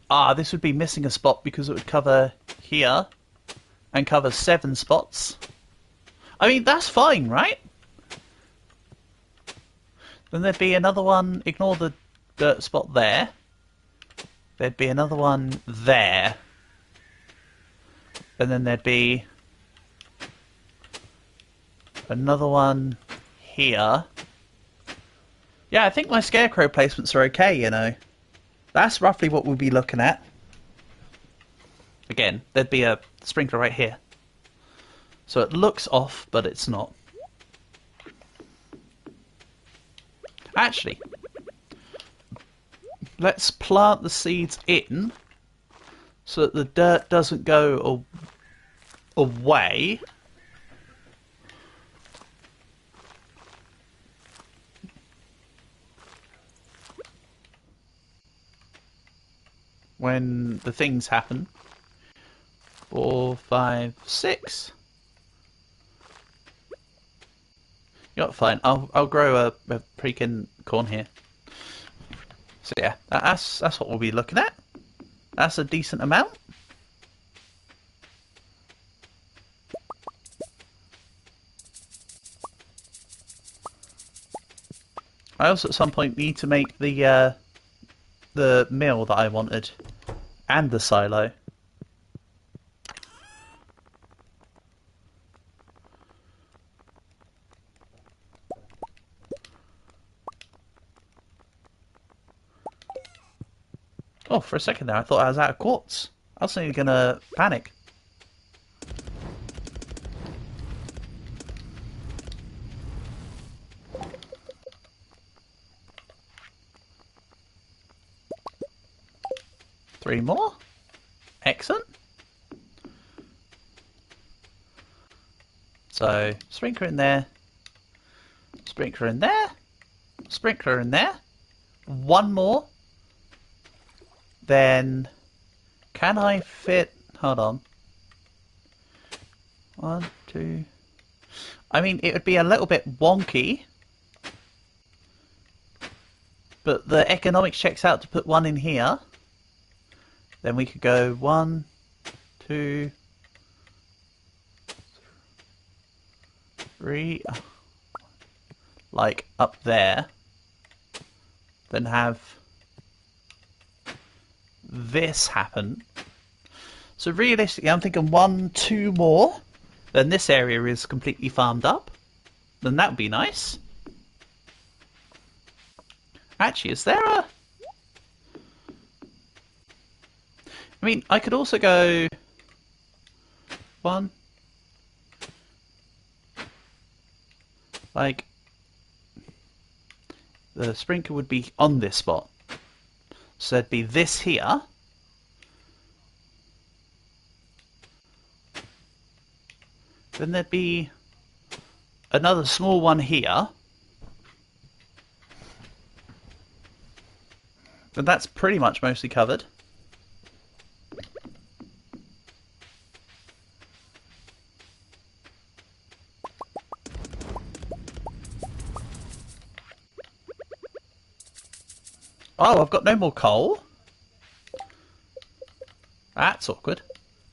Ah, this would be missing a spot because it would cover here and cover 7 spots. I mean, that's fine, right? Then there'd be another one, ignore the dirt spot there. There'd be another one there. And then there'd be another one here. Yeah, I think my scarecrow placements are okay, you know. That's roughly what we'll be looking at. Again, there'd be a sprinkler right here. So it looks off, but it's not. Actually, let's plant the seeds in so that the dirt doesn't go away. When the things happen. 4, 5, 6. You know, fine. I'll grow a freaking corn here. So yeah, that's what we'll be looking at. That's a decent amount. I also at some point need to make the mill that I wanted and the silo. Oh, for a second there, I thought I was out of quartz. I was only gonna panic. Three more. Excellent. So, sprinkler in there. Sprinkler in there. Sprinkler in there. One more. Then, can I fit... Hold on. 1, 2... I mean, it would be a little bit wonky. But the economics checks out to put one in here. Then we could go 1, 2, 3, like up there. Then have this happen. So realistically, I'm thinking 1, 2 more. Then this area is completely farmed up. Then that would be nice. Actually, is there a... I mean, I could also go 1, like the sprinkler would be on this spot, so there'd be this here, then there'd be another small one here, but that's pretty much mostly covered. Oh, I've got no more coal. That's awkward.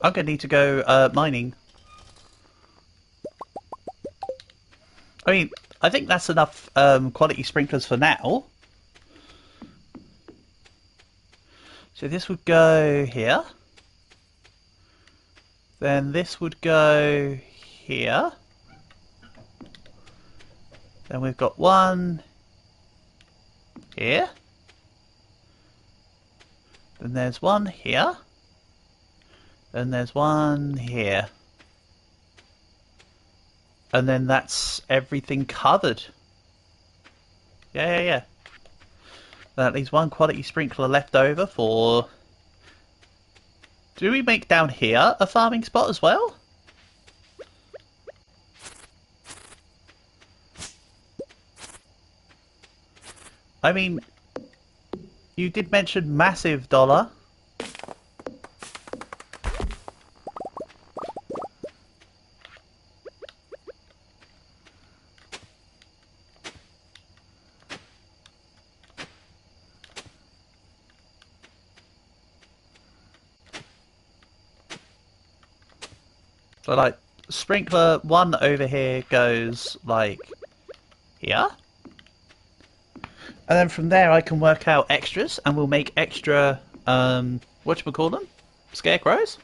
I'm going to need to go mining. I mean, I think that's enough quality sprinklers for now. So this would go here. Then this would go here. Then we've got one here. Then there's one here. Then there's one here. And then that's everything covered. Yeah. That leaves one quality sprinkler left over for... Do we make down here a farming spot as well? I mean, you did mention massive dollar. So like, sprinkler one over here goes like here. And then from there I can work out extras and we'll make extra, whatchamacallit, scarecrows.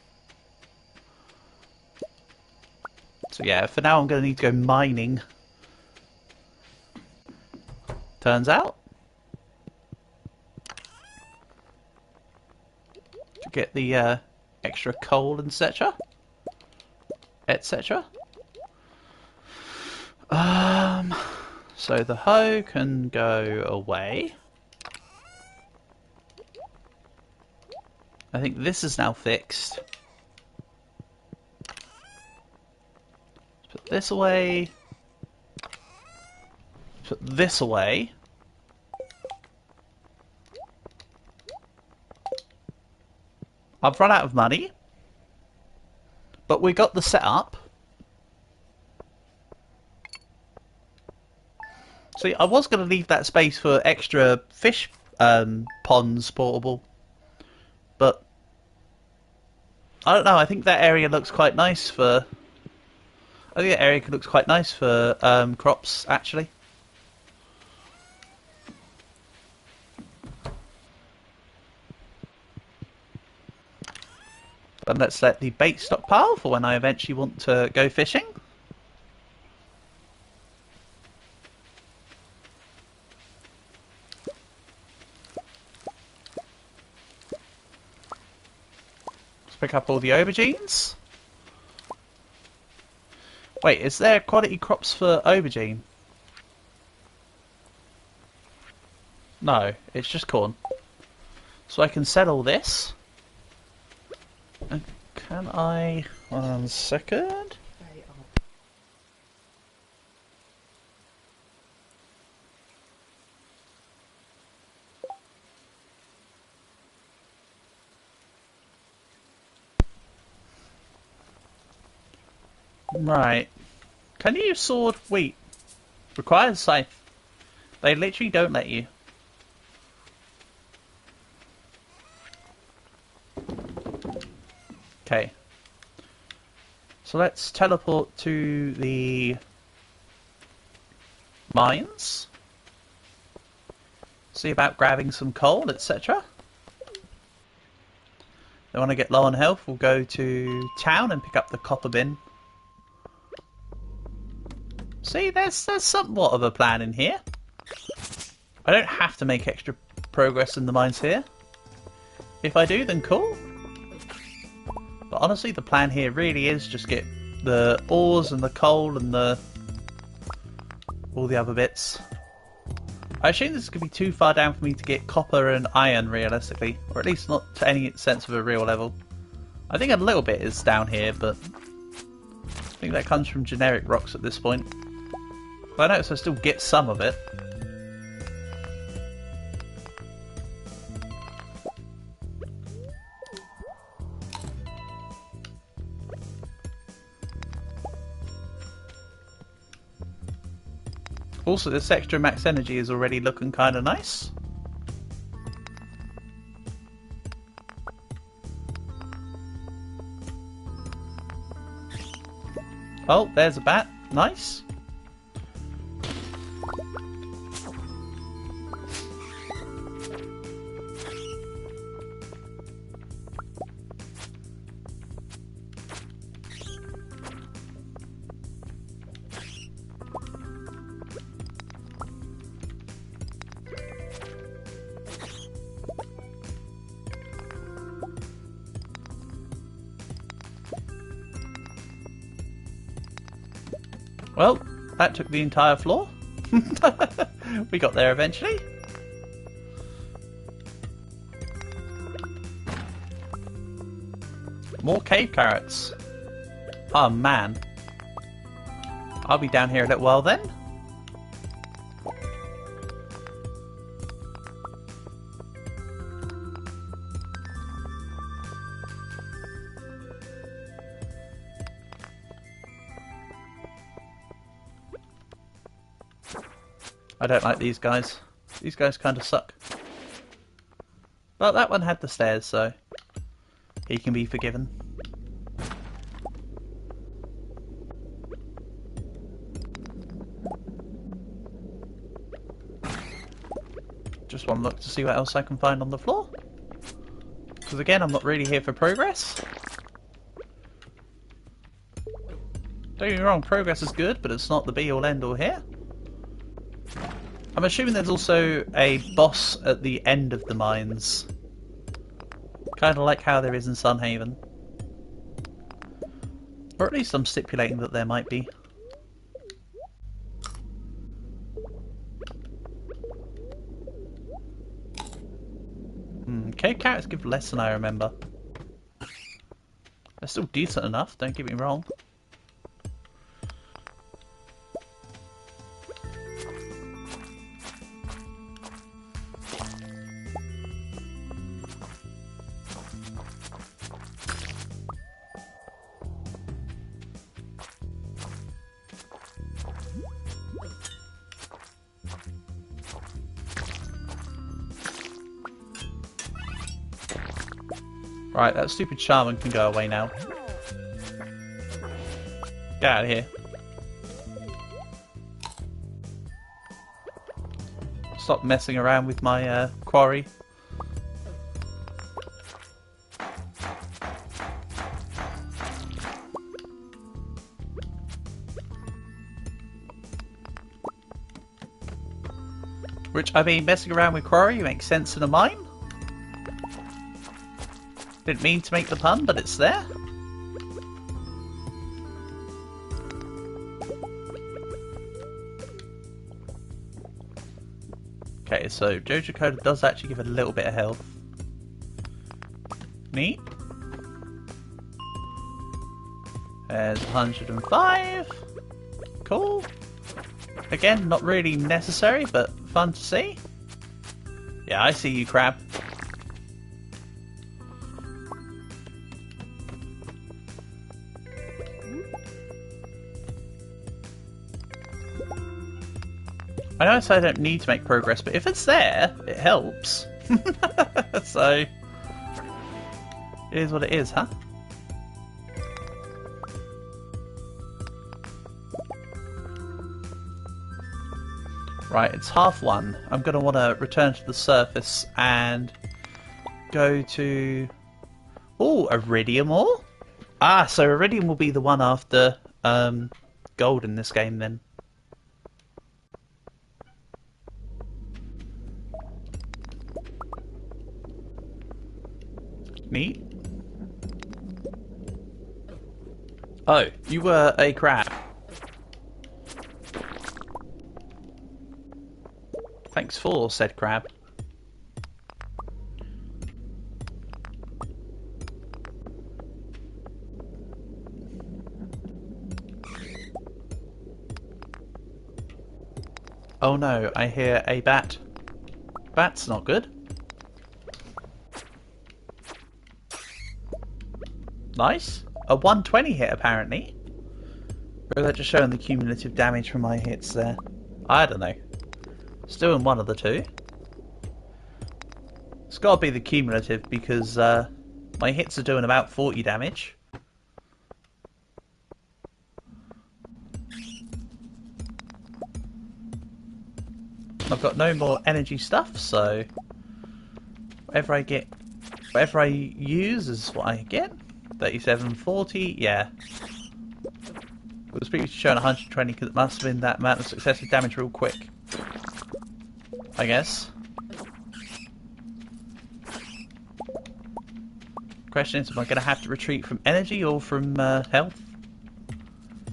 So yeah, for now I'm going to need to go mining. Turns out. To get the extra coal, etc. Etc. So the hoe can go away. I think this is now fixed. Put this away. Put this away. I've run out of money. But we got the setup. See, I was going to leave that space for extra fish ponds portable. But I don't know, I think that area looks quite nice for... I think that area looks quite nice for crops, actually. And let's let the bait stockpile for when I eventually want to go fishing. Let's pick up all the aubergines. Wait, is there quality crops for aubergine? No, it's just corn. So I can sell all this. Can I... 1 second. Right. Can you use sword wheat? Requires scythe. They literally don't let you. Okay. So let's teleport to the mines. See about grabbing some coal, etc. Then when I get low on health, we'll go to town and pick up the copper bin. See, there's somewhat of a plan in here. I don't have to make extra progress in the mines here. If I do, then cool. But honestly, the plan here really is just get the ores and the coal and all the other bits. I assume this is going to be too far down for me to get copper and iron realistically, or at least not to any sense of a real level. I think a little bit is down here, but I think that comes from generic rocks at this point. But I notice I still get some of it. Also, this extra max energy is already looking kind of nice. Oh, there's a bat. Nice. Well, that took the entire floor. We got there eventually. More cave carrots. Oh man. I'll be down here a little while then. I don't like these guys. These guys kind of suck. But that one had the stairs, so he can be forgiven. Just one look to see what else I can find on the floor. Because again, I'm not really here for progress. Don't get me wrong, progress is good, but it's not the be-all end-all here. I'm assuming there's also a boss at the end of the mines. Kind of like how there is in Sunhaven. Or at least I'm stipulating that there might be. Cave carrots give less than I remember. They're still decent enough, don't get me wrong. Right, that stupid shaman can go away now. Get out of here. Stop messing around with my quarry. Which, I mean, messing around with quarry makes sense in a mine. Didn't mean to make the pun, but it's there. Okay, so Jojo Coda does actually give a little bit of health. Neat. There's 105. Cool. Again, not really necessary, but fun to see. Yeah, I see you, crab. I know I say I don't need to make progress, but if it's there, it helps. So, it is what it is, huh? Right, it's 1:30. I'm going to want to return to the surface and go to... Oh, Iridium ore? Ah, so Iridium will be the one after gold in this game then. Neat. Oh, you were a crab. Thanks for, said crab. Oh no, I hear a bat. Bat's not good. Nice. A 120 hit, apparently. Or is that just showing the cumulative damage from my hits there? I don't know. Still in one of the two. It's got to be the cumulative because my hits are doing about 40 damage. I've got no more energy stuff, so whatever I get, whatever I use is what I get. 37, 40, yeah. It was previously shown 120 because it must have been that amount of successive damage real quick. I guess. Question is, am I going to have to retreat from energy or from health?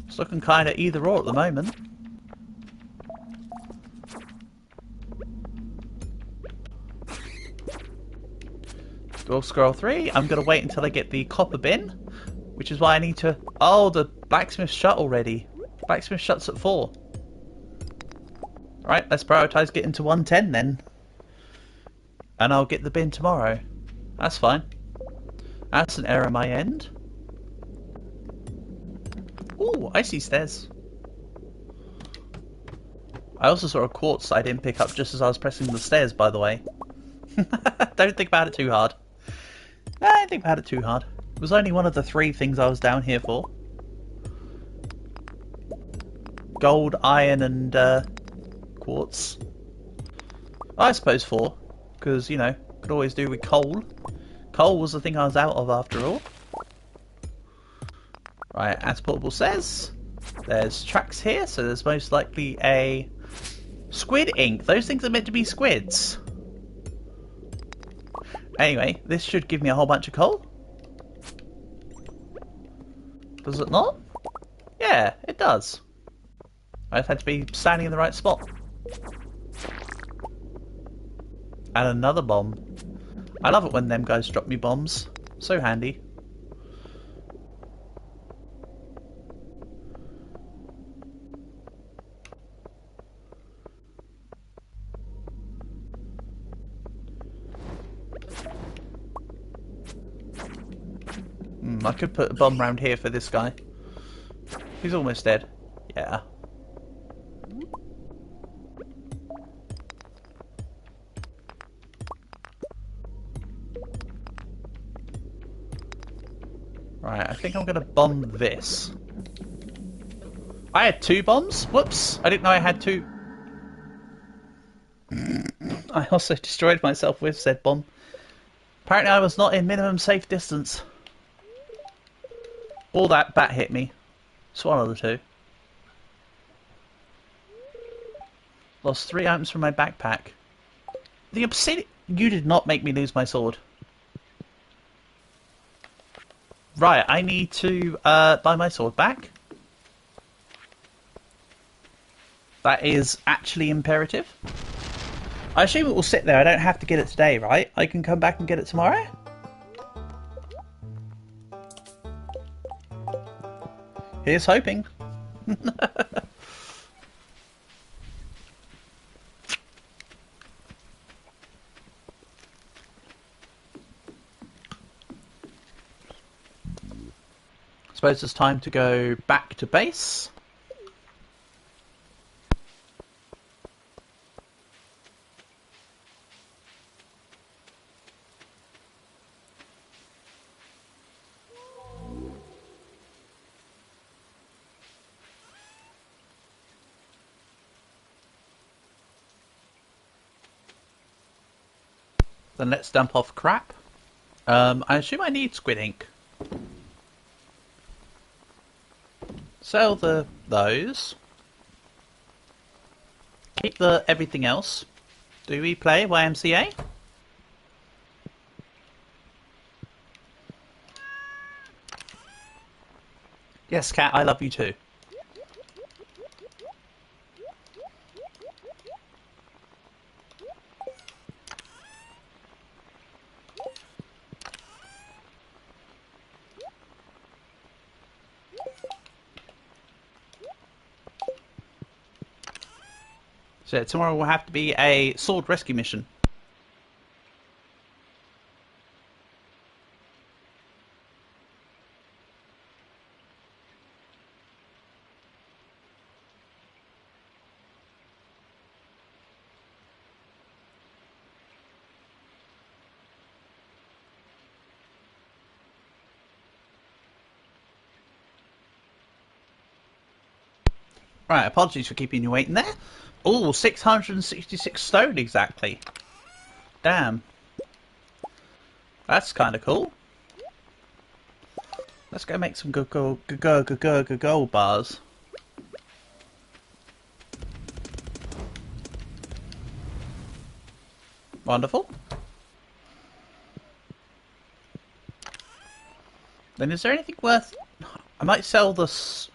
It's looking kind of either or at the moment. Dwarf Scroll 3, I'm going to wait until I get the copper bin, which is why I need to... Oh, the blacksmith shut already. Blacksmith shuts at 4. Right, let's prioritise getting to 110 then. And I'll get the bin tomorrow. That's fine. That's an error on my end. Ooh, I see stairs. I also saw a quartz I didn't pick up just as I was pressing the stairs, by the way. Don't think about it too hard. No, don't think about it too hard. It was only one of the 3 things I was down here for. Gold, iron, and quartz. I suppose 4, because, you know, could always do with coal. Coal was the thing I was out of after all. Right, as Portable says, there's tracks here, so there's most likely a squid ink. Those things are meant to be squids. Anyway, this should give me a whole bunch of coal. Does it not? Yeah, it does. I just had to be standing in the right spot. And another bomb. I love it when them guys drop me bombs. So handy. I could put a bomb round here for this guy. He's almost dead. Yeah. Right, I think I'm going to bomb this. I had 2 bombs? Whoops, I didn't know I had 2. I also destroyed myself with said bomb. Apparently I was not in minimum safe distance. Or that bat hit me. It's one of the 2. Lost 3 items from my backpack. The obsidian... You did not make me lose my sword. Right, I need to buy my sword back. That is actually imperative. I assume it will sit there. I don't have to get it today, right? I can come back and get it tomorrow? Here's hoping. Suppose it's time to go back to base. Then let's dump off crap. I assume I need squid ink. Sell those. Keep the everything else. Do we play YMCA? Yes, Cat, I love you too. So tomorrow will have to be a sword rescue mission. Right, apologies for keeping you waiting there. Oh, 666 stone exactly. Damn. That's kind of cool. Let's go make some good gold bars. Wonderful. Then is there anything worth... I might sell this...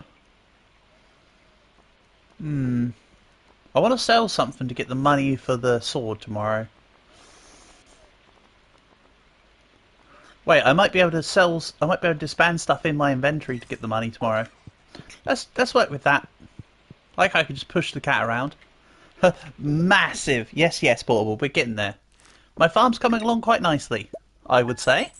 I want to sell something to get the money for the sword tomorrow. Wait, I might be able to sell... I might be able to disband stuff in my inventory to get the money tomorrow. Let's work with that. Like I could just push the cat around. Massive! Yes, yes, Portable, we're getting there. My farm's coming along quite nicely, I would say.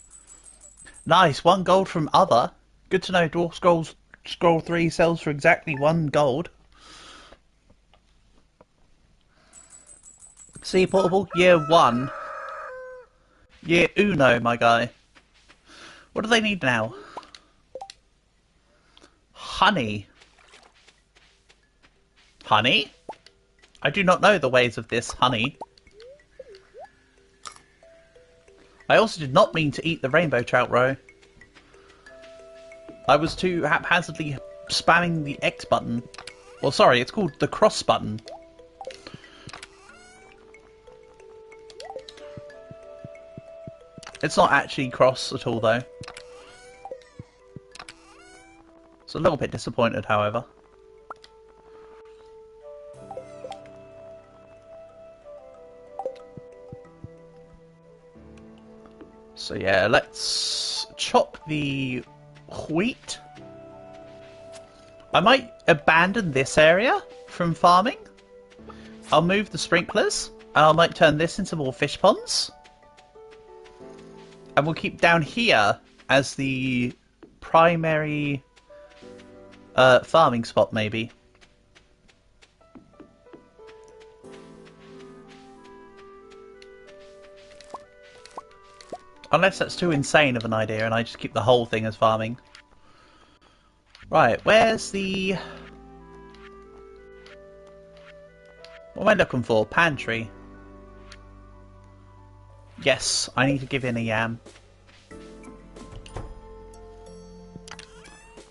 Nice, 1 gold from other. Good to know Dwarf Scroll 3 sells for exactly 1 gold. See, Portable, year 1. Year uno, my guy. What do they need now? Honey. Honey? I do not know the ways of this honey. I also did not mean to eat the rainbow trout roe. I was too haphazardly spamming the X button. Well, sorry, it's called the cross button. It's not actually cross at all, though. It's a little bit disappointed, however. So yeah, let's chop the wheat. I might abandon this area from farming. I'll move the sprinklers, and I might turn this into more fish ponds. And we'll keep down here as the primary farming spot, maybe. Unless that's too insane of an idea and I just keep the whole thing as farming. Right, where's the... What am I looking for? Pantry. Yes, I need to give in a yam.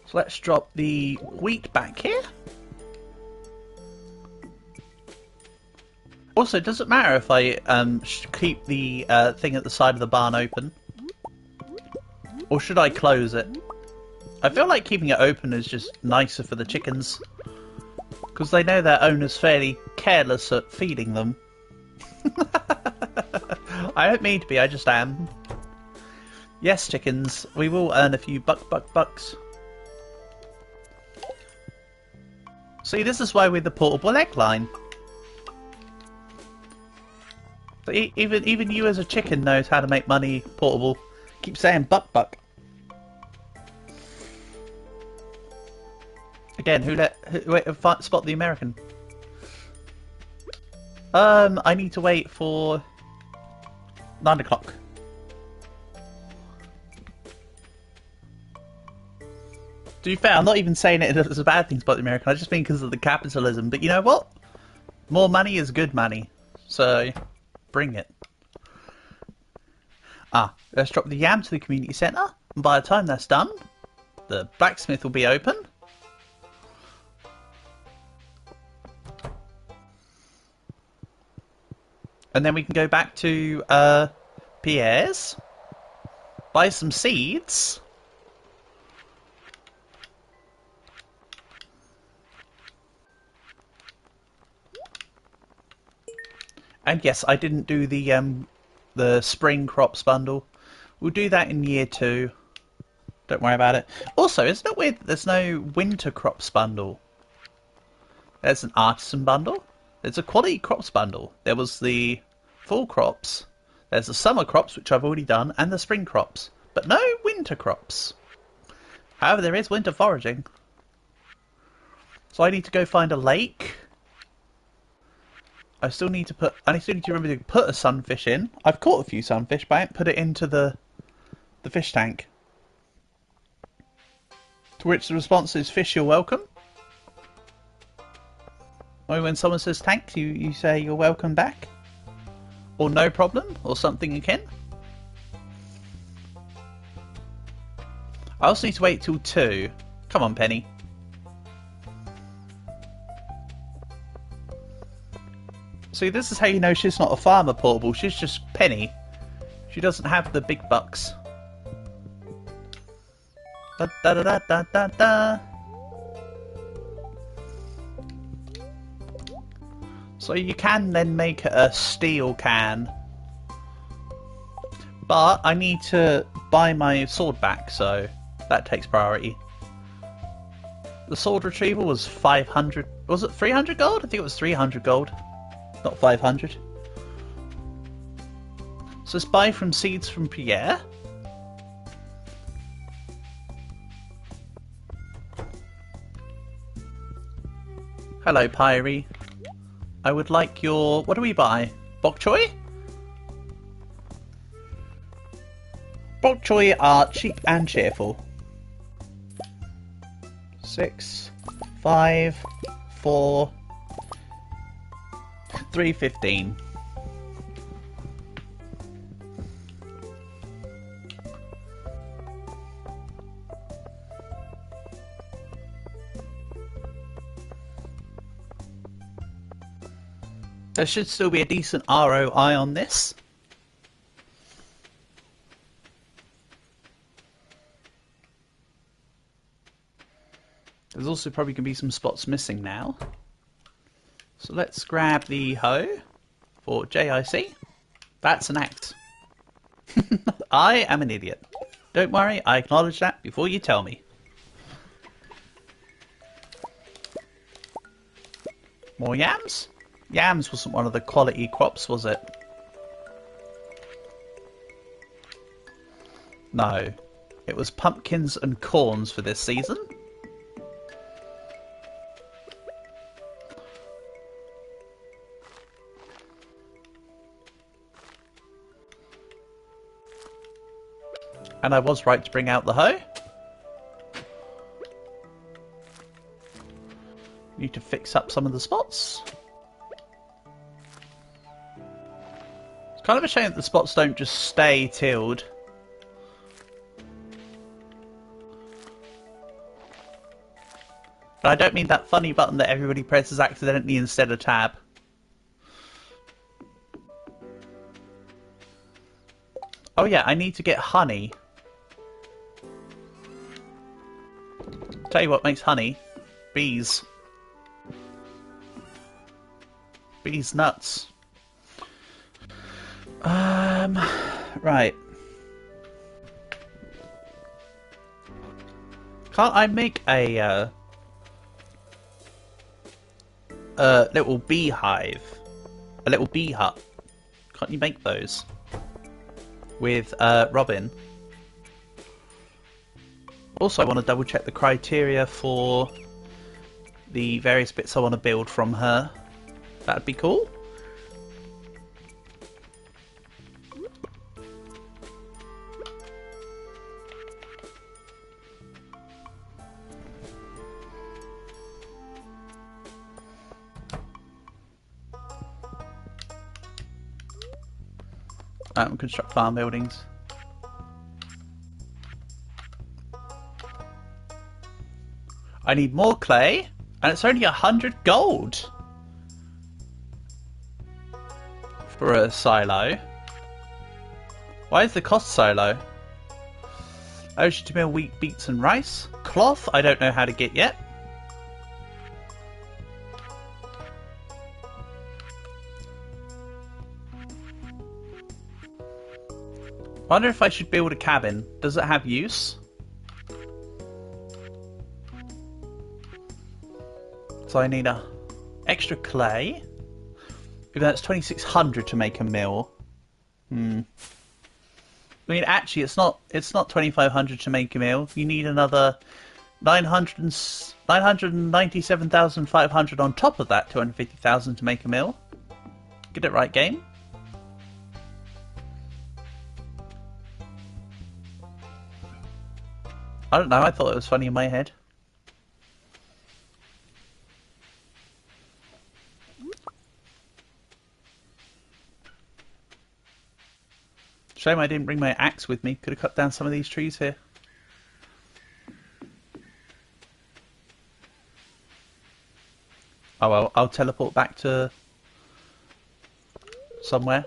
So let's drop the wheat back here. Also, does it matter if I keep the thing at the side of the barn open? Or should I close it? I feel like keeping it open is just nicer for the chickens. Because they know their owner's fairly careless at feeding them. I don't mean to be, I just am. Yes, chickens, we will earn a few bucks. See, this is why we're the portable egg line. So even you as a chicken knows how to make money portable. Keep saying buck. Again, spot the American? I need to wait for 9 o'clock. To be fair, I'm not even saying it as a bad thing to spot the American. I just mean because of the capitalism. But you know what? More money is good money. So, bring it. Let's drop the yam to the community centre. And by the time that's done, the blacksmith will be open. And then we can go back to Pierre's, buy some seeds, and yes, I didn't do the spring crops bundle. We'll do that in year 2. Don't worry about it. Also, isn't it weird that there's no winter crops bundle? There's an artisan bundle. There's a quality crops bundle. There was the fall crops. There's the summer crops, which I've already done, and the spring crops. But no winter crops. However, there is winter foraging. So I need to go find a lake. I still need to remember to put a sunfish in. I've caught a few sunfish, but I haven't put it into the fish tank. To which the response is, fish, you're welcome. Or when someone says thanks, you say you're welcome back? Or no problem? Or something akin? I also need to wait till 2. Come on, Penny. See, this is how you know she's not a farmer portable. She's just Penny. She doesn't have the big bucks. Da da da da da da da. So you can then make a steel can. But I need to buy my sword back, so that takes priority. The sword retrieval was 500... Was it 300 gold? I think it was 300 gold. Not 500. So let's buy from seeds from Pierre. Hello, Pyrie. I would like your... What do we buy? Bok choy? Bok choy are cheap and cheerful. 6, 5, 4, 315. There should still be a decent ROI on this. There's also probably going to be some spots missing now. So let's grab the hoe for JIC. That's an act. I am an idiot. Don't worry, I acknowledge that before you tell me. More yams? Yams wasn't one of the quality crops, was it? No. It was pumpkins and corns for this season. And I was right to bring out the hoe. Need to fix up some of the spots. It's kind of a shame that the spots don't just stay tilled. And I don't mean that funny button that everybody presses accidentally instead of tab. Oh yeah, I need to get honey. Tell you what makes honey. Bees. Bees nuts. Right. Can't I make a little beehive? A little bee hut? Can't you make those? With Robin. Also, I want to double check the criteria for the various bits I want to build from her. That'd be cool. Construct farm buildings. I need more clay, and it's only 100 gold for a silo. Why is the cost so low? Ocean to mill wheat, beets and rice. Cloth, I don't know how to get yet. Wonder if I should build a cabin. Does it have use? So I need a extra clay. Even though it's 2,600 to make a mill. I mean, actually, it's not 2,500 to make a mill. You need another 997,500 on top of that 250,000 to make a mill. Get it right, game. I don't know, I thought it was funny in my head. Shame I didn't bring my axe with me. Could have cut down some of these trees here. Oh well, I'll teleport back to somewhere.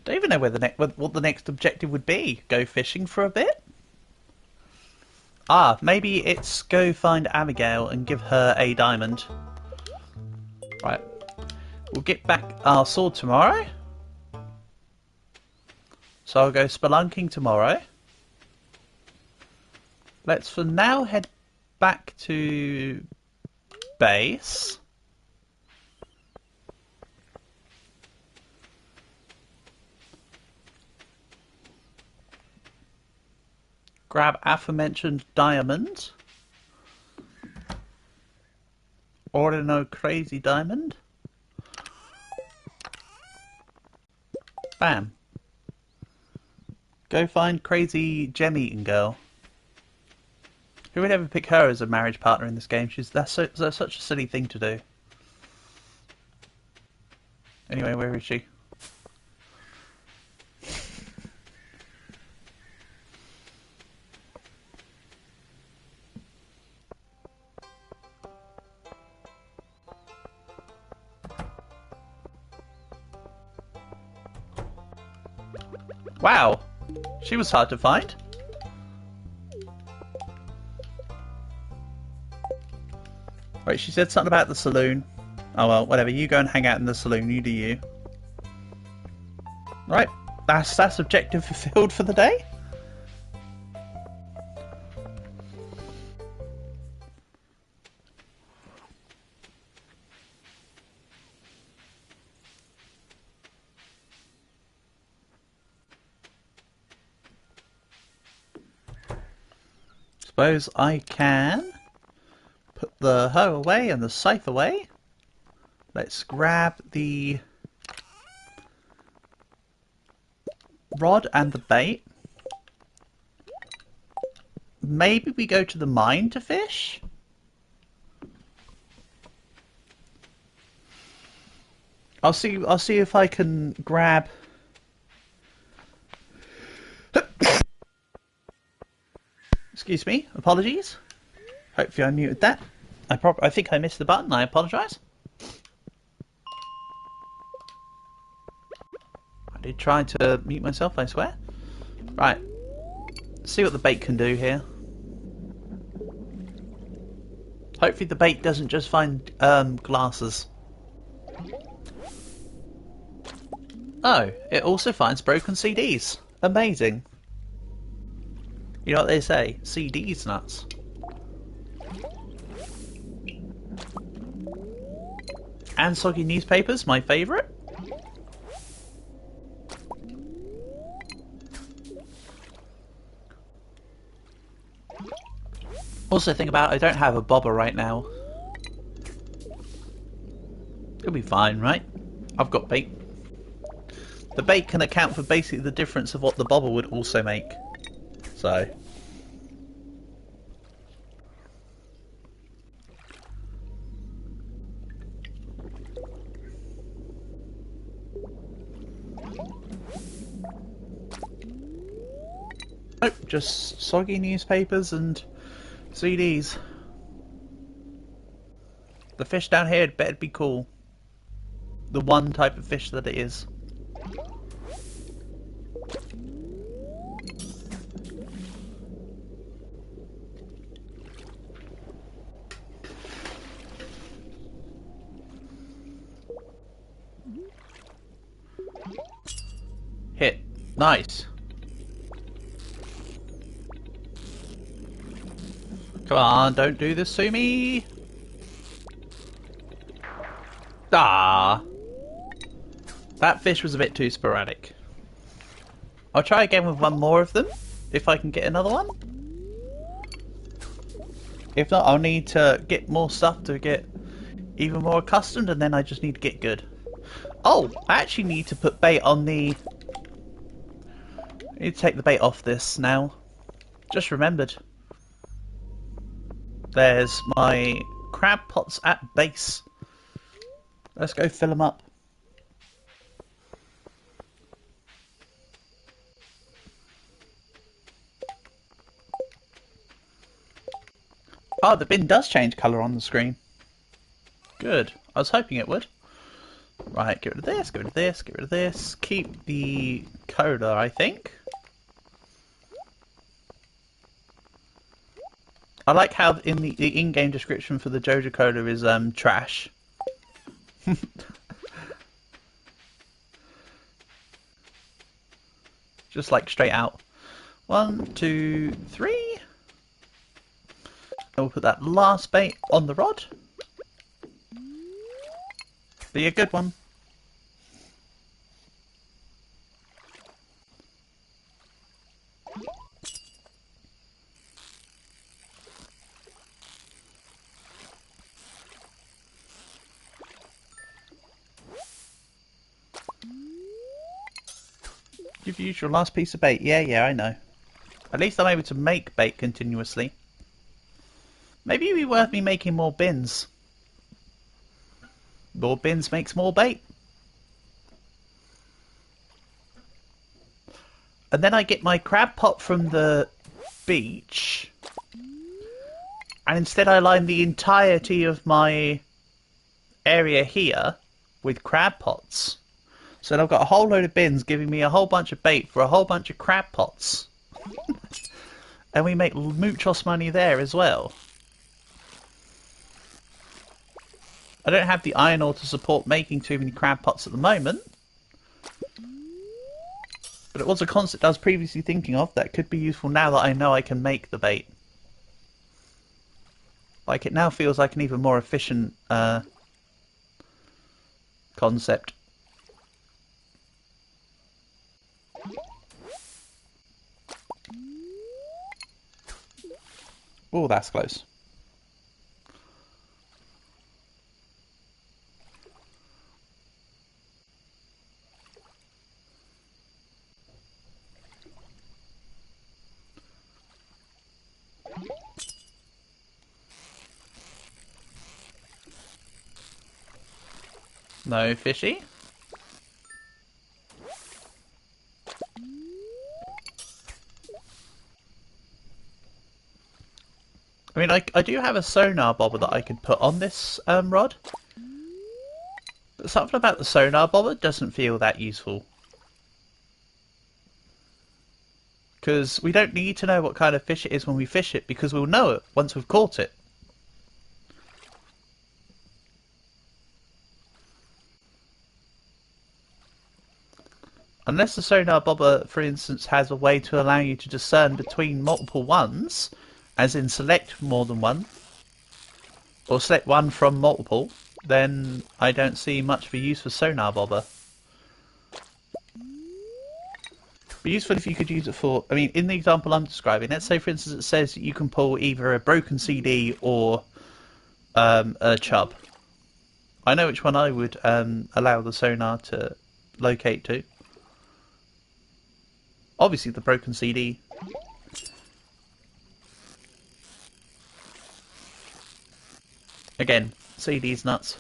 Don't even know where what the next objective would be. Go fishing for a bit? Ah, maybe it's go find Abigail and give her a diamond. Right. We'll get back our sword tomorrow. So I'll go spelunking tomorrow. Let's for now head back to base. Grab aforementioned diamond. Order no crazy diamond. Bam. Go find crazy gem eating girl. Who would ever pick her as a marriage partner in this game? That's such a silly thing to do. Anyway, where is she? Wow, she was hard to find. Right, she said something about the saloon. Oh well, whatever. You go and hang out in the saloon. You do you. Right, that's objective fulfilled for the day. Suppose I can put the hoe away and the scythe away. Let's grab the rod and the bait. Maybe we go to the mine to fish? I'll see if I can grab Excuse me, apologies. Hopefully I muted that. I think I missed the button, I apologise. I did try to mute myself, I swear. Right, let's see what the bait can do here. Hopefully the bait doesn't just find glasses. Oh, it also finds broken CDs. Amazing. You know what they say? CDs nuts. And soggy newspapers, my favourite. Also think about I don't have a bobber right now. It'll be fine, right? I've got bait. The bait can account for basically the difference of what the bobber would also make. So nope, just soggy newspapers and CDs. The fish down here had better be cool. The one type of fish that it is. Hit. Nice. Come on, don't do this to me. Ah. That fish was a bit too sporadic. I'll try again with one more of them, if I can get another one. If not, I'll need to get more stuff to get even more accustomed, and then I just need to get good. Oh, I actually need to put bait on the... I need to take the bait off this now. Just remembered. There's my crab pots at base. Let's go fill them up. Oh, the bin does change colour on the screen. Good. I was hoping it would. Right, get rid of this, get rid of this, get rid of this. Keep the cola, I think. I like how in the in-game description for the Joja Cola is trash. Just like straight out. 1, 2, 3. And we'll put that last bait on the rod. Be a good one. You've used your last piece of bait. Yeah, I know. At least I'm able to make bait continuously. Maybe it'd be worth me making more bins. More bins makes more bait. And then I get my crab pot from the beach. And instead I line the entirety of my area here with crab pots. So then I've got a whole load of bins giving me a whole bunch of bait for a whole bunch of crab pots. And we make muchos money there as well. I don't have the iron ore to support making too many crab pots at the moment. But it was a concept I was previously thinking of that could be useful now that I know I can make the bait. Like, it now feels like an even more efficient concept. Oh, that's close. No fishy. I mean, I do have a sonar bobber that I could put on this rod. But something about the sonar bobber doesn't feel that useful. Because we don't need to know what kind of fish it is when we fish it, because we'll know it once we've caught it. Unless the sonar bobber, for instance, has a way to allow you to discern between multiple ones, as in select more than one, or select one from multiple, then I don't see much of a use for sonar bobber. Be useful if you could use it for, I mean, in the example I'm describing, let's say for instance it says you can pull either a broken CD or a chub. I know which one I would allow the sonar to locate to. Obviously the broken CD. Again, CD's nuts.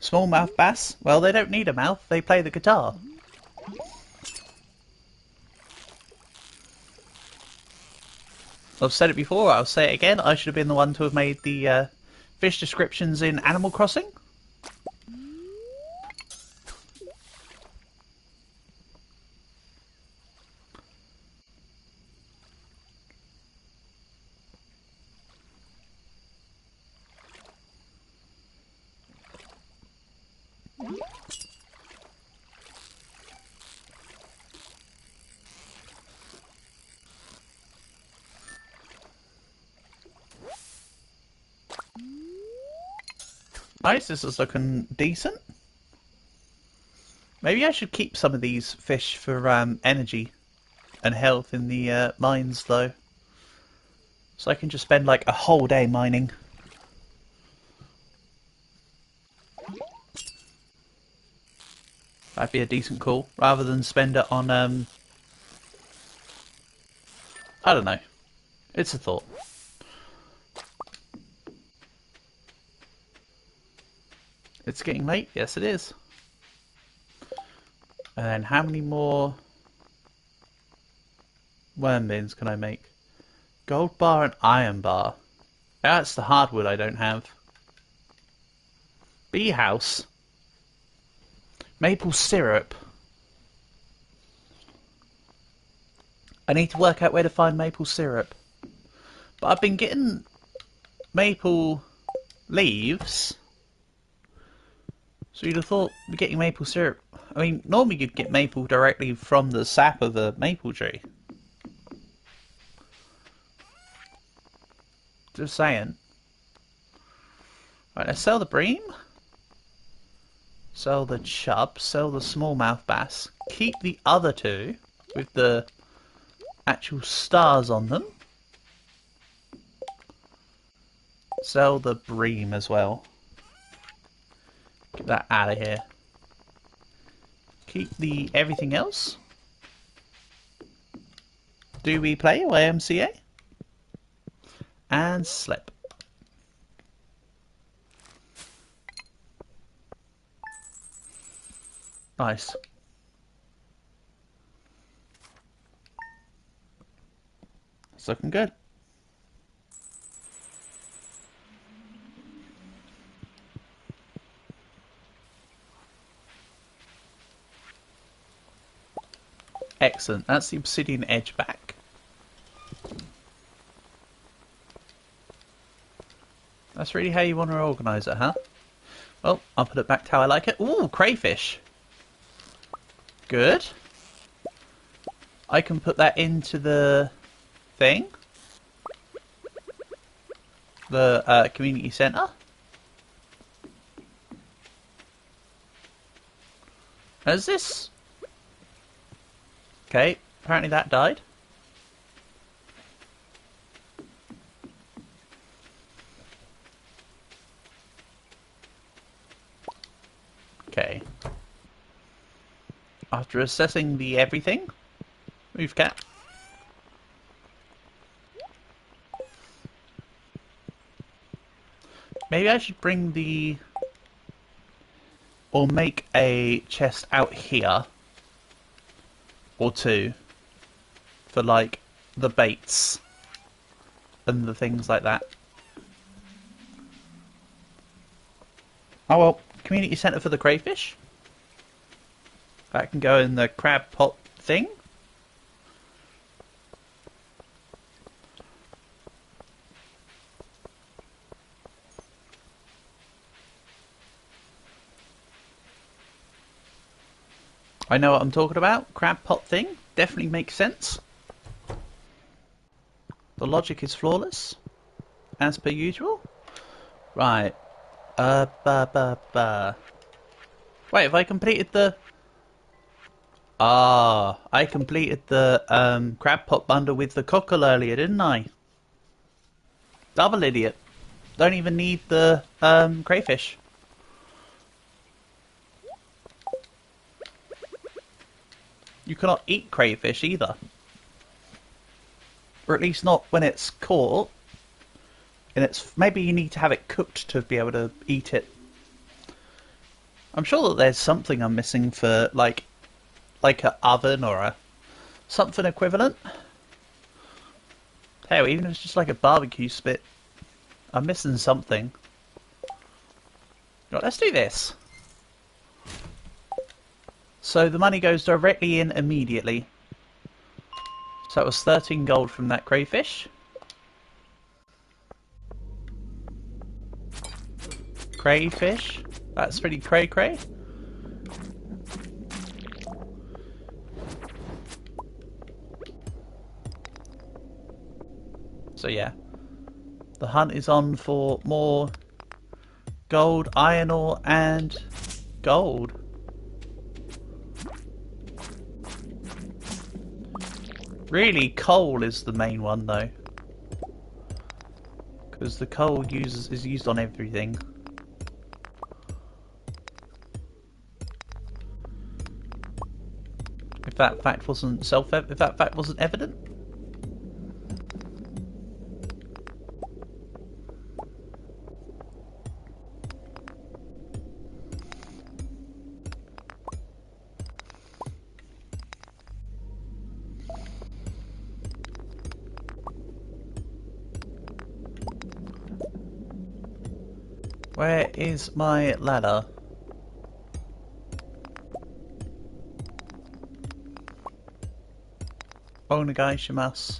Smallmouth bass? Well, they don't need a mouth, they play the guitar. I've said it before, I'll say it again, I should have been the one to have made the fish descriptions in Animal Crossing. Nice, this is looking decent. Maybe I should keep some of these fish for energy and health in the mines, though. So I can just spend like a whole day mining. That'd be a decent call, rather than spend it on, I don't know. It's a thought. It's getting late. Yes, it is. And then how many more worm bins can I make? Gold bar and iron bar. That's the hardwood I don't have. Bee house. Maple syrup. I need to work out where to find maple syrup. But I've been getting maple leaves. So you'd have thought we're getting maple syrup. I mean, normally you'd get maple directly from the sap of a maple tree. Just saying. Right, let's sell the bream. Sell the chub. Sell the smallmouth bass. Keep the other two with the actual stars on them. Sell the bream as well. Get that out of here. Keep the everything else. Do we play YMCA? And slip. Nice. It's looking good. Excellent. That's the obsidian edge back. That's really how you want to organise it, huh? Well, I'll put it back to how I like it. Ooh, crayfish. Good. I can put that into the thing. The community centre. Has this... Okay, apparently that died. Okay. After assessing the everything, move cat. Maybe I should bring the... or make a chest out here. Or two. For like the baits. And the things like that. Oh well, community centre for the crayfish. That can go in the crab pot thing. I know what I'm talking about. Crab pot thing. Definitely makes sense. The logic is flawless. As per usual. Right. Wait, have I completed the... Ah, I completed the crab pot bundle with the cockle earlier, didn't I? Double idiot. Don't even need the crayfish. You cannot eat crayfish either. Or at least not when it's caught. And it's maybe you need to have it cooked to be able to eat it. I'm sure that there's something I'm missing for like an oven or a something equivalent. Hell, even if it's just like a barbecue spit. I'm missing something. Right, let's do this. So the money goes directly in immediately. So that was 13 gold from that crayfish. Crayfish. That's pretty cray-cray. So yeah. The hunt is on for more gold, iron ore, and gold. Really, coal is the main one though, because the coal is used on everything. If that fact wasn't evident. Where is my ladder? Onegaishimasu.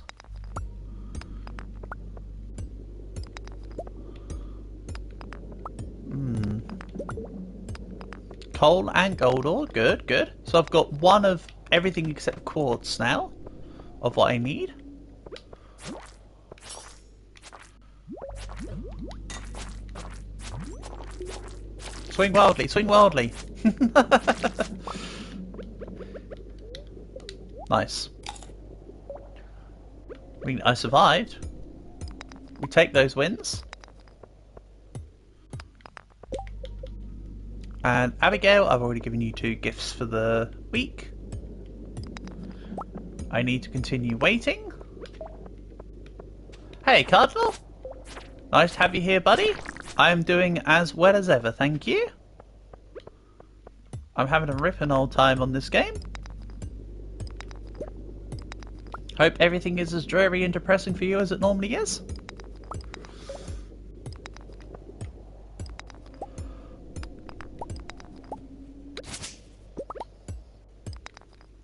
Coal and gold ore, good, good. So I've got one of everything except quartz now, of what I need. Swing wildly, swing wildly. Nice. I mean, I survived. We take those wins. And Abigail, I've already given you 2 gifts for the week. I need to continue waiting. Hey, Cardinal. Nice to have you here, buddy. I am doing as well as ever, thank you. I'm having a ripping old time on this game. Hope everything is as dreary and depressing for you as it normally is.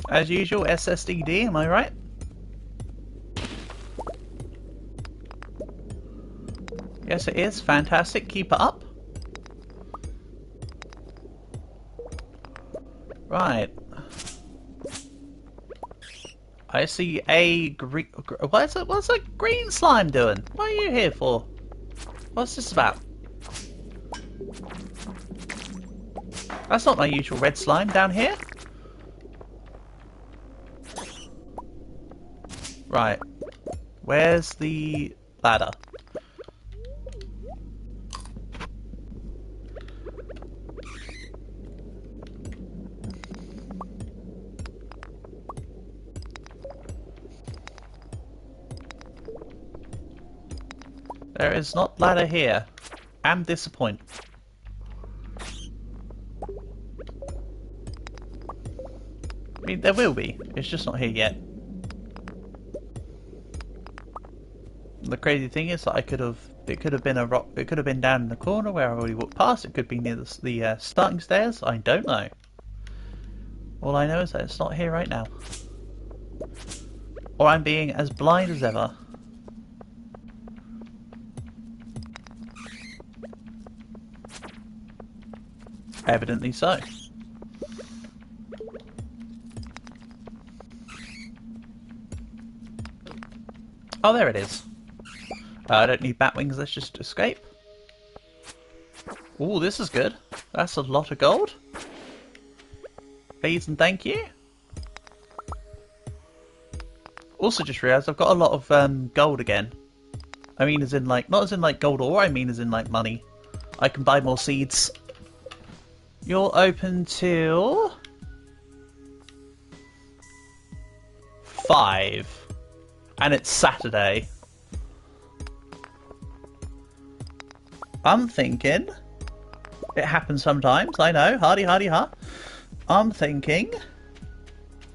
As usual, SSDD, am I right? Yes, it is. Fantastic. Keep it up. Right. I see a green... What's a green slime doing? What are you here for? What's this about? That's not my usual red slime down here. Right. Where's the ladder? There is not ladder here. I'm disappointed. I mean, there will be. It's just not here yet. The crazy thing is that it could have been a rock. It could have been down in the corner where I already walked past. It could be near the starting stairs. I don't know. All I know is that it's not here right now. Or I'm being as blind as ever. Evidently so. Oh, there it is. I don't need bat wings, let's just escape. Ooh, this is good. That's a lot of gold. Please and thank you. Also just realised I've got a lot of gold again. I mean as in like, not as in like gold ore, I mean as in like money. I can buy more seeds. You're open till 5. And it's Saturday. I'm thinking, it happens sometimes, I know, hardy hardy ha. I'm thinking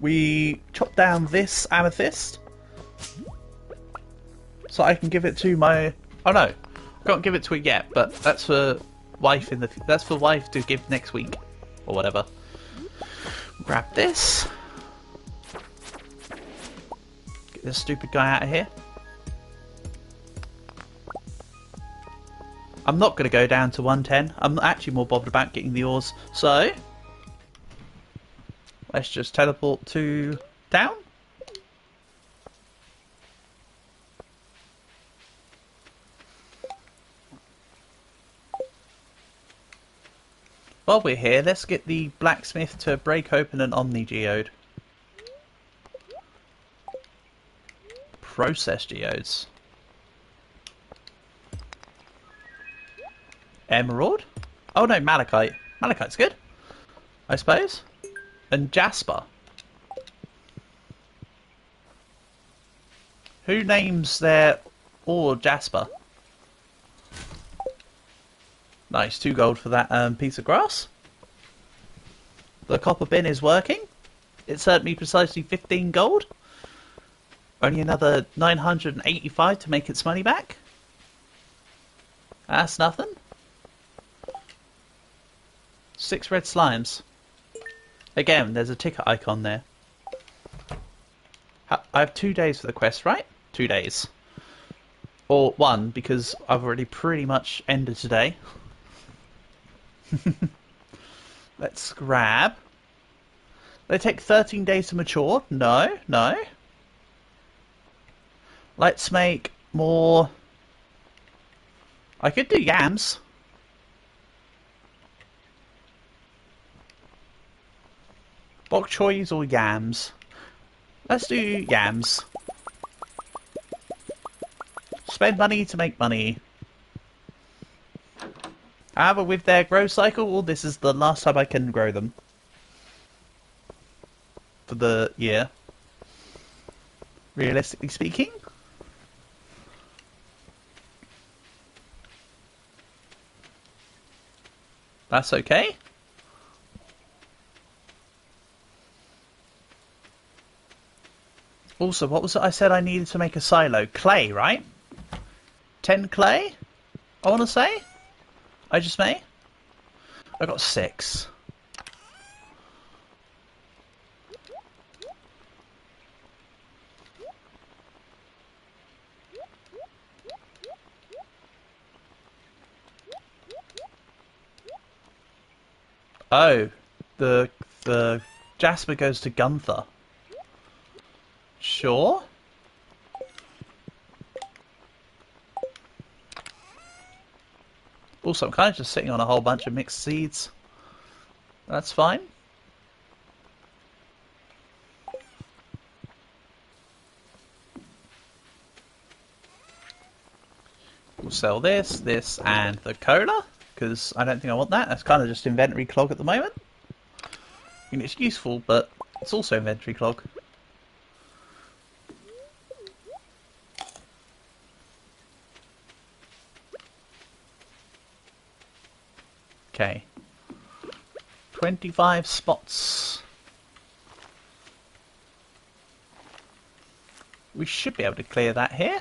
we chop down this amethyst so I can give it to my, oh no, I can't give it to it yet, but that's for wife that's for wife to give next week or whatever. Grab this. Get this stupid guy out of here. I'm not going to go down to 110. I'm actually more bothered about getting the ores. So, let's just teleport to down. While we're here, let's get the blacksmith to break open an Omni geode. Process geodes. Emerald? Oh no, malachite. Malachite's good, I suppose. And jasper. Who names their ore jasper? Nice, 2 gold for that piece of grass. The copper bin is working. It served me precisely 15 gold. Only another 985 to make its money back. That's nothing. 6 red slimes. Again, there's a ticket icon there. I have 2 days for the quest, right? 2 days. Or 1, because I've already pretty much ended today. Let's grab. They take 13 days to mature? No, no. Let's make more... I could do yams. Bok choys or yams? Let's do yams. Spend money to make money. However, with their grow cycle, this is the last time I can grow them. For the year. Realistically speaking. That's okay. Also, what was it I said I needed to make a silo? Clay, right? 10 clay? I want to say? I just may? I got 6. Oh, the Jasper goes to Gunther. Sure. Also, I'm kind of just sitting on a whole bunch of mixed seeds. That's fine. We'll sell this, this, and the cola, because I don't think I want that. That's kind of just inventory clog at the moment. I mean, it's useful, but it's also inventory clog. Okay. 25 spots. We should be able to clear that here.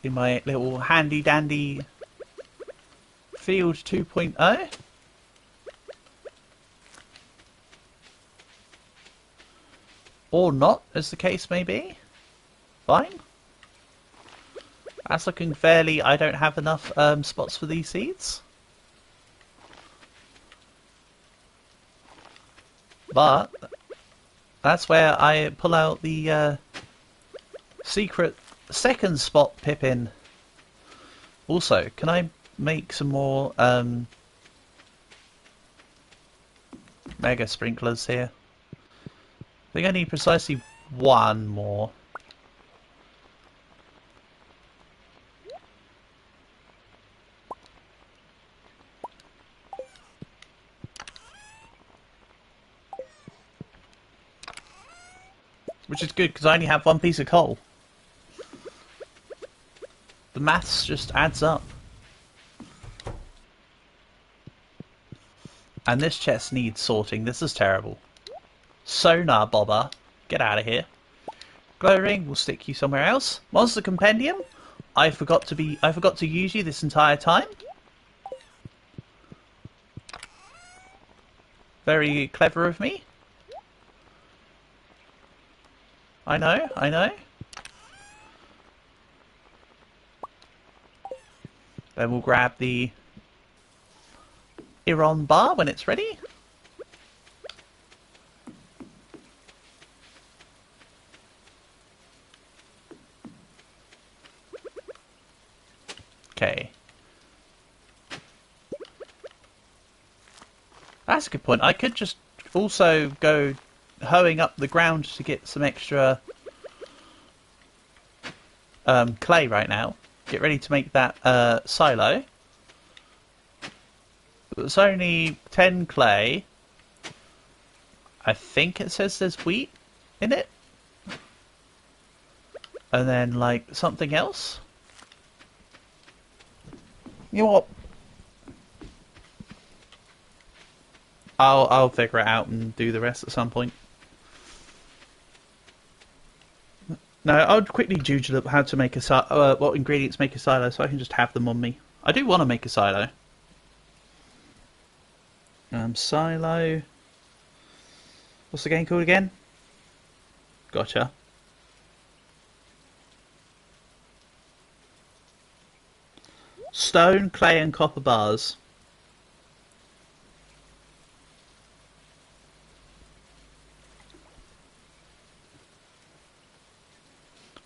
In my little handy dandy field 2.0. Or not, as the case may be. Fine. That's looking fairly... I don't have enough spots for these seeds. But that's where I pull out the secret second spot Pippin. Also, can I make some more mega sprinklers here? I think I need precisely 1 more. Which is good, because I only have 1 piece of coal. The maths just adds up. And this chest needs sorting. This is terrible. Sonar bobber, get out of here. Glow ring, we'll stick you somewhere else. Monster compendium, I forgot to use you this entire time. Very clever of me. I know, I know. Then we'll grab the Iron bar when it's ready. Okay. That's a good point. I could just also go hoeing up the ground to get some extra clay right now. Get ready to make that silo. It's only 10 clay. I think it says there's wheat in it. And then, like, something else. You know what? I'll figure it out and do the rest at some point. No, I would quickly Google how to make what ingredients make a silo, so I can just have them on me. I do want to make a silo. Silo. What's the game called again? Gotcha. Stone, clay, and copper bars.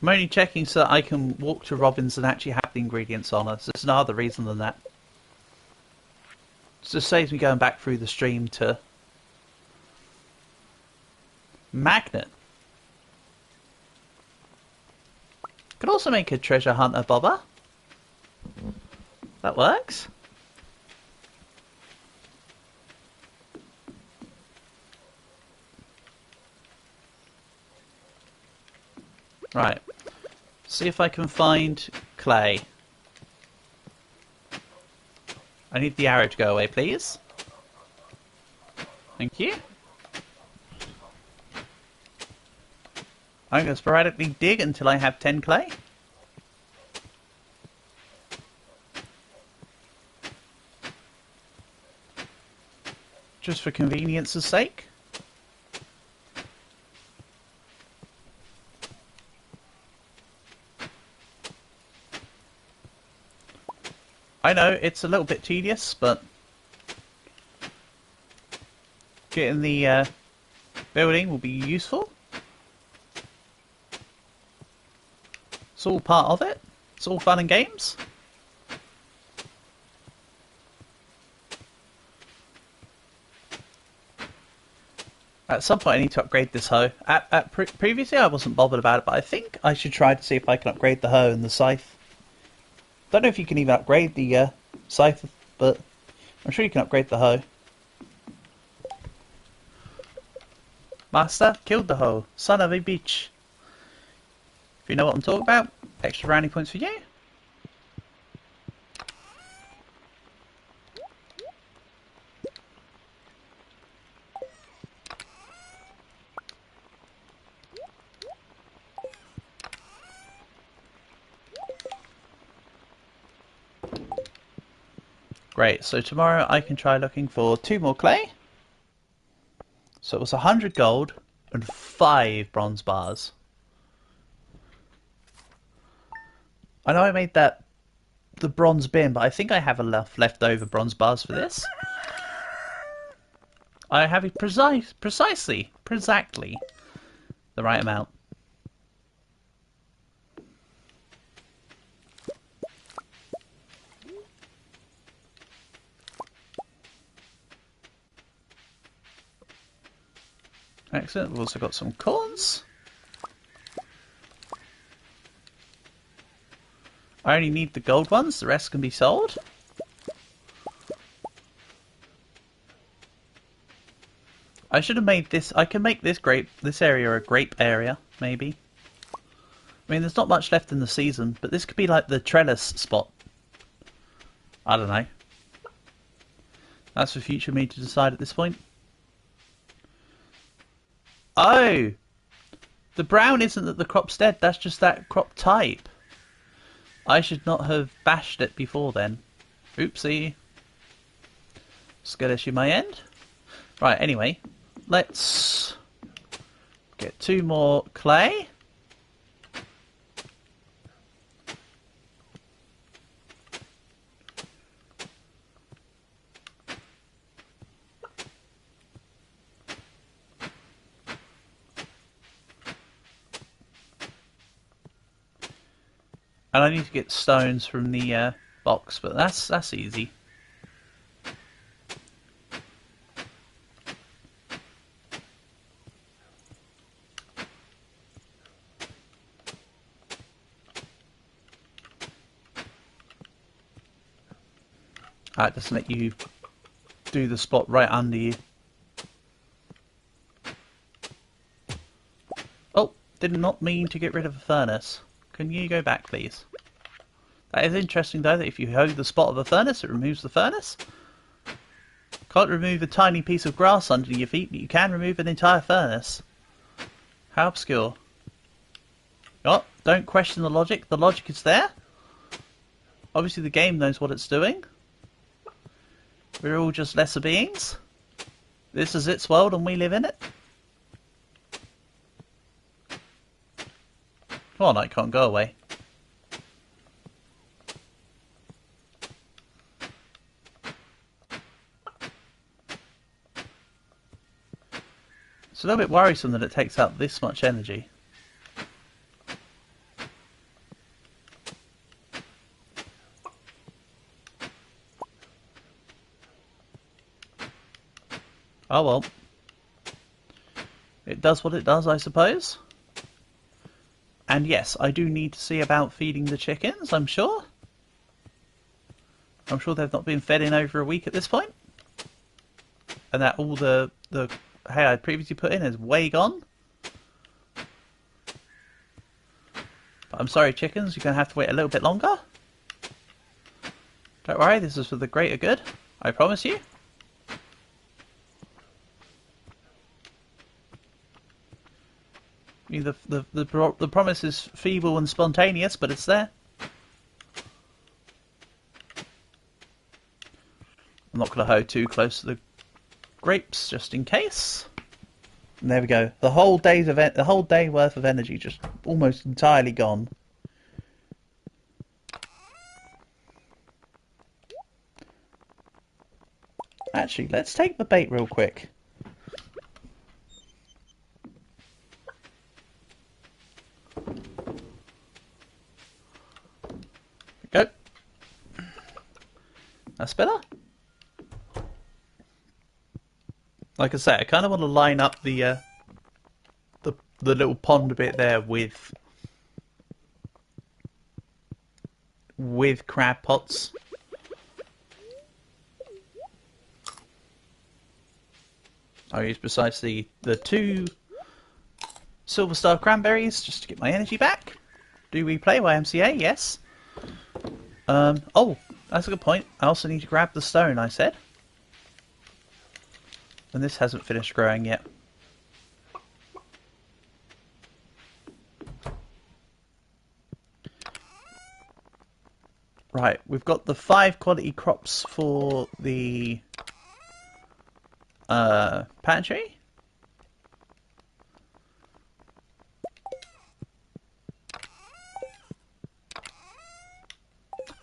I'm only checking so that I can walk to Robin's and actually have the ingredients on us. There's no other reason than that. It just saves me going back through the stream to Magnet. Could also make a treasure hunter bobber. That works. Right. See if I can find clay. I need the arrow to go away, please. Thank you. I'm going to sporadically dig until I have 10 clay. Just for convenience's sake. I know, it's a little bit tedious, but getting the building will be useful. It's all part of it. It's all fun and games. At some point I need to upgrade this hoe. Previously I wasn't bothered about it, but I think I should try to see if I can upgrade the hoe and the scythe. Don't know if you can even upgrade the scythe, but I'm sure you can upgrade the hoe. Master, killed the hoe. Son of a bitch. If you know what I'm talking about, extra brownie points for you. Great, so tomorrow I can try looking for 2 more clay. So it was 100 gold and 5 bronze bars. I know I made the bronze bin, but I think I have enough leftover bronze bars for this. I have it exactly the right amount. Excellent, we've also got some corns. I only need the gold ones, the rest can be sold. I should have made this, I can make this area a grape area, maybe. I mean, there's not much left in the season, but this could be like the trellis spot. I don't know. That's for future me to decide at this point. Oh! The brown isn't that the crop's dead, that's just that crop type. I should not have bashed it before then. Oopsie. Skittish in my end. Right, anyway. Let's get 2 more clay. And I need to get stones from the box, but that's easy. That doesn't let you do the spot right under you. Oh, did not mean to get rid of a furnace. Can you go back, please? That is interesting, though, that if you hold the spot of a furnace, it removes the furnace. Can't remove a tiny piece of grass under your feet, but you can remove an entire furnace. How obscure. Oh, don't question the logic. The logic is there. Obviously the game knows what it's doing. We're all just lesser beings. This is its world and we live in it. Come on, I can't go away. It's a little bit worrisome that it takes out this much energy. Oh well. It does what it does, I suppose. And yes, I do need to see about feeding the chickens, I'm sure. I'm sure they've not been fed in over a week at this point. And that all the hay I'd previously put in is way gone. But I'm sorry, chickens, you're going to have to wait a little bit longer. Don't worry, this is for the greater good. I promise you. I mean, the promise is feeble and spontaneous, but it's there. I'm not going to hoe too close to the grapes, just in case. And there we go. The whole day worth of energy just almost entirely gone. Actually, let's take the bait real quick. Go. That's better. Like I say, I kind of want to line up the little pond bit there with crab pots. I'll use precisely the 2 Silver Star cranberries just to get my energy back. Do we play YMCA? Yes. Oh, that's a good point. I also need to grab the stone, I said. And this hasn't finished growing yet. Right, we've got the 5 quality crops for the pantry.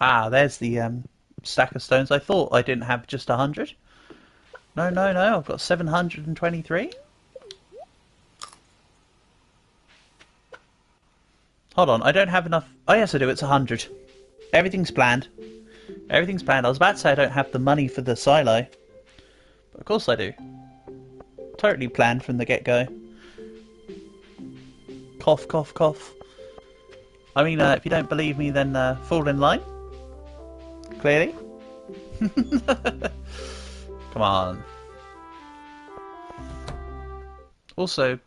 Ah, there's the stack of stones. I thought I didn't have just 100. No, I've got 723. Hold on, I don't have enough. Oh yes I do, it's 100. Everything's planned. Everything's planned. I was about to say I don't have the money for the silo. But of course I do. Totally planned from the get-go. Cough, cough, cough. I mean, if you don't believe me, then fall in line. Clearly. Come on. Also,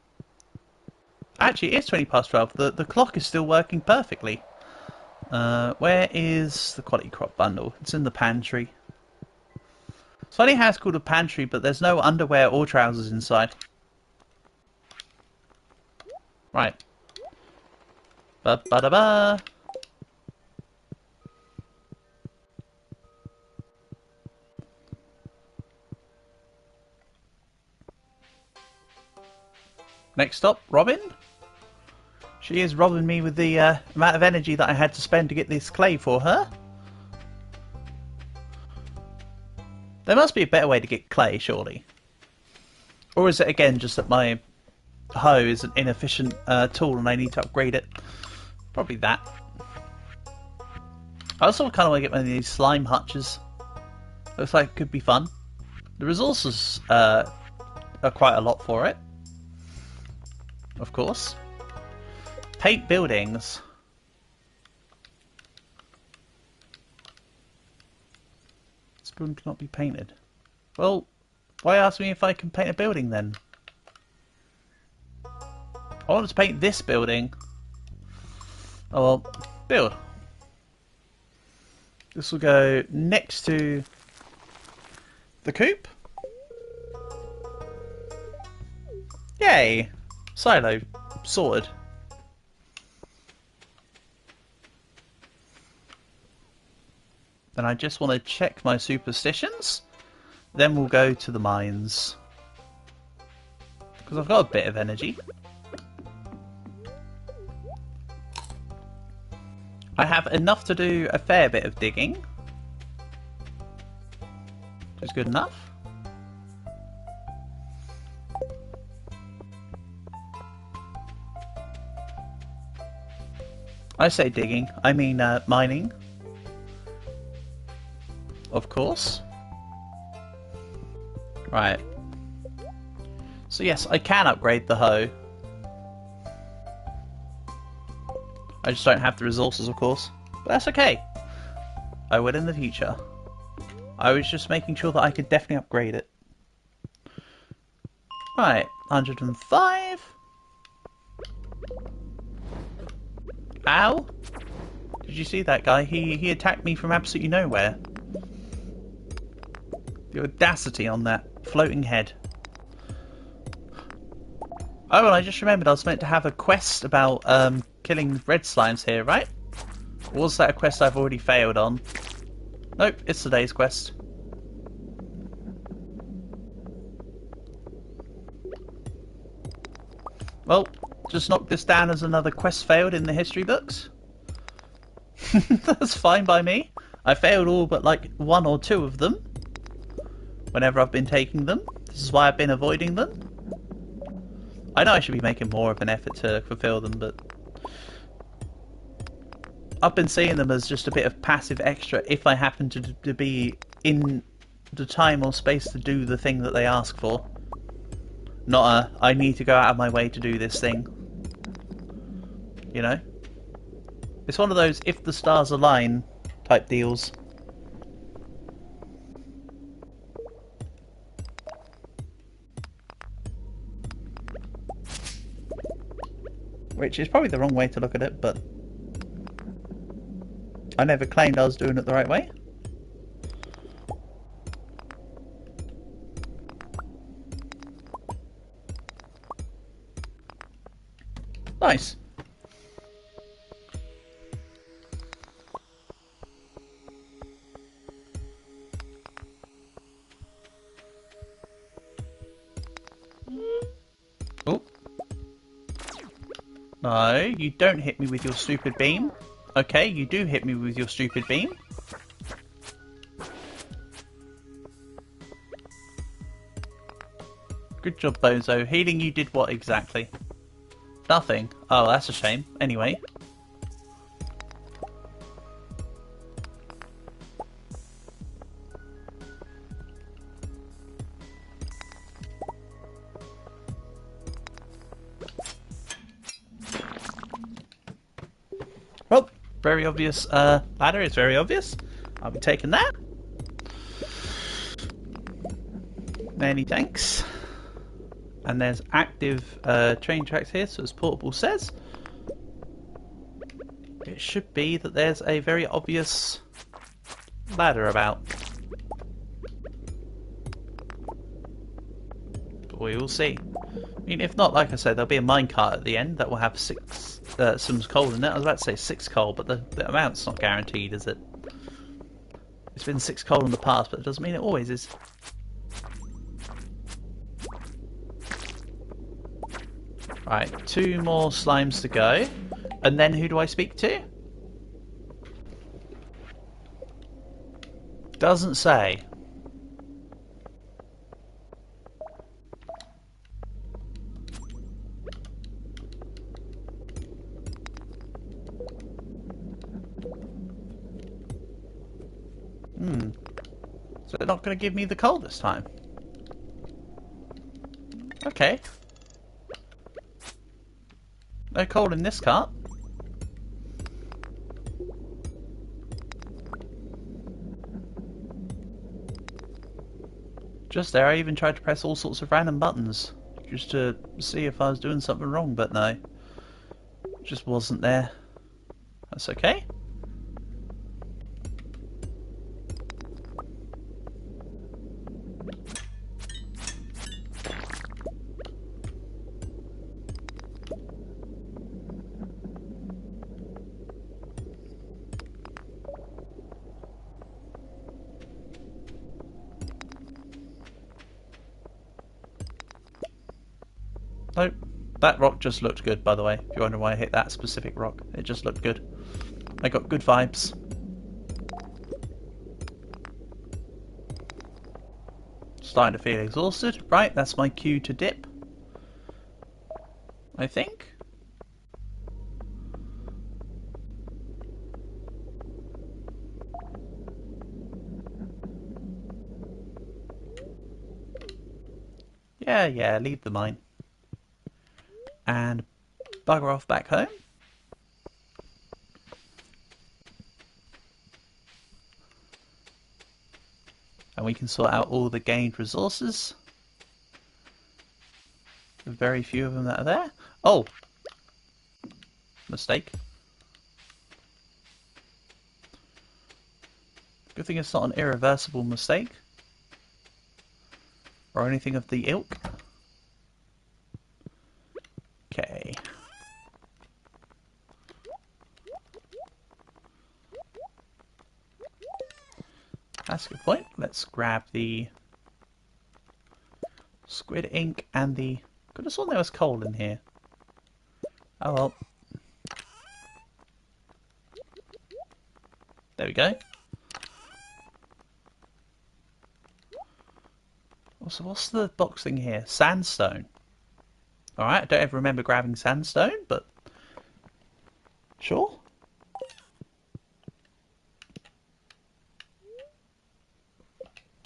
actually, it is 20 past 12. The clock is still working perfectly. Where is the quality crop bundle? It's in the pantry. It's funny how it's called a pantry, but there's no underwear or trousers inside. Right. Ba-ba-da-ba. Next stop, Robin. She is robbing me with the amount of energy that I had to spend to get this clay for her. There must be a better way to get clay, surely. Or is it, again, just that my hoe is an inefficient tool and I need to upgrade it? Probably that. I also kind of want to get one of these slime hutches. Looks like it could be fun. The resources are quite a lot for it. Of course. Paint buildings. This building cannot be painted. Well, why ask me if I can paint a building then? I want to paint this building. Oh well, build. This will go next to the coop. Yay! Silo sorted. Then I just want to check my superstitions. Then we'll go to the mines. Because I've got a bit of energy. I have enough to do a fair bit of digging. Which is good enough. I say digging, I mean mining. Of course. Right. So yes, I can upgrade the hoe. I just don't have the resources, of course. But that's okay. I will in the future. I was just making sure that I could definitely upgrade it. Right, 105. Ow! Did you see that guy? He attacked me from absolutely nowhere. The audacity on that floating head. Oh, and I just remembered I was meant to have a quest about killing red slimes here, right? Or was that a quest I've already failed on? Nope, it's today's quest. Well, just knock this down as another quest failed in the history books. That's fine by me. I failed all but like 1 or 2 of them. Whenever I've been taking them. This is why I've been avoiding them. I know I should be making more of an effort to fulfill them, but I've been seeing them as just a bit of passive extra if I happen to be in the time or space to do the thing that they ask for. Not a, I need to go out of my way to do this thing. You know? It's one of those if the stars align type deals. Which is probably the wrong way to look at it, but I never claimed I was doing it the right way. Nice. Oh. No, you don't hit me with your stupid beam. Okay, you do hit me with your stupid beam. Good job, Bozo. Healing you did what exactly? Nothing. Oh, that's a shame. Anyway. Well, very obvious ladder is very obvious. I'll be taking that. Many thanks. And there's active train tracks here, so as Portable says, it should be that there's a very obvious ladder about. But we will see. I mean, if not, like I said, there'll be a minecart at the end that will have some coal in it. I was about to say 6 coal, but the amount's not guaranteed, is it? It's been 6 coal in the past, but it doesn't mean it always is. Right, 2 more slimes to go. And then who do I speak to? Doesn't say. So they're not going to give me the coal this time. Okay. No coal in this cart. Just there, I even tried to press all sorts of random buttons just to see if I was doing something wrong, but no. Just wasn't there. That's okay. Nope. That rock just looked good, by the way. If you're wondering why I hit that specific rock, it just looked good. I got good vibes. Starting to feel exhausted. Right, that's my cue to dip. I think. Yeah, leave the mine. And bugger off back home. And we can sort out all the gained resources. The very few of them that are there. Oh! Mistake. Good thing it's not an irreversible mistake. Or anything of the ilk. Okay. That's a good point. Let's grab the squid ink and the... Could have sworn there was coal in here. Oh well. There we go. So what's the box thing here? Sandstone. Alright, I don't ever remember grabbing sandstone, but... Sure.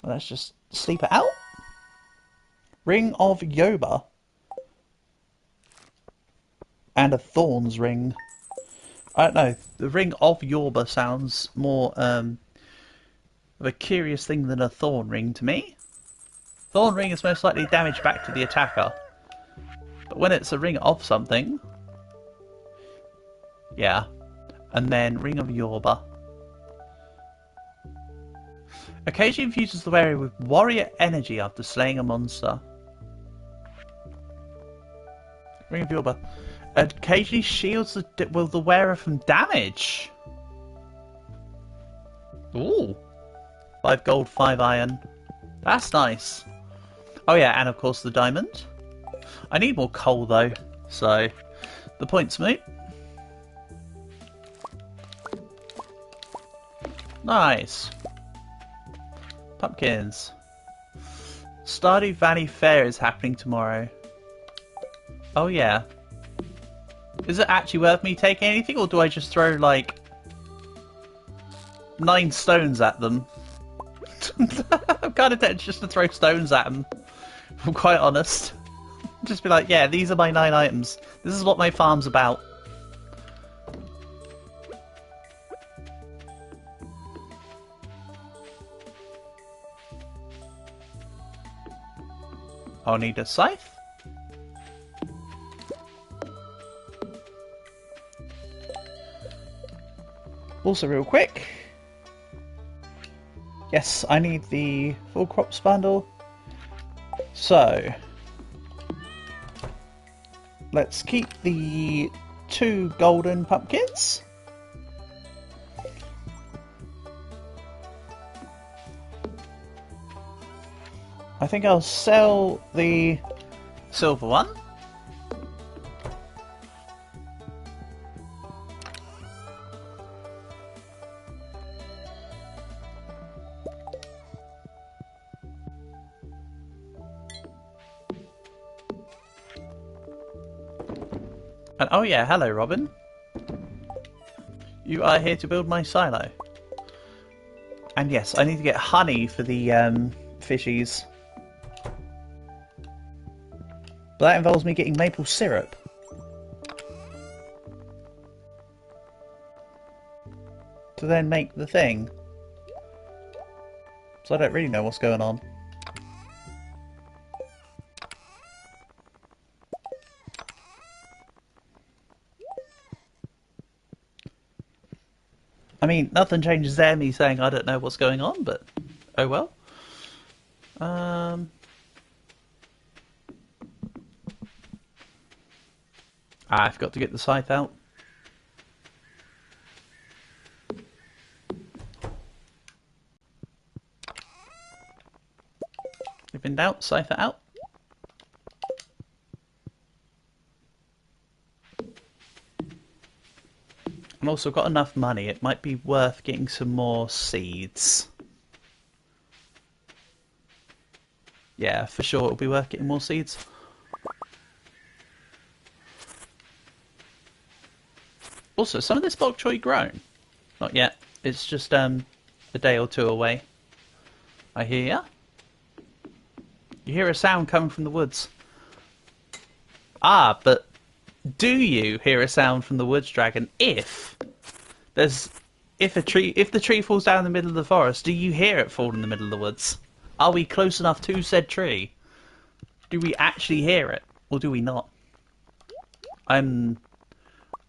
Well, let's just sleep it out. Ring of Yoba. And a Thorns ring. I don't know. The Ring of Yoba sounds more of a curious thing than a Thorn ring to me. Thorn ring is most likely damage back to the attacker. But when it's a ring of something... Yeah. And then Ring of Yorba. Occasionally infuses the wearer with warrior energy after slaying a monster. Ring of Yorba. Occasionally shields the wearer from damage. Ooh. 5 gold, 5 iron. That's nice. Oh yeah, and of course the diamond. I need more coal though, so the point's moot. Nice. Pumpkins. Stardew Valley Fair is happening tomorrow. Oh yeah. Is it actually worth me taking anything, or do I just throw like 9 stones at them? I'm kind of tempted just to throw stones at them, if I'm quite honest. Just be like, yeah, these are my 9 items. This is what my farm's about. I'll need a scythe. Also real quick. Yes, I need the full crops bundle. So let's keep the 2 golden pumpkins. I think I'll sell the silver one. And oh yeah, hello Robin. You are here to build my silo. And yes, I need to get honey for the fishies. But that involves me getting maple syrup. To then make the thing. So I don't really know what's going on. I mean, nothing changes there, me saying I don't know what's going on, but oh well. I forgot to get the scythe out. If in doubt, scythe it out. I've also got enough money. It might be worth getting some more seeds. Yeah, for sure it'll be worth getting more seeds. Also, some of this bok choy grown. Not yet. It's just a day or two away. I hear ya. You hear a sound coming from the woods. Ah, but do you hear a sound from the woods, Dragon? If the tree falls down in the middle of the forest, do you hear it fall in the middle of the woods? Are we close enough to said tree? Do we actually hear it, or do we not? I'm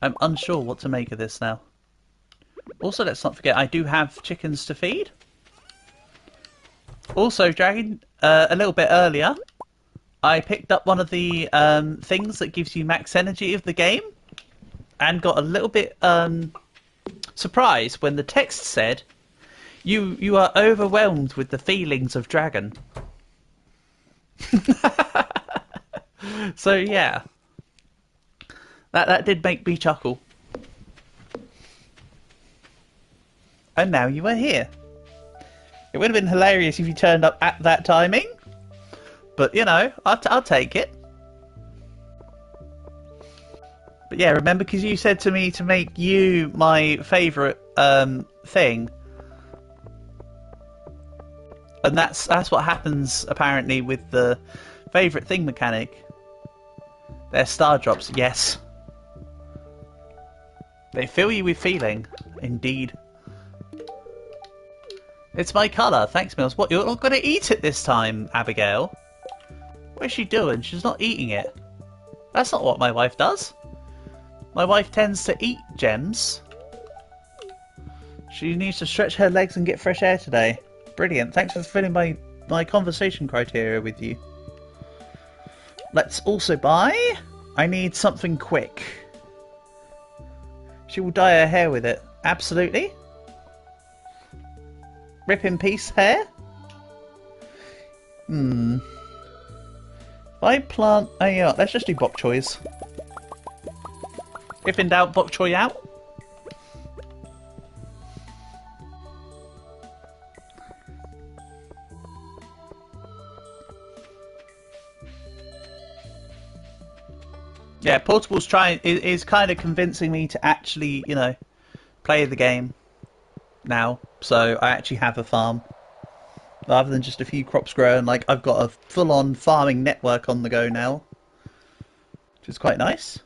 unsure what to make of this now. Also, let's not forget I do have chickens to feed. Also, Dragon, a little bit earlier, I picked up one of the things that gives you max energy of the game, and got a little bit surprised when the text said, "You are overwhelmed with the feelings of Dragon." So yeah, that did make me chuckle. And now you are here. It would have been hilarious if you turned up at that timing. But, you know, I'll take it. But yeah, remember, because you said to me to make you my favourite thing. And that's what happens, apparently, with the favourite thing mechanic. They're star drops, yes. They fill you with feeling, indeed. It's my colour. Thanks, Mills. What, you're not going to eat it this time, Abigail? What's she doing? She's not eating it. That's not what my wife does. My wife tends to eat gems. She needs to stretch her legs and get fresh air today. Brilliant. Thanks for filling my conversation criteria with you. Let's also buy... I need something quick. She will dye her hair with it. Absolutely. Rip in peace hair? If I plant... Oh yeah, let's just do bok choys. If in doubt, bok choy out. Yeah, Portable's is kind of convincing me to actually, you know, play the game now. So I actually have a farm. Rather than just a few crops grown, like I've got a full-on farming network on the go now. Which is quite nice.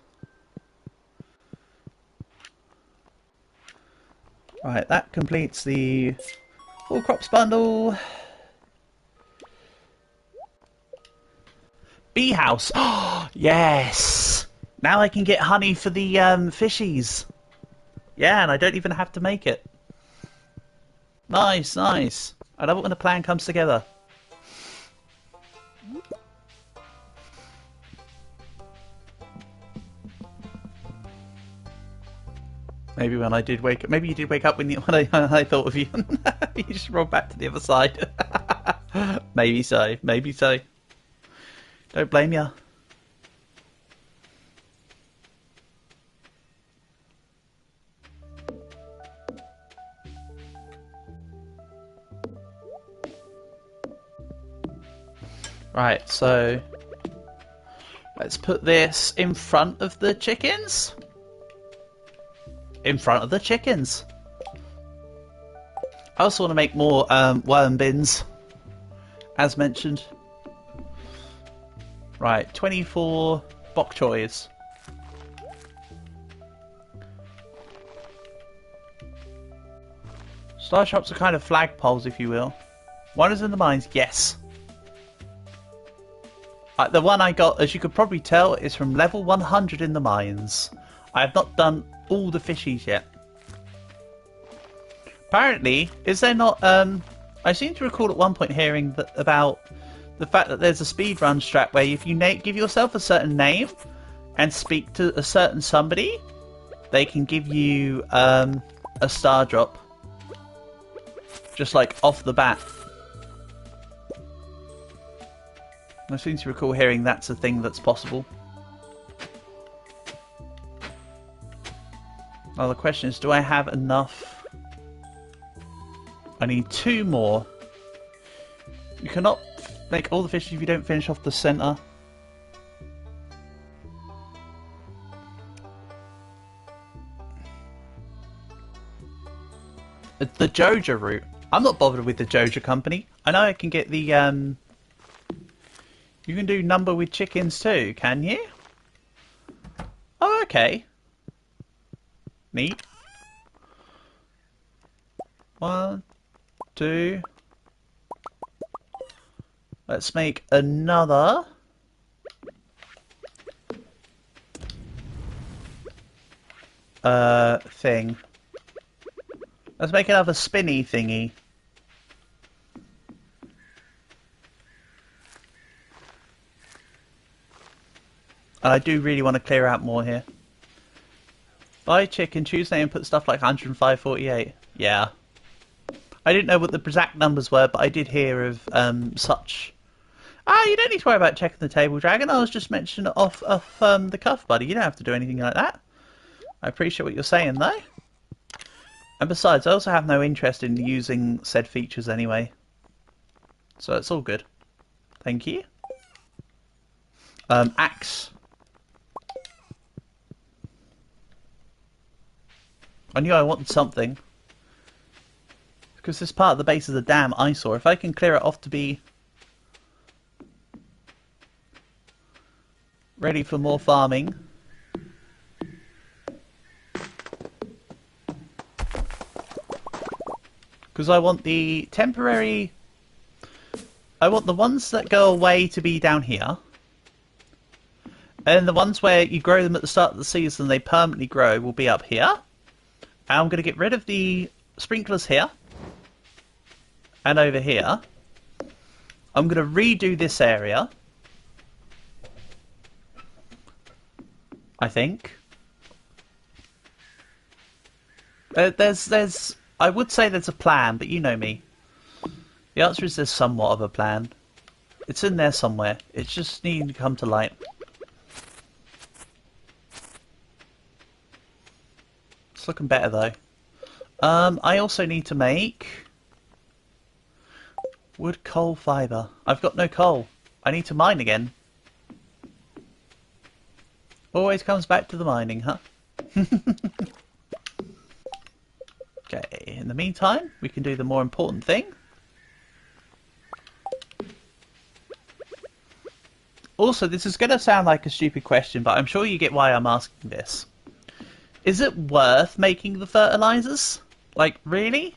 Right, that completes the full crops bundle. Bee house. Oh, yes! Now I can get honey for the fishies. Yeah, and I don't even have to make it. Nice, nice. I love it when a plan comes together. Maybe when I did wake up. Maybe you did wake up when I thought of you. You just rolled back to the other side. Maybe so. Maybe so. Don't blame ya. Right, so let's put this in front of the chickens. In front of the chickens. I also want to make more worm bins, as mentioned. Right, 24 bok choys. Star shops are kind of flagpoles, if you will. One is in the mines, yes. The one I got, as you could probably tell, is from level 100 in the mines. I have not done all the fishies yet. Apparently, is there not... I seem to recall at one point hearing about the fact that there's a speedrun strat where if you give yourself a certain name and speak to a certain somebody, they can give you a star drop. Just like off the bat. I seem to recall hearing that's a thing that's possible. Well, the question is, do I have enough? I need 2 more. You cannot make all the fish if you don't finish off the centre. The Joja route. I'm not bothered with the Joja company. I know I can get the, you can do number with chickens too, can you? Oh, okay. Neat. 1, 2. Let's make another. Thing. Let's make another spinny thingy. And I do really want to clear out more here. Buy chicken, choose name, and put stuff like 105.48. Yeah. I didn't know what the exact numbers were, but I did hear of such. Ah, you don't need to worry about checking the table, Dragon. I was just mentioning it off the cuff, buddy. You don't have to do anything like that. I appreciate what you're saying, though. And besides, I also have no interest in using said features anyway. So it's all good. Thank you. Axe. I knew I wanted something. Because this part of the base is a damn eyesore. If I can clear it off to be ready for more farming. Because I want the temporary... I want the ones that go away to be down here. And the ones where you grow them at the start of the season, they permanently grow, will be up here. And I'm going to get rid of the sprinklers here. And over here. I'm going to redo this area. I think. I would say there's a plan, but you know me. The answer is there's somewhat of a plan. It's in there somewhere. It's just needing to come to light. It's looking better though. I also need to make wood, coal, fibre. I've got no coal. I need to mine again. Always comes back to the mining, huh? Okay, in the meantime, we can do the more important thing. Also, this is going to sound like a stupid question, but I'm sure you get why I'm asking this. Is it worth making the fertilizers? Like, really?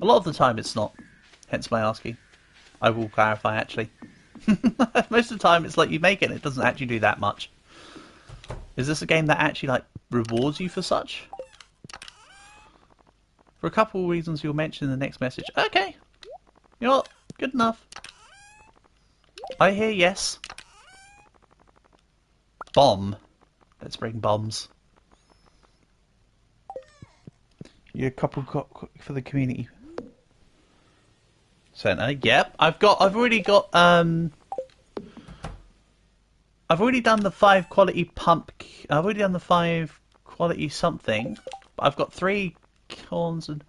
A lot of the time it's not, hence my asking. I will clarify actually. Most of the time it's like you make it and it doesn't actually do that much. Is this a game that actually like rewards you for such? For a couple of reasons you'll mention in the next message. Okay. You know what? Good enough. I hear yes. Bomb. Let's bring bombs. You a couple for the community center. Yep, I've already got I've already done the 5 quality pump. I've already done the 5 quality something. But I've got 3 corns and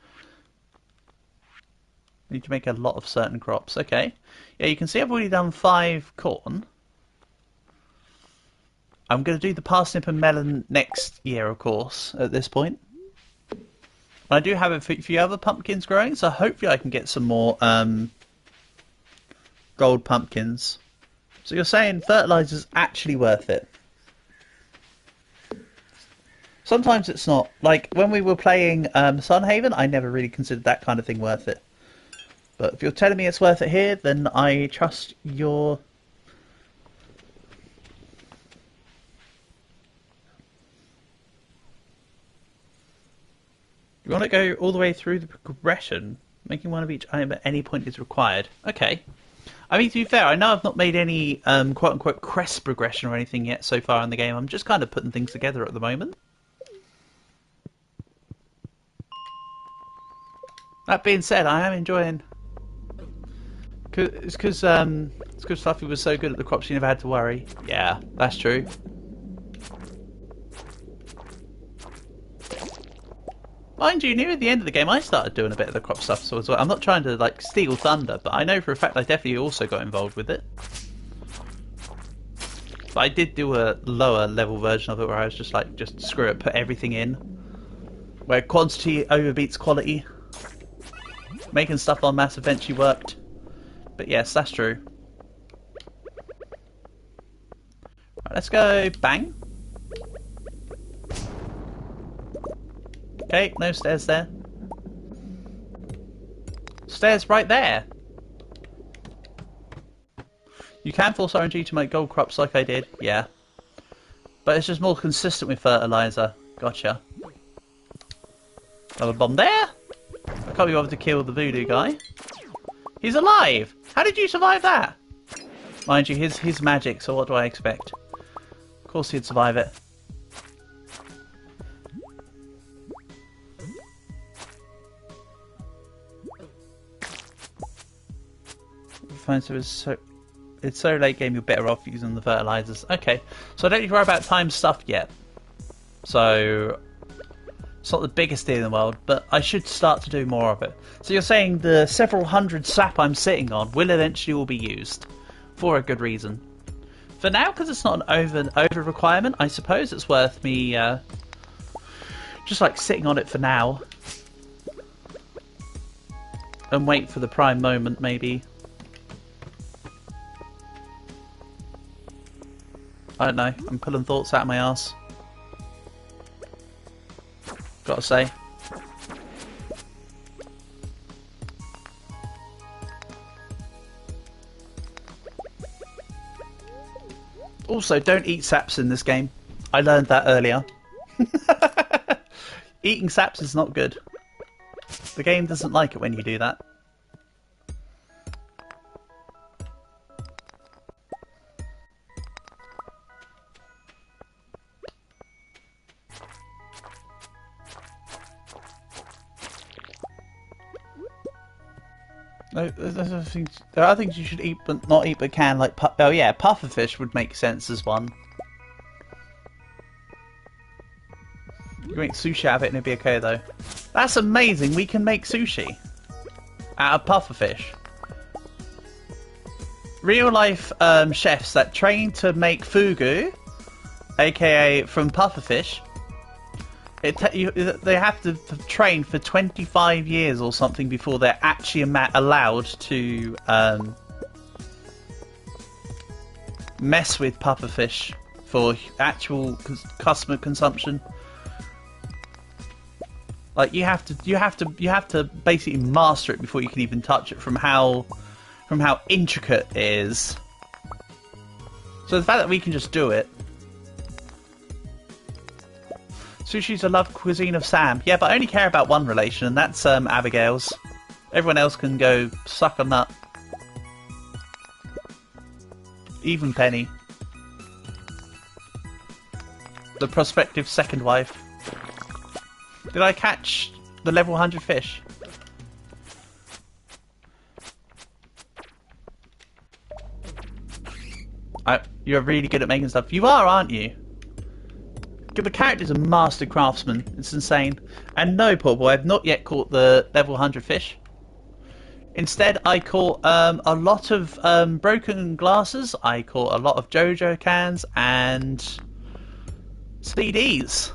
need to make a lot of certain crops. Okay, yeah, you can see I've already done 5 corn. I'm going to do the parsnip and melon next year, of course. At this point. I do have a few other pumpkins growing, so hopefully I can get some more gold pumpkins. So you're saying fertilizer's actually worth it? Sometimes it's not. Like when we were playing Sunhaven, I never really considered that kind of thing worth it. But if you're telling me it's worth it here, then I trust your... You want to go all the way through the progression. Making one of each item at any point is required. Okay. I mean, to be fair, I know I've not made any quote-unquote crest progression or anything yet so far in the game. I'm just kind of putting things together at the moment. That being said, I am enjoying... It's because Fluffy was so good at the crops, she never had to worry. Yeah, that's true. Mind you, near the end of the game, I started doing a bit of the crop stuff as well. I'm not trying to like steal thunder, but I know for a fact I definitely also got involved with it. But I did do a lower level version of it where I was just like, just screw it, put everything in. Where quantity overbeats quality. Making stuff en masse eventually worked. But yes, that's true. Right, let's go bang. Okay, no stairs there. Stairs right there. You can force RNG to make gold crops like I did, yeah. But it's just more consistent with fertilizer. Gotcha. Another bomb there. I can't be bothered to kill the voodoo guy. He's alive! How did you survive that? Mind you, his magic, so what do I expect? Of course he'd survive it. Fine, so it's so late game, you're better off using the fertilizers. Okay, so I don't need to worry about time stuff yet. So it's not the biggest deal in the world, but I should start to do more of it. So you're saying the several hundred sap I'm sitting on will eventually all be used for a good reason. For now, because it's not an over requirement, I suppose it's worth me just like sitting on it for now and wait for the prime moment, maybe. I don't know, I'm pulling thoughts out of my arse. Gotta say. Also, don't eat saps in this game. I learned that earlier. Eating saps is not good. The game doesn't like it when you do that. No, there are things you should eat but not eat but can, like oh yeah, pufferfish would make sense as one. You can make sushi out of it and it'd be okay though. That's amazing, we can make sushi out of pufferfish. Real life chefs that train to make fugu, aka from pufferfish, they have to train for 25 years or something before they're actually allowed to mess with pufferfish for actual customer consumption. Like you have to basically master it before you can even touch it from how intricate it is. So the fact that we can just do it. Sushi's a love cuisine of Sam. Yeah, but I only care about one relation, and that's Abigail's. Everyone else can go suck a nut. Even Penny. The prospective second wife. Did I catch the level 100 fish? You're really good at making stuff. You are, aren't you? The character's a master craftsman. It's insane. And no, poor boy, I've not yet caught the level 100 fish. Instead, I caught a lot of broken glasses. I caught a lot of JoJo cans and CDs.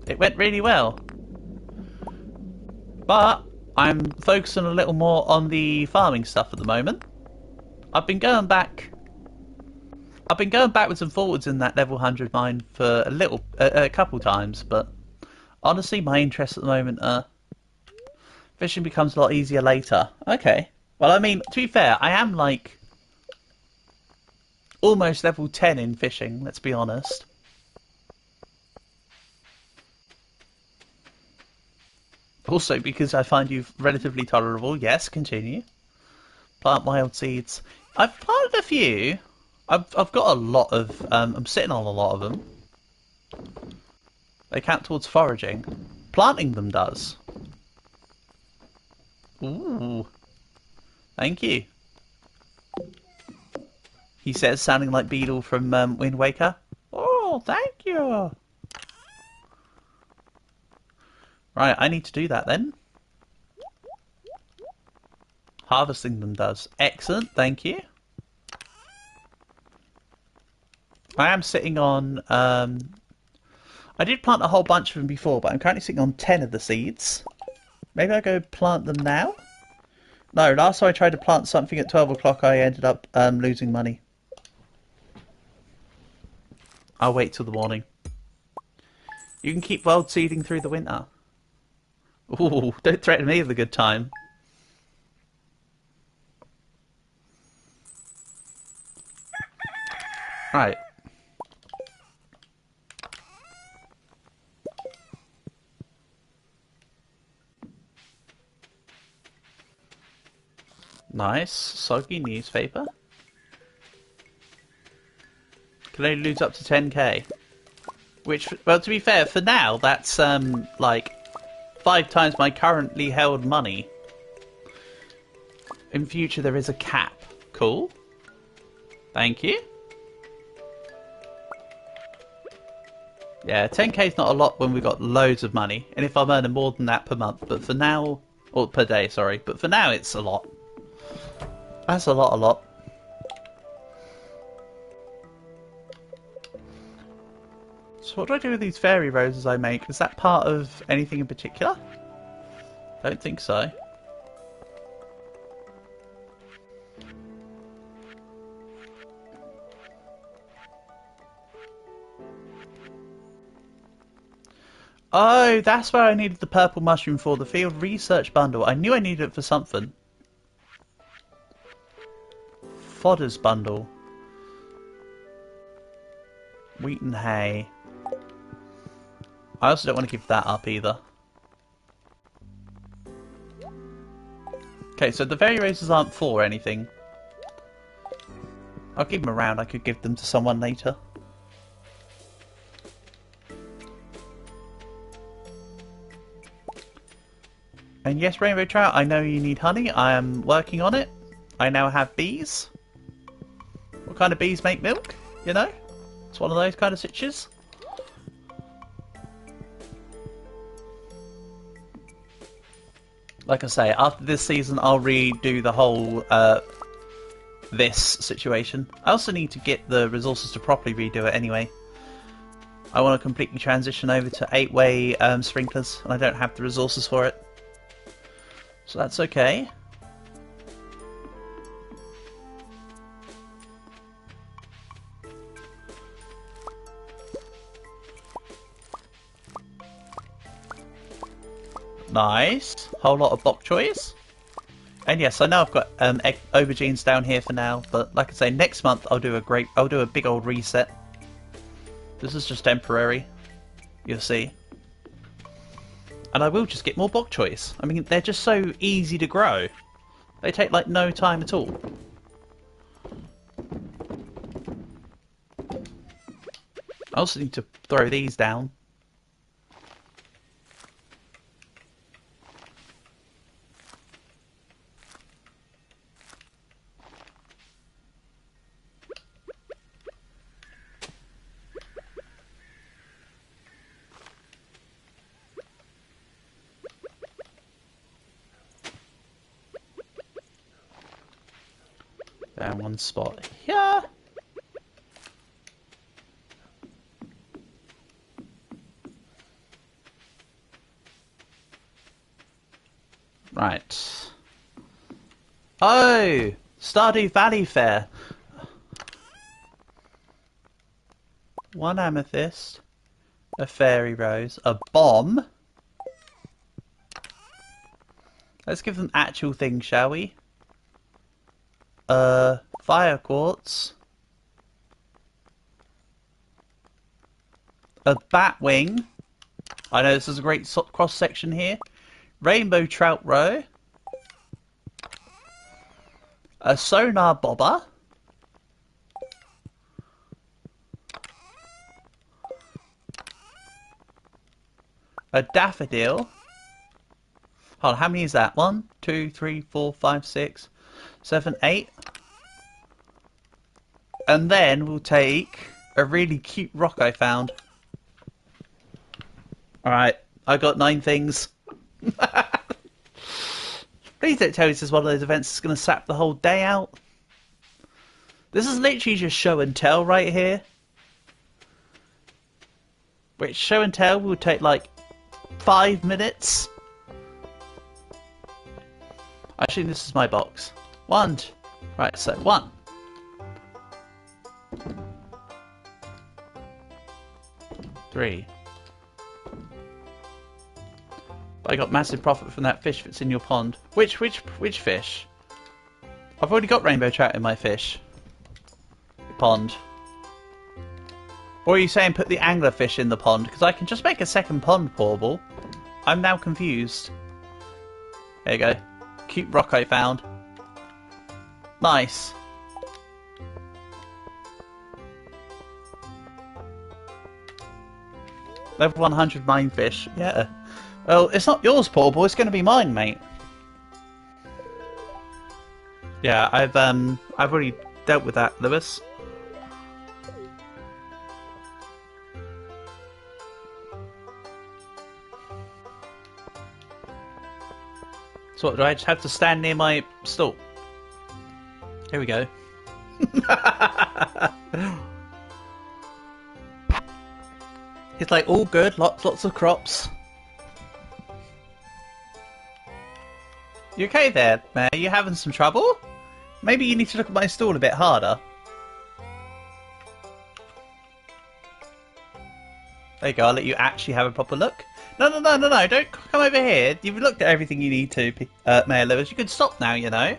It went really well. But I'm focusing a little more on the farming stuff at the moment. I've been going backwards and forwards in that level 100 mine for a couple times, but honestly, my interests at the moment are fishing becomes a lot easier later. Okay. Well, I mean, to be fair, I am like almost level 10 in fishing, let's be honest. Also, because I find you relatively tolerable. Yes, continue. Plant wild seeds. I've planted a few. I've got a lot of. I'm sitting on a lot of them. They count towards foraging. Planting them does. Ooh. Thank you. He says, sounding like Beedle from Wind Waker. Oh, thank you. Right, I need to do that then. Harvesting them does. Excellent, thank you. I am sitting on... I did plant a whole bunch of them before, but I'm currently sitting on 10 of the seeds. Maybe I go plant them now? No, last time I tried to plant something at 12 o'clock, I ended up losing money. I'll wait till the morning. You can keep wild seeding through the winter. Ooh, don't threaten me with a good time. Right. Nice. Soggy newspaper. Can only lose up to 10k. Which, well, to be fair, for now, that's, like, 5 times my currently held money. In future, there is a cap. Cool. Thank you. Yeah, 10k is not a lot when we've got loads of money. And if I'm earning more than that per month. But for now... Or per day, sorry. But for now, it's a lot. That's a lot. So what do I do with these fairy roses I make? Is that part of anything in particular? Don't think so. Oh, that's where I needed the purple mushroom for, the field research bundle. I knew I needed it for something. Fodders bundle. Wheat and hay. I also don't want to give that up either. Okay, so the fairy roses aren't for anything. I'll keep them around, I could give them to someone later. And yes, Rainbow Trout, I know you need honey. I am working on it. I now have bees. What kind of bees make milk? You know? It's one of those kind of sitches. Like I say, after this season, I'll redo the whole this situation. I also need to get the resources to properly redo it anyway. I want to completely transition over to 8-way sprinklers, and I don't have the resources for it. So that's okay. Nice. Whole lot of bok choys. And yes, I know I've got aubergines down here for now, but like I say, next month I'll do a big old reset. This is just temporary. You'll see. And I will just get more bok choys. I mean, they're just so easy to grow. They take like no time at all. I also need to throw these down. Down one spot here. Right. Oh! Stardew Valley Fair. One amethyst. A fairy rose. A bomb. Let's give them actual things, shall we? Fire quartz. A bat wing. I know this is a great cross section here. Rainbow trout roe. A sonar bobber. A daffodil. Hold on, how many is that? 1, 2, 3, 4, 5, 6, 7, 8. And then we'll take a really cute rock I found. Alright, I got 9 things. Please don't tell me this is one of those events that's going to sap the whole day out. This is literally just show and tell right here. Which show and tell will take like 5 minutes. Actually, this is my box. 1. Right, so 1. 3. I got massive profit from that fish that's in your pond. Which fish? I've already got rainbow trout in my fish pond. Or are you saying put the anglerfish in the pond? Because I can just make a second pond pourable. I'm now confused. There you go. Cute rock I found. Nice. Level 100 mine fish. Yeah. Well, it's not yours, pourable. It's going to be mine, mate. Yeah, I've already dealt with that, Lewis. So what, do I just have to stand near my stall? Here we go. It's like all good, lots of crops. You okay there, man? Are you having some trouble? Maybe you need to look at my stall a bit harder. There you go, I'll let you actually have a proper look. No, don't come over here. You've looked at everything you need to, Mayor Lewis. You can stop now, you know.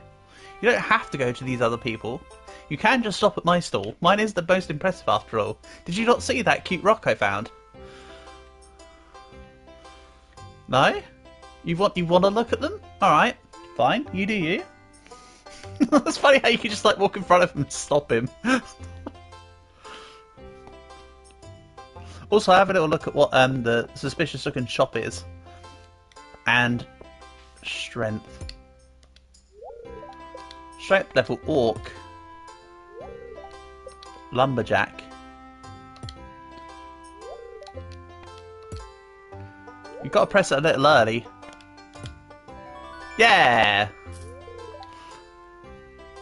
You don't have to go to these other people. You can just stop at my stall. Mine is the most impressive after all. Did you not see that cute rock I found? No? You want to look at them? Alright, fine. You do you. It's funny how you can just like walk in front of him and stop him. Also, have a little look at what the suspicious looking shop is. And strength. Strength level orc. Lumberjack. You've got to press it a little early. Yeah!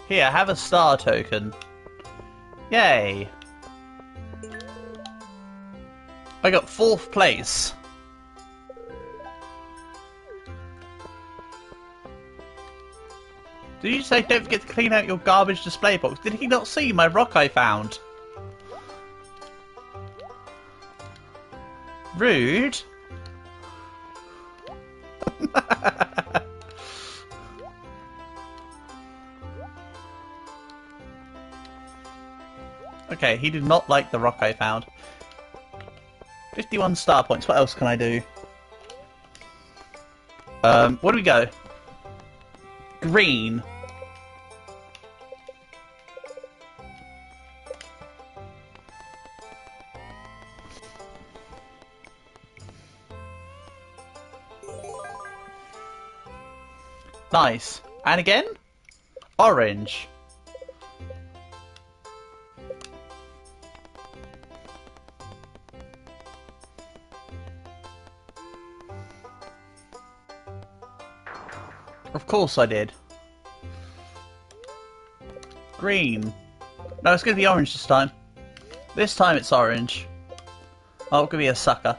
Here, have a star token. Yay! I got 4th place. Did you say don't forget to clean out your garbage display box? Did he not see my rock I found? Rude. Okay, he did not like the rock I found. 51 star points. What else can I do? Where do we go? Green. Nice. And again? Orange. Of course I did. Green. No, it's going to be orange this time. This time it's orange. Oh, it's going to be a sucker.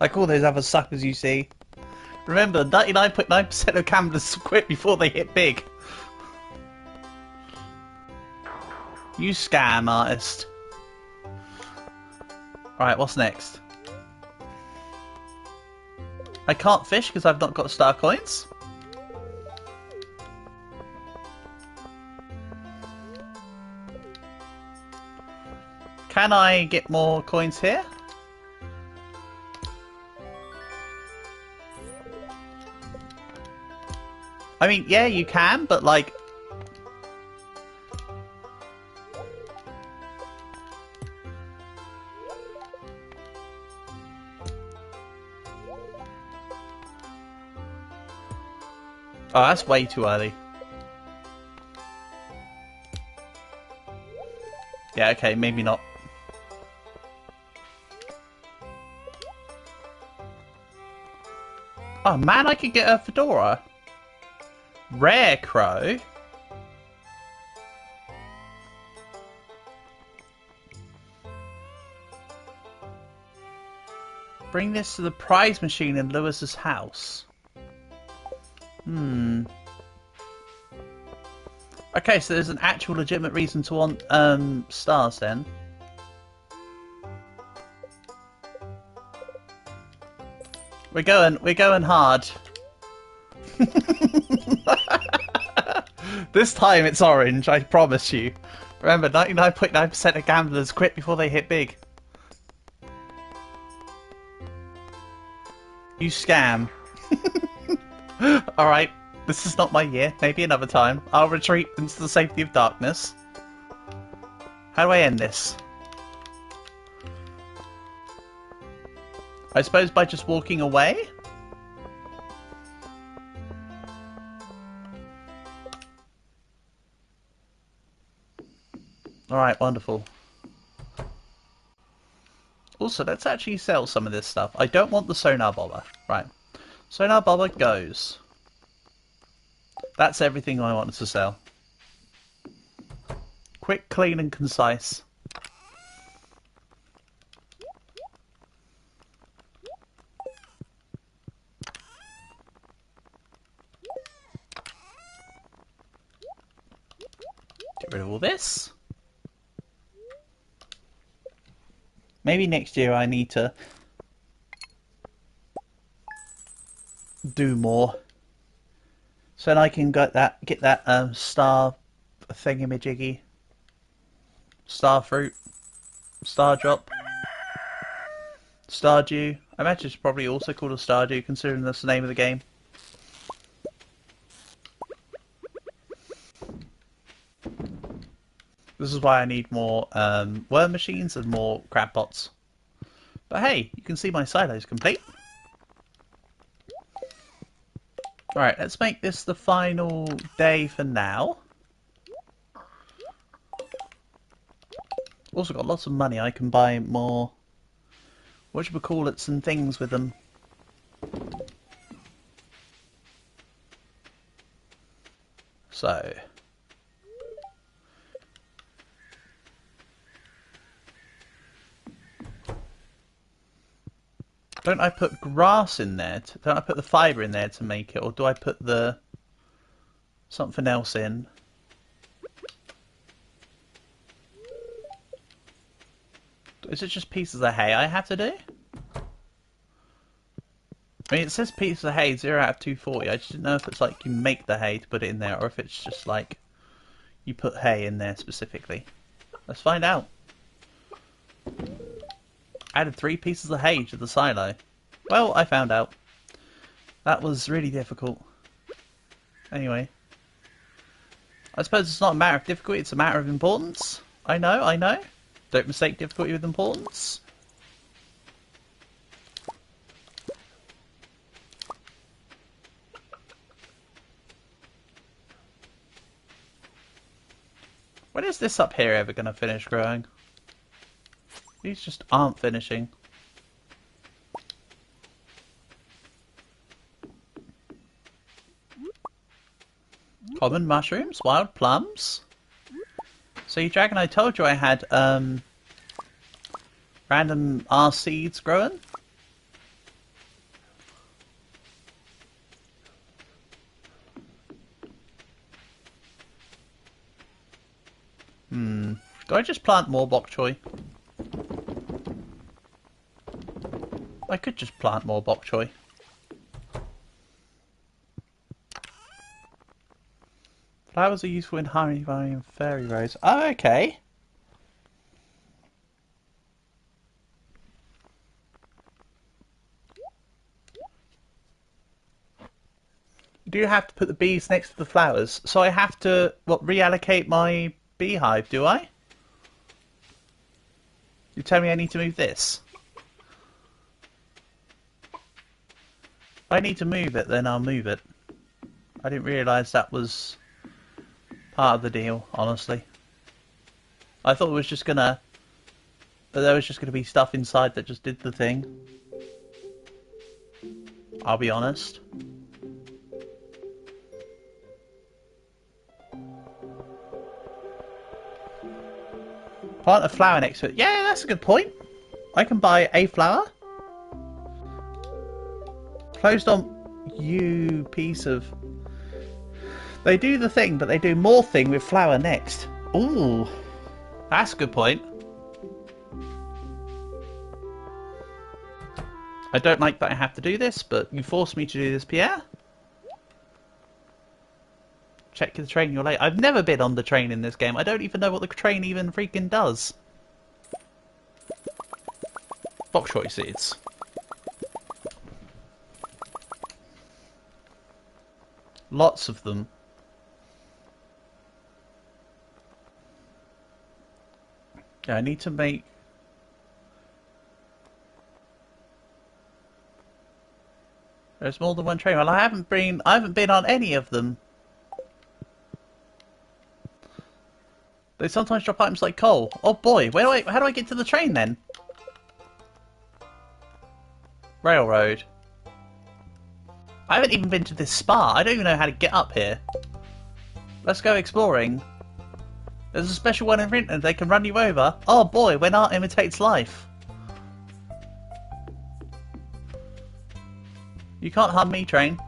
Like all those other suckers you see. Remember, 99.9% of cameras quit before they hit big. You scam artist. Alright, what's next? I can't fish because I've not got star coins. Can I get more coins here? I mean, yeah, you can, but like, Oh, that's way too early. Yeah, okay, maybe not. Oh man, I could get a fedora. Rare crow. Bring this to the prize machine in Lewis's house. Okay, so there's an actual legitimate reason to want stars then. We're going hard. This time it's orange, I promise you. Remember, 99.9% of gamblers quit before they hit big. You scam. Alright, this is not my year. Maybe another time. I'll retreat into the safety of darkness. How do I end this? I suppose by just walking away? Alright, wonderful. Also, let's actually sell some of this stuff. I don't want the sonar bobber. Right. Sonar bobber goes. That's everything I wanted to sell. Quick, clean and concise. Get rid of all this. Maybe next year I need to do more, so then I can get that star thingamajiggy, star fruit, star drop, Stardew. I imagine it's probably also called a Stardew, considering that's the name of the game. This is why I need more worm machines and more crab pots. But hey, you can see my silo's complete. Alright, let's make this the final day for now. Also got lots of money, I can buy more whatchamacallits and things with them. So... don't I put grass in there? Don't I put the fibre in there to make it? Or do I put the... something else in? Is it just pieces of hay I have to do? I mean, it says pieces of hay, 0 out of 240. I just didn't know if it's like you make the hay to put it in there, or if it's just like you put hay in there specifically. Let's find out. Added 3 pieces of hay to the silo. Well, I found out. That was really difficult. Anyway. I suppose it's not a matter of difficulty, it's a matter of importance. I know, I know. Don't mistake difficulty with importance. When is this up here ever going to finish growing? These just aren't finishing. Common mushrooms, wild plums. So you dragon, I told you I had random R seeds growing. Do I just plant more bok choy? I could just plant more bok choy. Flowers are useful in honey, vine, and fairy rose. Oh, okay. You do have to put the bees next to the flowers. So I have to, what, reallocate my beehive, do I? You tell me I need to move this. If I need to move it, then I'll move it. I didn't realise that was part of the deal, honestly. I thought it was just gonna... that there was just gonna be stuff inside that just did the thing. I'll be honest. Plant a flower next to it. Yeah, that's a good point. I can buy a flower. Closed on you piece of... They do the thing, but they do more thing with flower next. Ooh. That's a good point. I don't like that I have to do this, but you forced me to do this, Pierre. Check the train you're late. I've never been on the train in this game. I don't even know what the train even freaking does. Bok choy seeds. Lots of them. Yeah, I need to make... There's more than one train. Well, I haven't been on any of them. They sometimes drop items like coal. Oh boy, how do I get to the train then? Railroad. I haven't even been to this spa. I don't even know how to get up here. Let's go exploring. There's a special one in Rinton. They can run you over. Oh boy, when art imitates life. You can't harm me, train.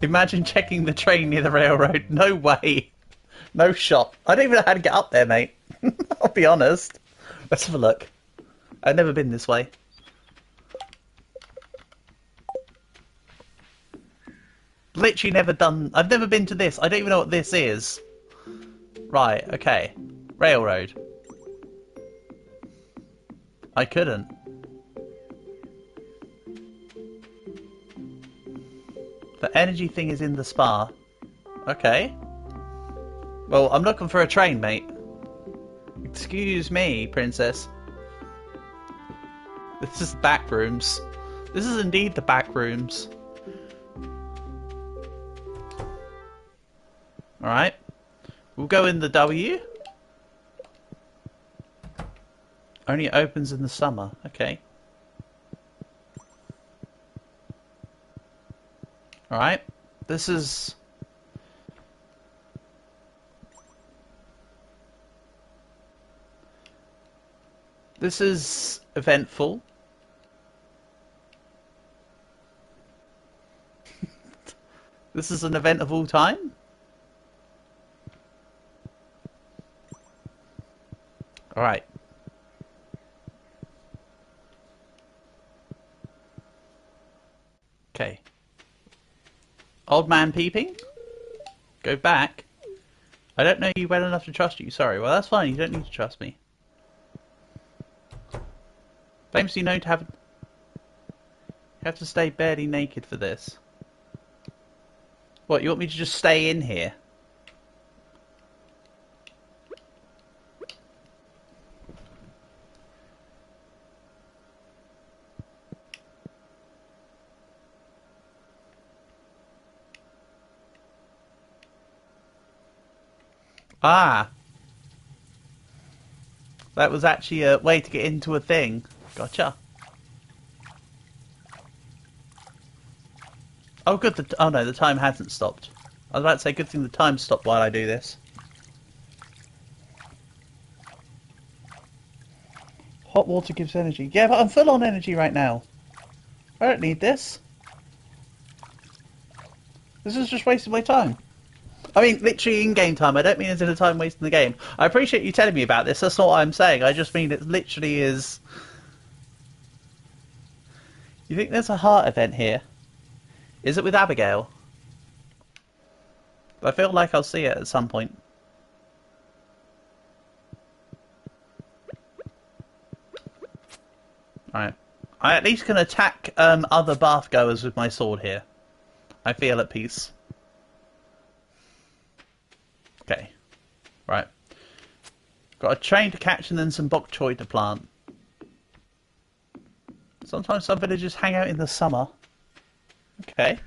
Imagine checking the train near the railroad. No way. No shot. I don't even know how to get up there, mate. I'll be honest. Let's have a look. I've never been this way. Literally never done... I've never been to this. I don't even know what this is. Right, okay. Railroad. I couldn't. The energy thing is in the spa. Okay. Well, I'm looking for a train, mate. Excuse me, princess. This is the back rooms. This is indeed the back rooms. Alright. We'll go in the W. Only opens in the summer. Okay. Alright. This is... This is eventful. This is an event of all time. Alright. Okay. Old man peeping. Go back. I don't know you well enough to trust you. Sorry. Well, that's fine. You don't need to trust me. Famously known to have... You have to stay barely naked for this. What, you want me to just stay in here? Ah! That was actually a way to get into a thing. Gotcha. Oh good, oh no, the time hasn't stopped. I was about to say, good thing the time stopped while I do this. Hot water gives energy. Yeah, but I'm full on energy right now. I don't need this. This is just wasting my time. I mean, literally in-game time. I don't mean as in a time wasting the game. I appreciate you telling me about this. That's not what I'm saying. I just mean it literally is... You think there's a heart event here? Is it with Abigail? I feel like I'll see it at some point. Alright. I at least can attack other bathgoers with my sword here. I feel at peace. Okay. Right. Got a train to catch and then some bok choy to plant. Sometimes some villagers hang out in the summer. Okay.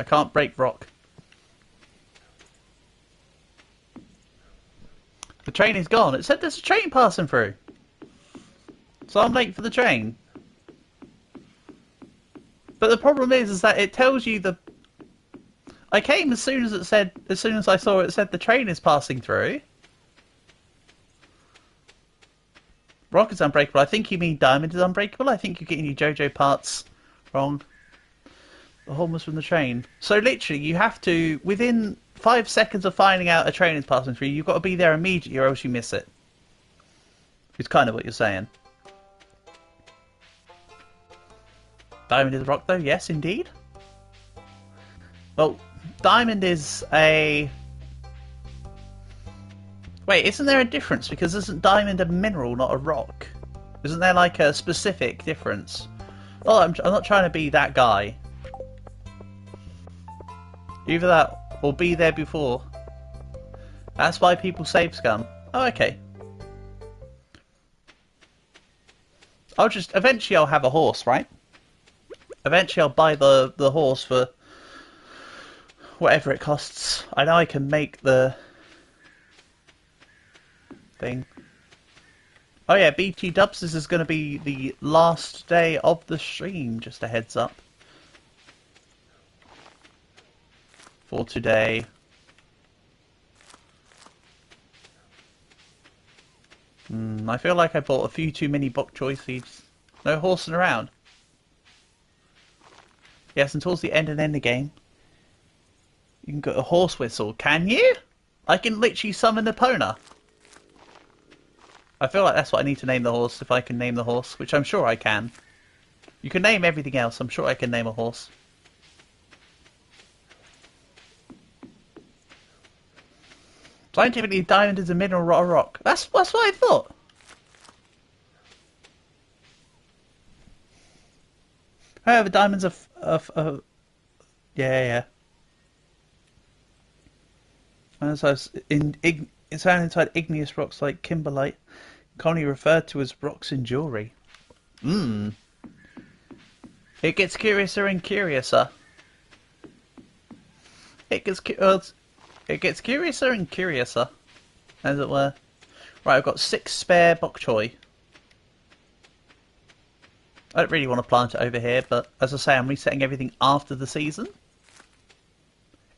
I can't break rock. The train is gone. It said there's a train passing through. So I'm late for the train. But the problem is that it tells you the... I came as soon as I saw it said the train is passing through. Rock is unbreakable. I think you mean diamond is unbreakable. I think you're getting your JoJo parts wrong. The horn was from the train. So literally, you have to, within 5 seconds of finding out a train is passing through, you've got to be there immediately or else you miss it. It's kind of what you're saying. Diamond is a rock though? Yes, indeed. Well, diamond is a... Wait, isn't there a difference? Because isn't diamond a mineral, not a rock? Isn't there like a specific difference? Oh, I'm not trying to be that guy. Either that or be there before. That's why people save scum. Oh, okay. Eventually I'll have a horse, right? Eventually I'll buy the horse for whatever it costs. I know I can make the thing. Oh yeah, BT Dubs, this is going to be the last day of the stream, just a heads up. For today. I feel like I bought a few too many bok choy seeds. No horsing around. Yes, and towards the end of the game, you can get a horse whistle. Can you? I can literally summon Epona. I feel like that's what I need to name the horse, if I can name the horse, which I'm sure I can. You can name everything else, I'm sure I can name a horse. Scientifically, diamond is a mineral, not a rock. That's what I thought. However, diamonds are yeah. And so it's found inside igneous rocks like kimberlite, commonly referred to as rocks in jewelry. It gets curiouser and curiouser. It gets curiouser and curiouser, as it were. Right, I've got 6 spare bok choy. I don't really want to plant it over here, but as I say, I'm resetting everything after the season.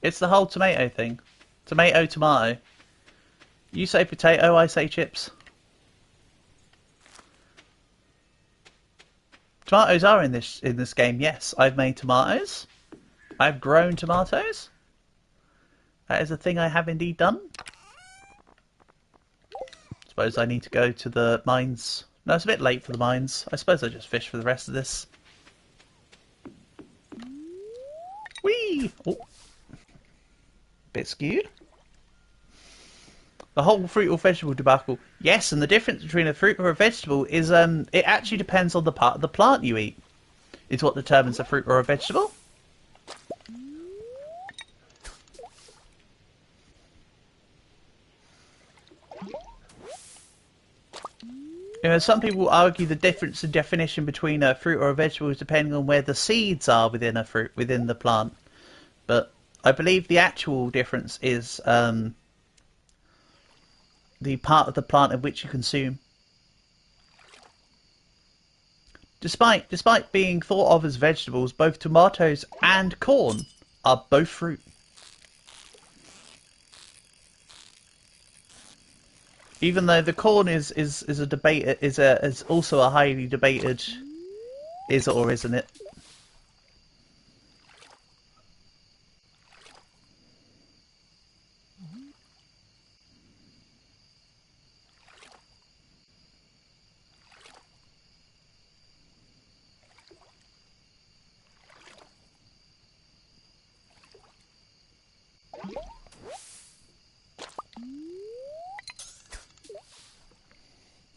It's the whole tomato thing. Tomato, tomato. You say potato, I say chips. Tomatoes are in this game, yes. I've made tomatoes. I've grown tomatoes. That is a thing I have indeed done. Suppose I need to go to the mines. No, it's a bit late for the mines. I suppose I'll just fish for the rest of this. Whee! Oh. Bit skewed. The whole fruit or vegetable debacle. Yes, and the difference between a fruit or a vegetable is it actually depends on the part of the plant you eat. It's what determines a fruit or a vegetable. You know, some people argue the difference in definition between a fruit or a vegetable is depending on where the seeds are within a fruit, within the plant. But I believe the actual difference is the part of the plant in which you consume. Despite being thought of as vegetables, both tomatoes and corn are both fruit. Even though the corn is a debate, is also a highly debated, is it or isn't it?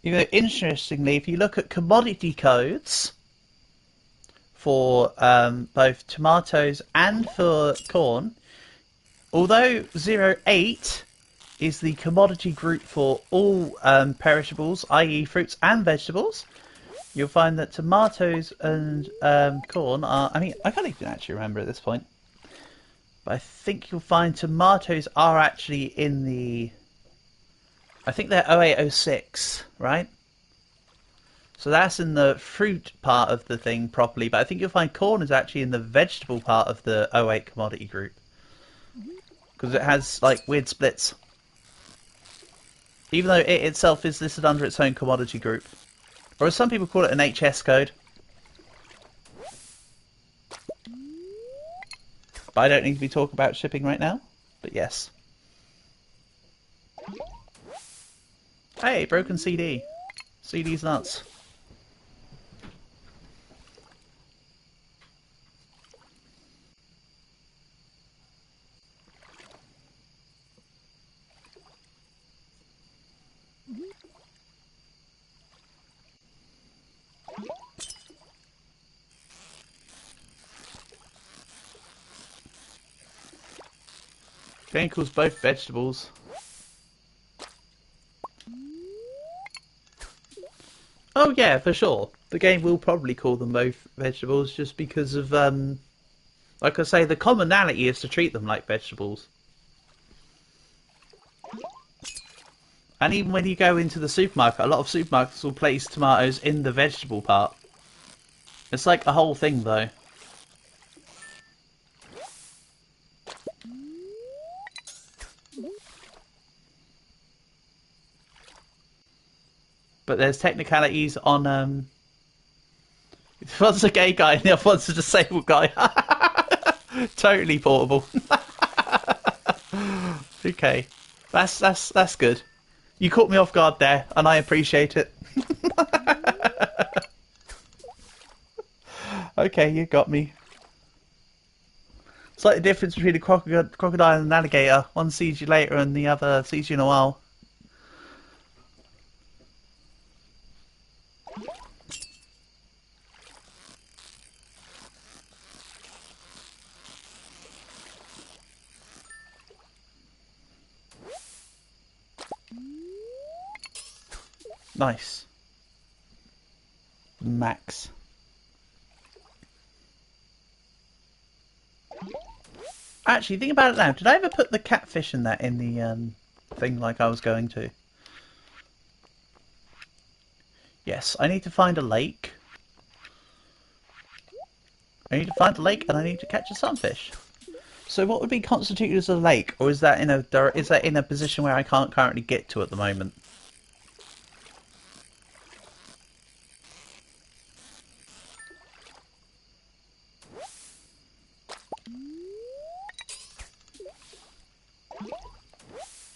You know, interestingly, if you look at commodity codes for both tomatoes and for corn, although 08 is the commodity group for all perishables, i.e. fruits and vegetables, you'll find that tomatoes and corn are... I mean, I can't even actually remember at this point. But I think you'll find tomatoes are actually in the... I think they're 0806, right? So that's in the fruit part of the thing properly, but I think you'll find corn is actually in the vegetable part of the 08 commodity group. Because it has, like, weird splits. Even though it itself is listed under its own commodity group. Or as some people call it, an HS code. But I don't need to be talking about shipping right now. But yes. Hey, broken CD. CD's nuts. Game calls both vegetables. Oh yeah, for sure. The game will probably call them both vegetables just because of, like I say, the commonality is to treat them like vegetables. And even when you go into the supermarket, a lot of supermarkets will place tomatoes in the vegetable part. It's like a whole thing though. But there's technicalities on, one's a gay guy and the other one's a disabled guy. Totally portable. Okay. That's good. You caught me off guard there, and I appreciate it. Okay, you got me. It's like the difference between a crocodile and an alligator. One sees you later and the other sees you in a while. Nice. Max. Actually, think about it now. Did I ever put the catfish in that in the thing like I was going to? Yes, I need to find a lake. I need to find a lake and I need to catch a sunfish. So what would be constituted as a lake, or is that in a position where I can't currently get to at the moment?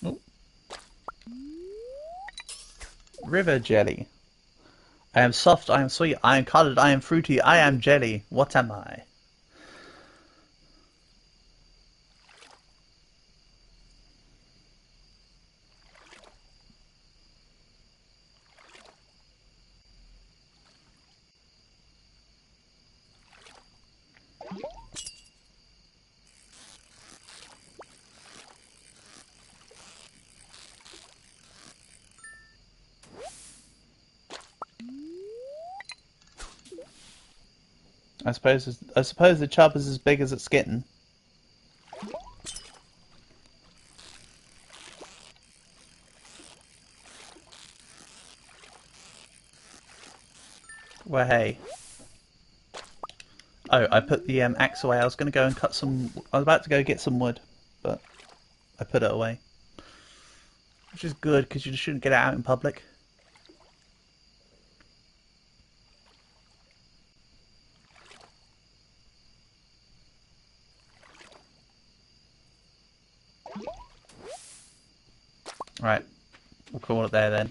Oh. River jelly. I am soft, I am sweet, I am coloured, I am fruity, I am jelly. What am I? I suppose the chub is as big as it's getting. Well, hey. Oh, I put the axe away. I was going to go and cut some... I was about to go get some wood, but I put it away. Which is good, because you shouldn't get it out in public. Right, we'll call it there then.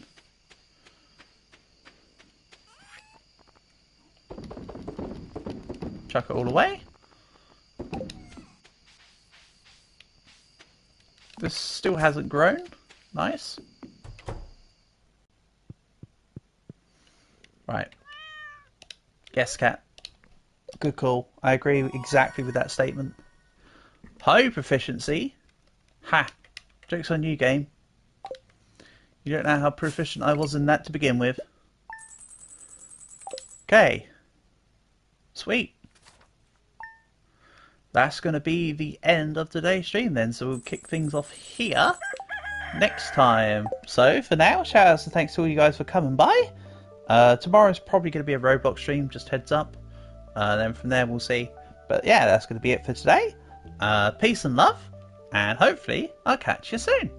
Chuck it all away. This still hasn't grown. Nice. Right. Yes, cat. Good call. I agree exactly with that statement. High proficiency? Ha! Joke's on you, game. You don't know how proficient I was in that to begin with. Okay. Sweet. that's going to be the end of today's stream then. So we'll kick things off here next time. So for now, shout outs and thanks to all you guys for coming by. Tomorrow's probably going to be a Roblox stream, just heads up. Then from there we'll see. But yeah, that's going to be it for today. Peace and love, and hopefully I'll catch you soon.